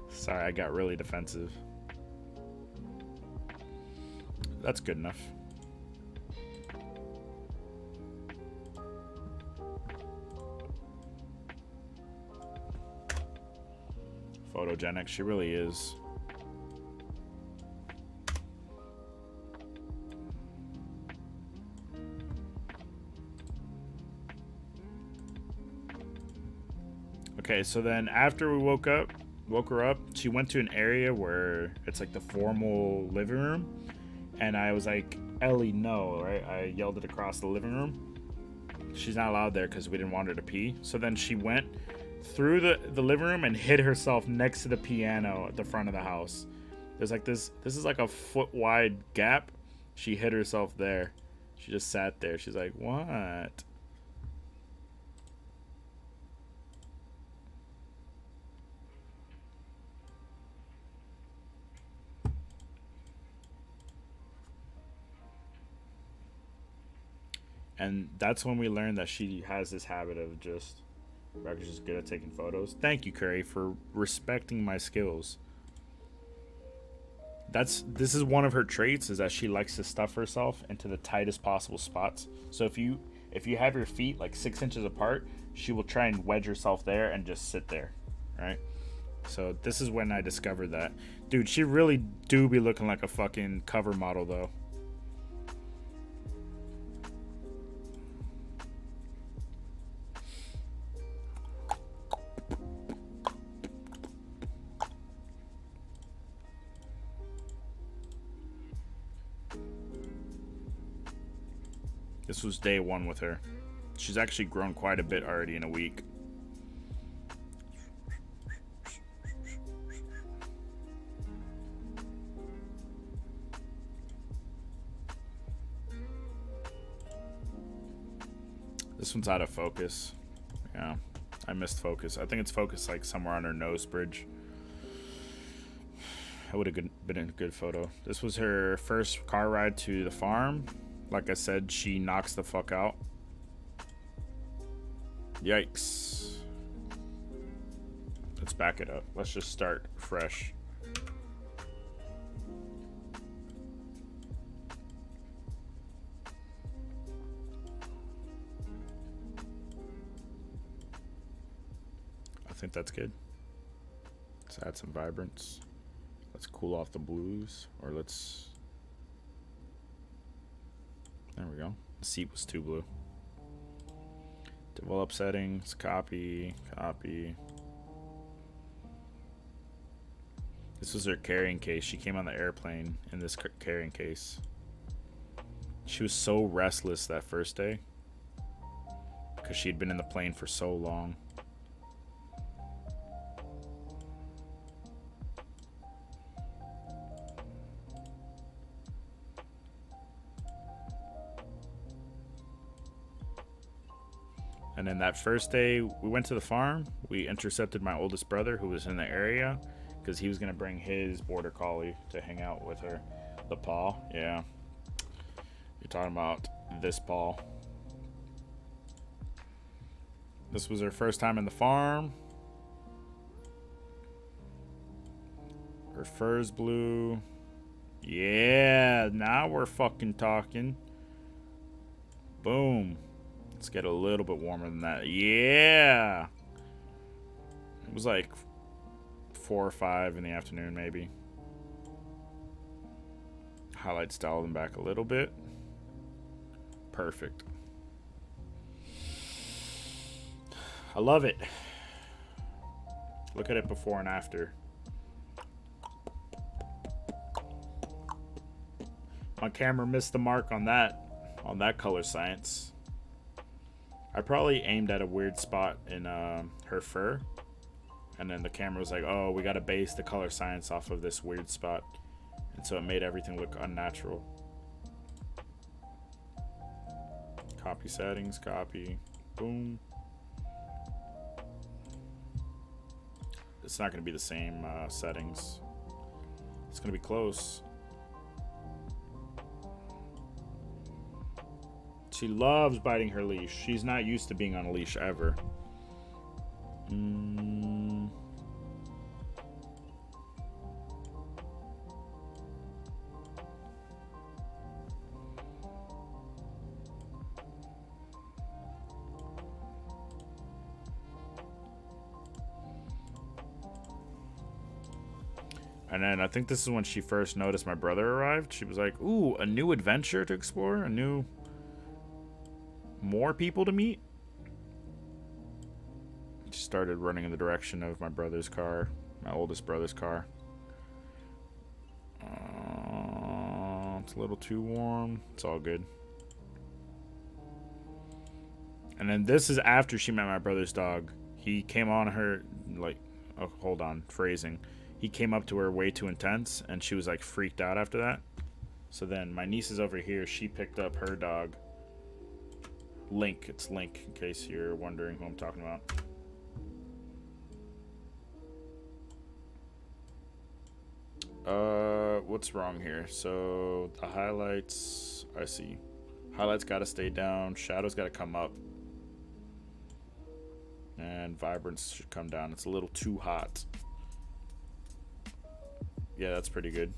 Sorry, I got really defensive. That's good enough. Photogenic, she really is. Okay, so then after we woke up, woke her up. She went to an area where it's like the formal living room, and I was like, Ellie, no, right? I yelled it across the living room. She's not allowed there because we didn't want her to pee. So then she went through the living room and hid herself next to the piano at the front of the house. There's like this is like a foot wide gap. She hid herself there. She just sat there. She's like, what? And that's when we learned that she has this habit of just, Rebecca's just good at taking photos. Thank you, Curry, for respecting my skills. This is one of her traits, is that she likes to stuff herself into the tightest possible spots. So if you have your feet like 6 inches apart, she will try and wedge herself there and just sit there, right? So this is when I discovered that. Dude, she really do be looking like a fucking cover model though. This was day one with her. She's actually grown quite a bit already in a week. This one's out of focus. Yeah, I missed focus. I think it's focused like somewhere on her nose bridge. That would have been a good photo. This was her first car ride to the farm. Like I said, she knocks the fuck out. Yikes. Let's back it up. Let's just start fresh. I think that's good. Let's add some vibrance. Let's cool off the blues, or let's... There we go. The seat was too blue. Develop settings, copy. This was her carrying case. She came on the airplane in this carrying case. She was so restless that first day because she'd been in the plane for so long. And then that first day, we went to the farm. We intercepted my oldest brother, who was in the area, because he was going to bring his border collie to hang out with her. The paw, yeah. You're talking about this paw. This was her first time in the farm. Her fur's blue. Yeah, now we're fucking talking. Boom. Let's get a little bit warmer than that. Yeah. It was like 4 or 5 in the afternoon, maybe. Highlight style them back a little bit. Perfect. I love it. Look at it before and after. My camera missed the mark on that color science. I probably aimed at a weird spot in her fur, and then the camera was like, oh, we gotta base the color science off of this weird spot, and so it made everything look unnatural. Copy settings, copy, boom. It's not gonna be the same settings. It's gonna be close. She loves biting her leash. She's not used to being on a leash ever. And then I think this is when she first noticed my brother arrived. She was like, ooh, a new adventure to explore? More people to meet? She started running in the direction of my brother's car. My oldest brother's car. It's a little too warm. It's all good. And then this is after she met my brother's dog. He came on her, like, oh, hold on, phrasing. He came up to her way too intense, and she was, like, freaked out after that. So then my niece is over here. She picked up her dog. Link. It's Link, in case you're wondering who I'm talking about. What's wrong here? So the highlights, I see. Highlights gotta stay down. Shadows gotta come up. And vibrance should come down. It's a little too hot. Yeah, that's pretty good.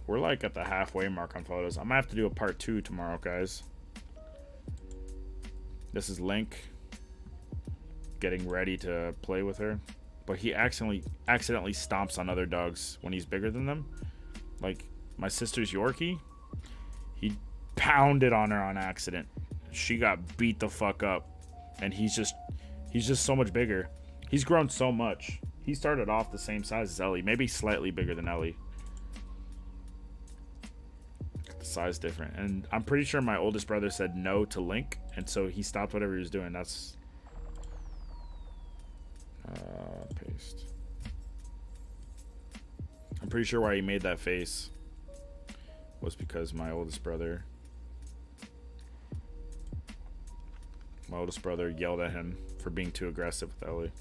We're like at the halfway mark on photos. I'm gonna have to do a part 2 tomorrow, guys. This is Link getting ready to play with her, but he accidentally stomps on other dogs when he's bigger than them. Like my sister's Yorkie, he pounded on her on accident. She got beat the fuck up, and he's just so much bigger. He's grown so much. He started off the same size as Ellie, maybe slightly bigger than Ellie. The size different, and I'm pretty sure my oldest brother said no to Link, and so he stopped whatever he was doing. That's paste. I'm pretty sure why he made that face was because my oldest brother yelled at him for being too aggressive with Ellie.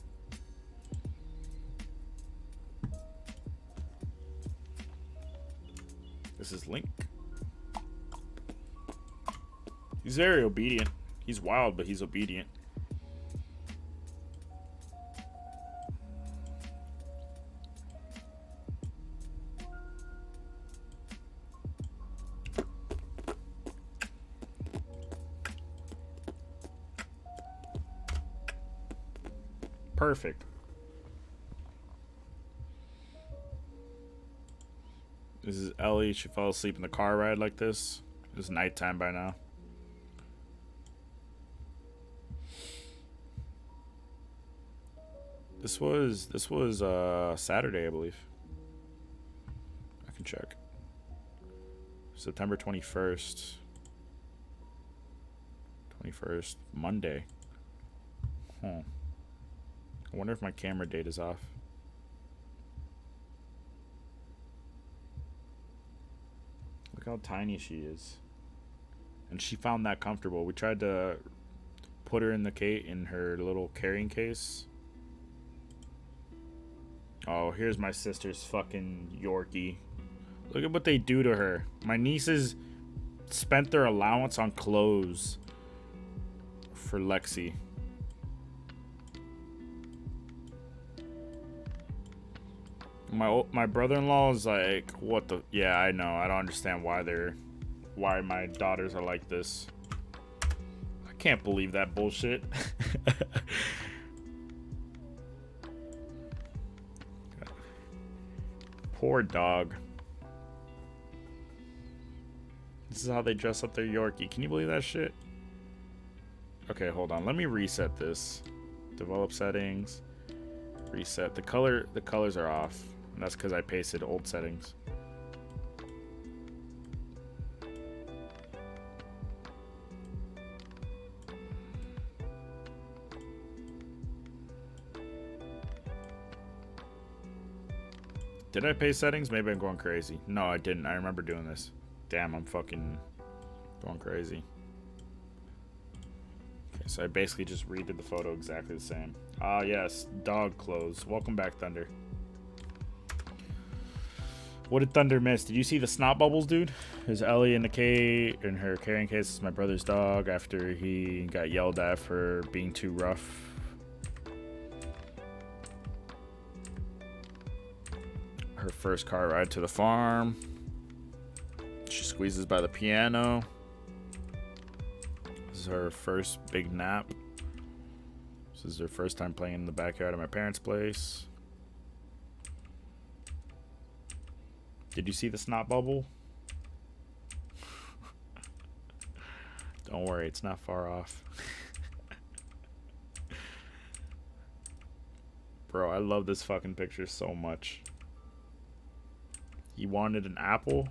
This is Link. He's very obedient. He's wild, but he's obedient. Perfect. This is Ellie. She fell asleep in the car ride like this. It's nighttime by now. This was Saturday, I believe. I can check. September 21st. 21st, Monday. Huh. I wonder if my camera date is off. Look how tiny she is. And she found that comfortable. We tried to put her in her little carrying case. Oh, here's my sister's fucking Yorkie. Look at what they do to her. My nieces spent their allowance on clothes for Lexi. My brother-in-law is like, what the? Yeah, I know. I don't understand why my daughters are like this. I can't believe that bullshit. Poor dog. This is how they dress up their Yorkie. Can you believe that shit? Okay, hold on. Let me reset this. Develop settings. Reset. The colors are off. And that's because I pasted old settings. Did I paste settings? Maybe I'm going crazy. No, I didn't. I remember doing this. Damn, I'm fucking going crazy. Okay, so I basically just redid the photo exactly the same. Ah, yes. Dog clothes. Welcome back, Thunder. What did Thunder miss? Did you see the snot bubbles, dude? There's Ellie in her carrying case. This is my brother's dog after he got yelled at for being too rough. Her first car ride to the farm. She squeezes by the piano. This is her first big nap. This is her first time playing in the backyard of my parents' place. Did you see the snot bubble? Don't worry, it's not far off. Bro, I love this fucking picture so much. He wanted an apple,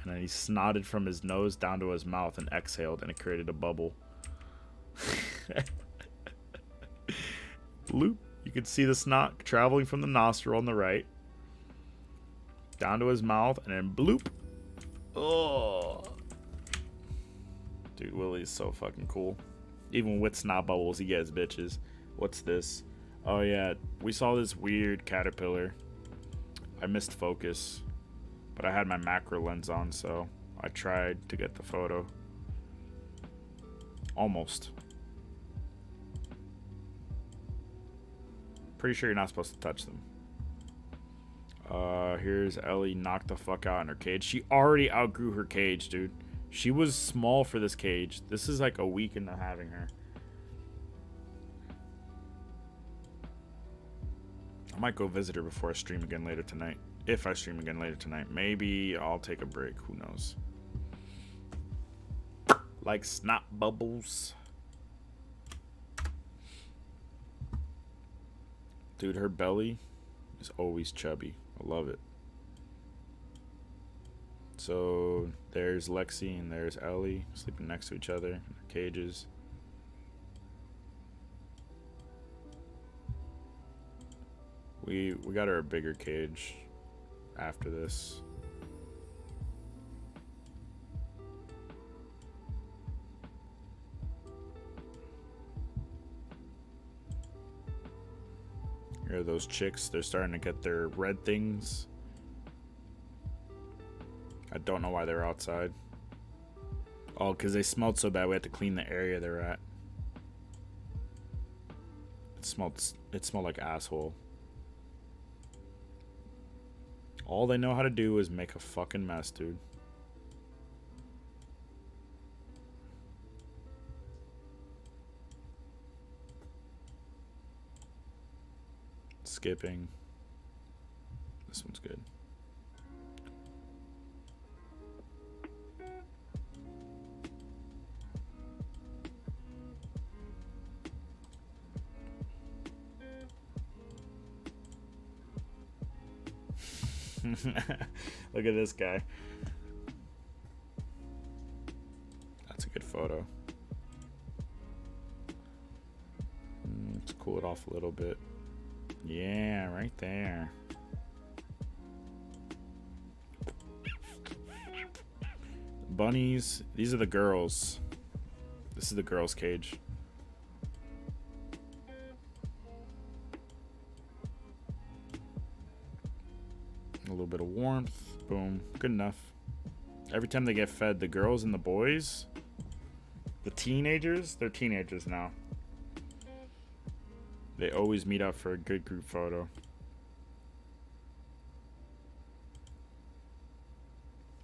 and then he snotted from his nose down to his mouth and exhaled, and it created a bubble. Bloop. You could see the snot traveling from the nostril on the right down to his mouth, and then bloop. Oh, dude, Willie's so fucking cool. Even with snot bubbles, he gets bitches. What's this? Oh yeah, we saw this weird caterpillar. I missed focus, but I had my macro lens on, so I tried to get the photo. Almost. Pretty sure you're not supposed to touch them. Here's Ellie knocked the fuck out in her cage. She already outgrew her cage, dude. She was small for this cage. This is like a week into having her. I might go visit her before I stream again later tonight. If I stream again later tonight. Maybe I'll take a break. Who knows? Like snot bubbles. Dude, her belly is always chubby. I love it. So there's Lexi and there's Ellie sleeping next to each other in their cages. We got her a bigger cage after this. Here are those chicks. They're starting to get their red things. I don't know why they're outside. Oh, because they smelled so bad we had to clean the area they're at. It smelled like asshole. All they know how to do is make a fucking mess, dude. Skipping. This one's good. Look at this guy. That's a good photo. Let's cool it off a little bit. Yeah, right there. Bunnies. These are the girls. This is the girls' cage. A little bit of warmth. Boom. Good enough. Every time they get fed, the girls and the boys, the teenagers, they're teenagers now. They always meet up for a good group photo.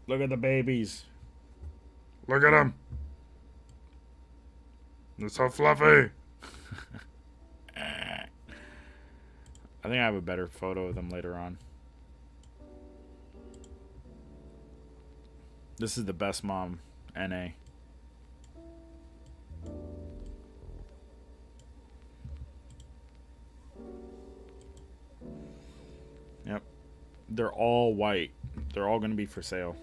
Look at the babies. Look at them. They're so fluffy. I think I have a better photo of them later on. This is the best mom, NA. Yep. They're all white. They're all going to be for sale.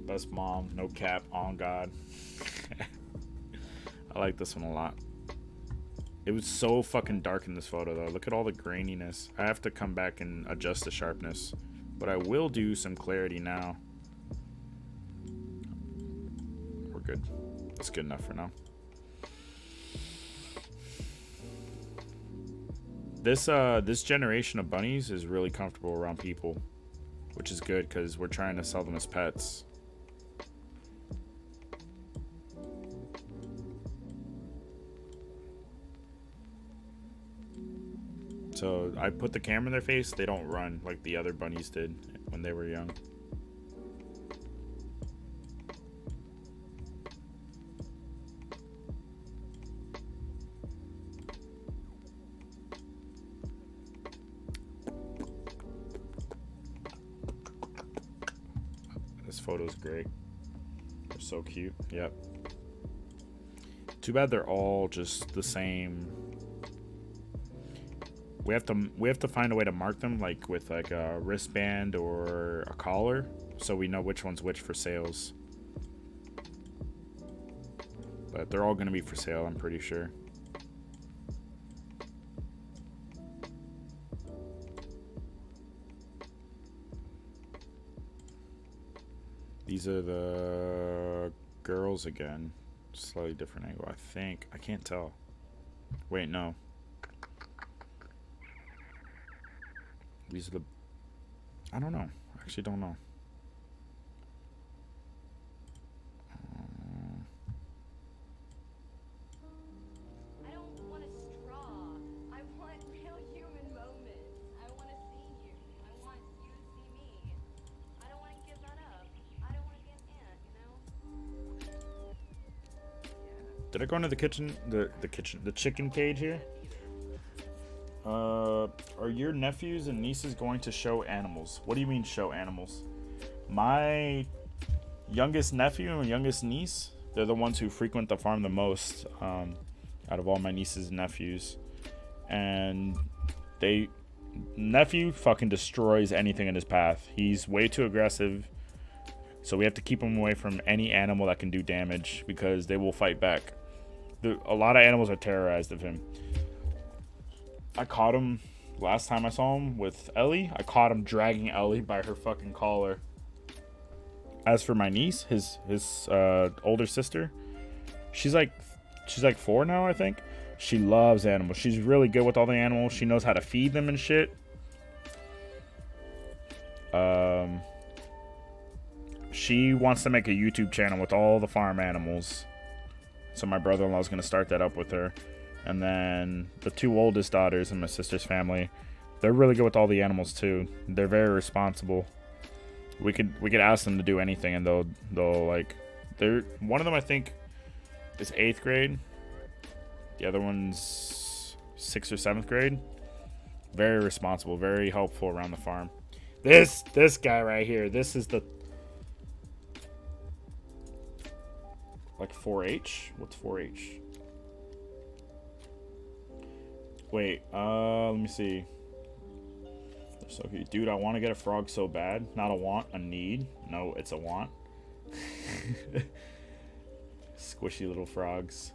Best mom, no cap, on God. I like this one a lot. It was so fucking dark in this photo though. Look at all the graininess. I have to come back and adjust the sharpness. But I will do some clarity now. We're good. That's good enough for now. This generation of bunnies is really comfortable around people, which is good because we're trying to sell them as pets. So I put the camera in their face. They don't run like the other bunnies did when they were young. This photo's great. They're so cute. Yep. Too bad they're all just the same. We have to find a way to mark them, like with like a wristband or a collar, so we know which one's which for sales. But they're all gonna be for sale, I'm pretty sure. These are the girls again. Slightly different angle, I think. I can't tell. Wait, no. These are the... I don't know. I actually don't know. I don't want a straw. I want real human moments. I want to see you. I want you to see me. I don't want to give that up. I don't want to be an ant, you know? Did I go into the kitchen? The chicken cage here? Are your nephews and nieces going to show animals? What do you mean show animals? My youngest nephew and youngest niece, they're the ones who frequent the farm the most, out of all my nieces and nephews. And nephew fucking destroys anything in his path. He's way too aggressive. So we have to keep him away from any animal that can do damage because they will fight back. A lot of animals are terrorized of him. I caught him last time I saw him with Ellie. I caught him dragging Ellie by her fucking collar. As for my niece, his older sister, she's like 4 now, I think. She loves animals. She's really good with all the animals. She knows how to feed them and shit. She wants to make a YouTube channel with all the farm animals. So my brother-in-law is going to start that up with her. And then the 2 oldest daughters in my sister's family, they're really good with all the animals too. They're very responsible. We could ask them to do anything and they'll like, one of them I think is 8th grade. The other one's 6th or 7th grade. Very responsible, very helpful around the farm. This guy right here, this is the like 4-H? What's 4-H? Wait, let me see. They're so cute. Dude, I want to get a frog so bad. Not a want, a need. No, it's a want. Squishy little frogs.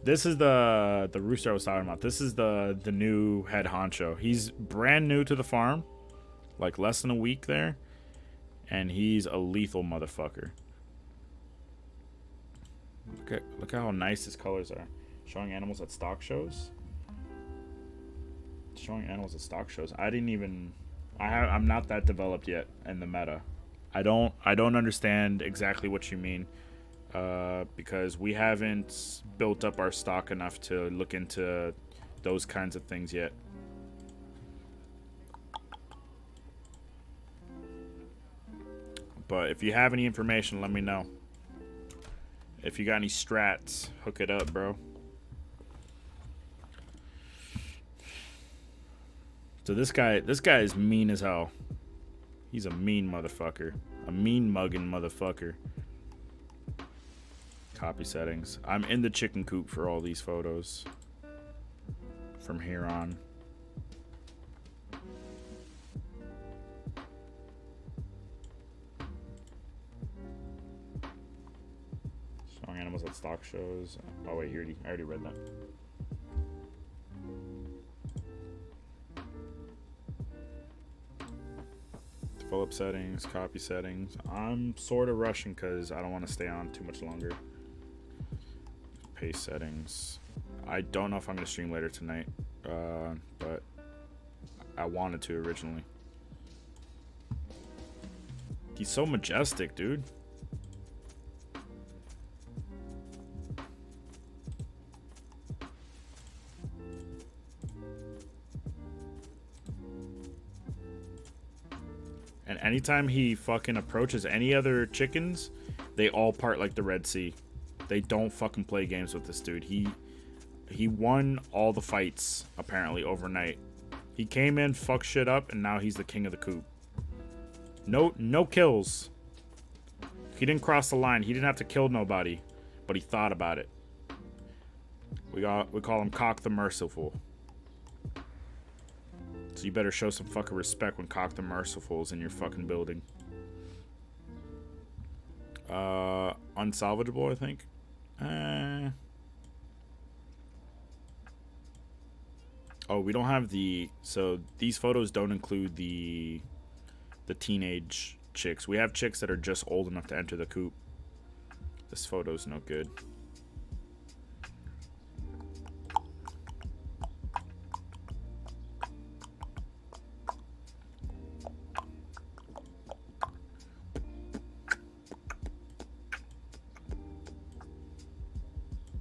This is the rooster I was talking about. This is the new head honcho. He's brand new to the farm. Like less than a week there. And he's a lethal motherfucker. Look at how nice his colors are. Showing animals at stock shows. Showing animals at stock shows. I'm not that developed yet in the meta. I don't understand exactly what you mean. Because we haven't built up our stock enough to look into those kinds of things yet. But if you have any information, let me know. If you got any strats, hook it up, bro. So this guy is mean as hell. He's a mean motherfucker. A mean mugging motherfucker. Copy settings. I'm in the chicken coop for all these photos. From here on. Showing animals at stock shows. Oh wait, I already read that. Develop settings, copy settings. I'm sort of rushing because I don't want to stay on too much longer. Paste settings. I don't know if I'm going to stream later tonight, but I wanted to originally. He's so majestic, dude. And anytime he fucking approaches any other chickens, they all part like the Red Sea. They don't fucking play games with this dude. He won all the fights, apparently, overnight. He came in, fucked shit up, and now he's the king of the coop. No kills. He didn't cross the line. He didn't have to kill nobody, but he thought about it. We call him Cock the Merciful. So you better show some fucking respect when Cock the Merciful is in your fucking building. Unsalvageable, I think. Oh, we don't have the... So these photos don't include the teenage chicks. We have chicks that are just old enough to enter the coop. This photo's no good.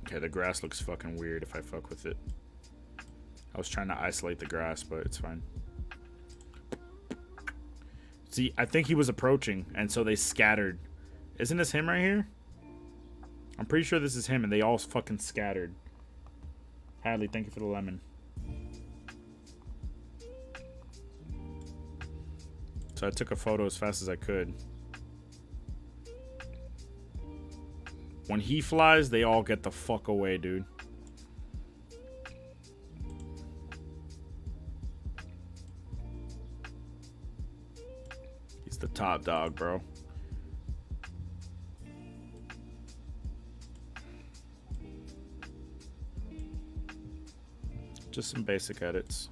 Okay, the grass looks fucking weird if I fuck with it. I was trying to isolate the grass, but it's fine. See, I think he was approaching, and so they scattered. Isn't this him right here? I'm pretty sure this is him, and they all fucking scattered. Hadley, thank you for the lemon. So I took a photo as fast as I could. When he flies, they all get the fuck away, dude. He's the top dog, bro. Just some basic edits.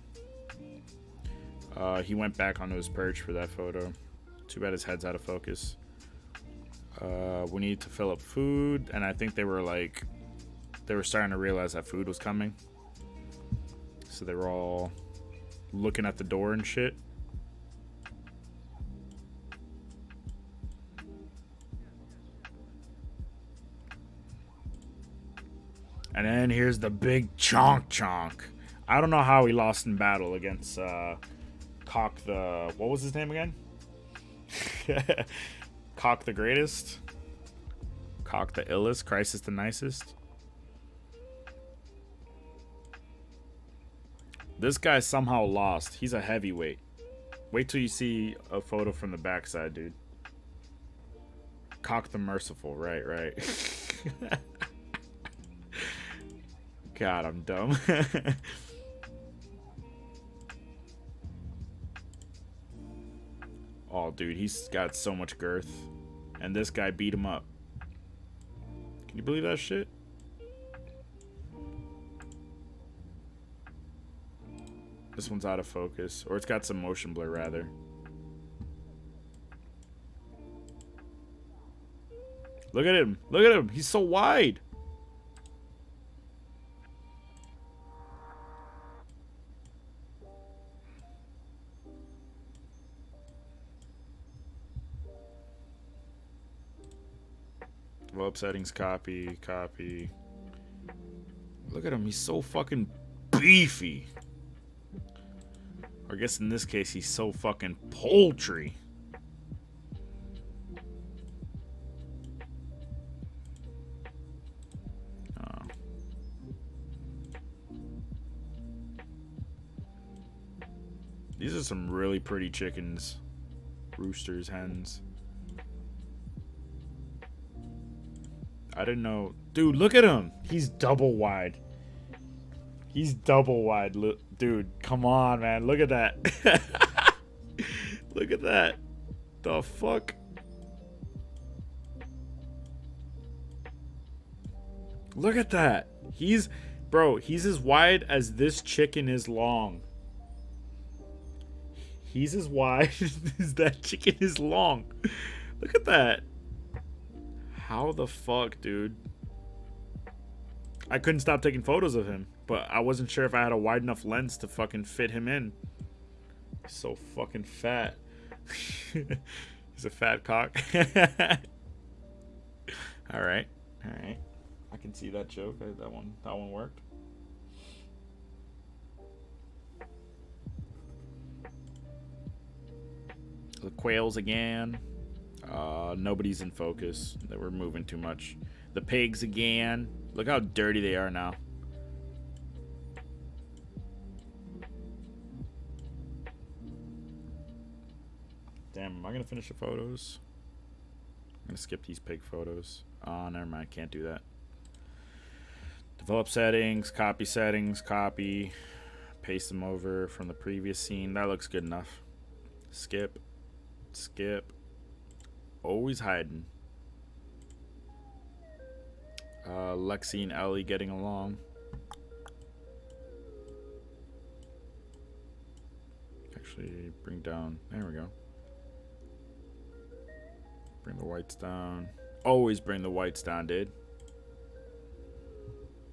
He went back onto his perch for that photo. Too bad his head's out of focus. We need to fill up food, and I think they were starting to realize that food was coming. So they were all looking at the door and shit. And then here's the big chonk. I don't know how he lost in battle against Cock the... What was his name again? Cock the Greatest? Cock the Illest? Crisis the Nicest? This guy somehow lost. He's a heavyweight. Wait till you see a photo from the backside, dude. Cock the Merciful. Right. God, I'm dumb. Oh, dude, he's got so much girth. And this guy beat him up. Can you believe that shit? This one's out of focus. Or it's got some motion blur, rather. Look at him. Look at him. He's so wide. Develop settings, copy. Look at him, he's so fucking beefy. Or I guess in this case, he's so fucking poultry. Oh. These are some really pretty chickens. Roosters, hens. I didn't know. Dude, look at him. He's double wide. He's double wide. Look, dude, come on, man. Look at that. Look at that. The fuck? Look at that. Bro, he's as wide as this chicken is long. He's as wide as that chicken is long. Look at that. How the fuck, dude? I couldn't stop taking photos of him, but I wasn't sure if I had a wide enough lens to fucking fit him in. He's so fucking fat. He's a fat cock. All right. I can see that joke. That one worked. The quails again. Nobody's in focus. They were moving too much. The pigs again. Look how dirty they are now. Damn, am I gonna finish the photos? gonna skip these pig photos. Oh, never mind. Can't do that. Develop settings, copy. Paste them over from the previous scene. That looks good enough. Skip. Always hiding. Lexi and Ellie getting along. Actually, bring down. There we go. Bring the whites down. Always bring the whites down, dude.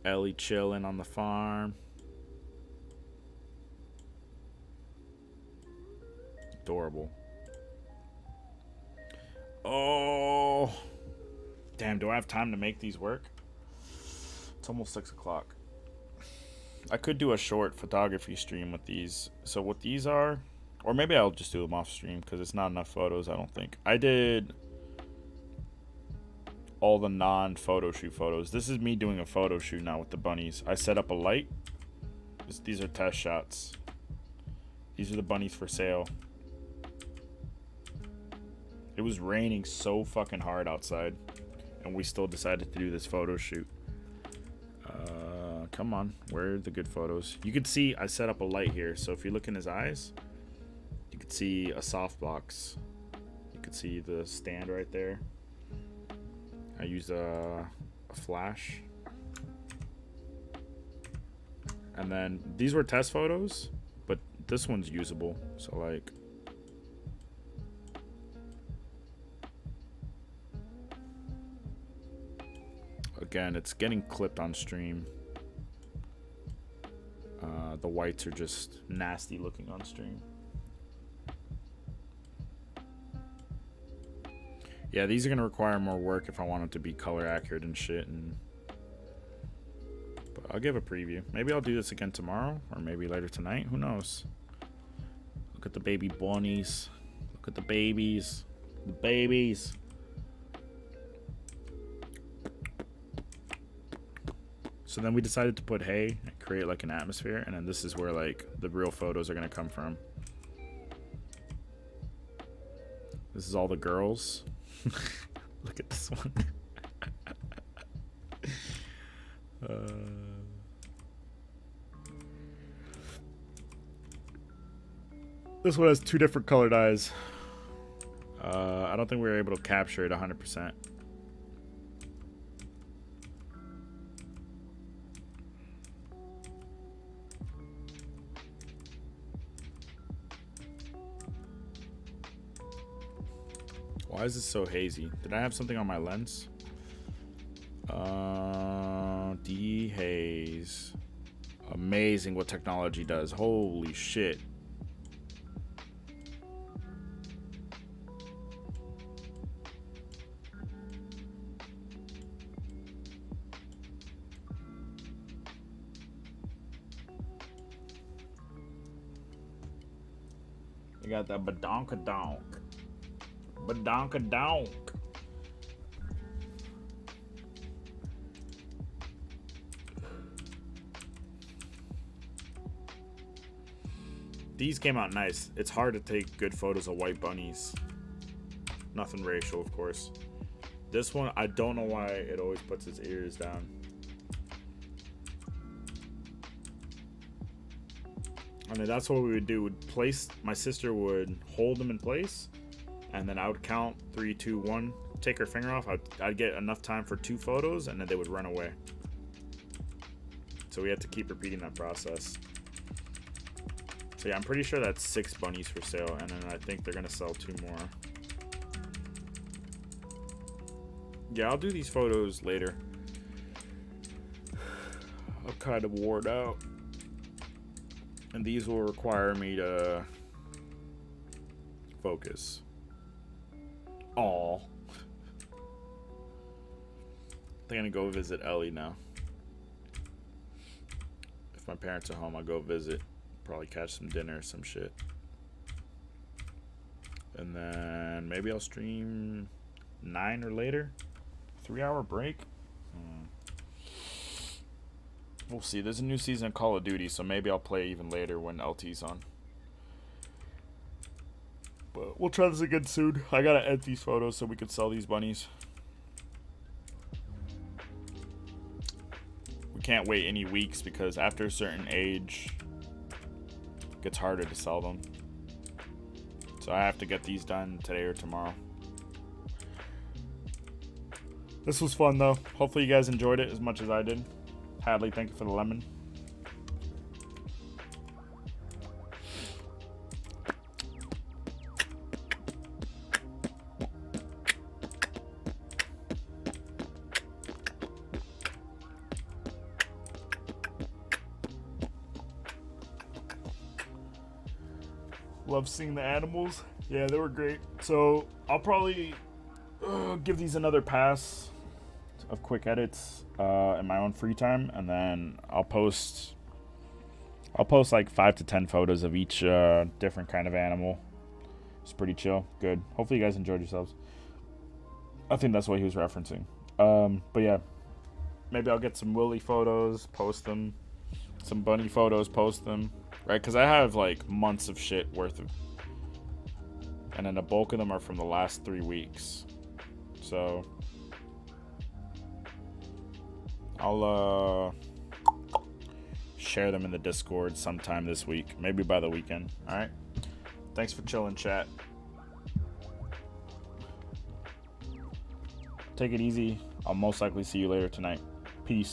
Ellie chilling on the farm. Adorable. Oh. Damn, do I have time to make these work? It's almost 6 o'clock. I could do a short photography stream with these. So what these are, or maybe I'll just do them off stream because it's not enough photos, I don't think. I did all the non-photo shoot photos. This is me doing a photo shoot now with the bunnies. I set up a light. These are test shots. These are the bunnies for sale. It was raining so fucking hard outside, and we still decided to do this photo shoot. Come on, where are the good photos? You can see I set up a light here, so if you look in his eyes, you can see a softbox. You can see the stand right there. I used a flash. And then these were test photos, but this one's usable. So like, again, it's getting clipped on stream. The whites are just nasty looking on stream. Yeah, these are gonna require more work if I want them to be color accurate and shit. But I'll give a preview. Maybe I'll do this again tomorrow, or maybe later tonight. Who knows? Look at the baby bunnies. Look at the babies. The babies. So then we decided to put hay and create like an atmosphere, and then this is where like the real photos are gonna come from. This is all the girls. Look at this one. This one has 2 different colored eyes. I don't think we were able to capture it 100%. Why is this so hazy? Did I have something on my lens? Dehaze. Amazing what technology does. Holy shit. You got that badonkadonk. Badonkadonk. These came out nice. It's hard to take good photos of white bunnies. Nothing racial, of course. This one, I don't know why it always puts its ears down. I mean, that's what we would do. Would place, my sister would hold them in place, and then I would count 3, 2, 1, take her finger off. I'd get enough time for 2 photos, and then they would run away. So we had to keep repeating that process. So yeah, I'm pretty sure that's 6 bunnies for sale, and then I think they're gonna sell 2 more. Yeah, I'll do these photos later. I'm kind of worn out. And these will require me to focus. Aw. I'm gonna go visit Ellie now. If my parents are home, I'll go visit. Probably catch some dinner or some shit. And then maybe I'll stream 9 or later. 3-hour break. We'll see. There's a new season of Call of Duty, so maybe I'll play even later when LT's on. But we'll try this again soon. I gotta edit these photos so we can sell these bunnies. We can't wait any weeks because after a certain age, it gets harder to sell them. So I have to get these done today or tomorrow. This was fun though. Hopefully you guys enjoyed it as much as I did. Hadley, thank you for the lemon. Love seeing the animals. Yeah, they were great. So I'll probably give these another pass of quick edits in my own free time, and then I'll post like 5 to 10 photos of each different kind of animal. It's pretty chill. Good. Hopefully you guys enjoyed yourselves. I think that's what he was referencing. But yeah, maybe I'll get some Willy photos, post them. Some bunny photos, post them. Right? Because I have like months of shit worth of. And then the bulk of them are from the last 3 weeks. So I'll share them in the Discord sometime this week. Maybe by the weekend. Alright? Thanks for chilling, chat. Take it easy. I'll most likely see you later tonight. Peace.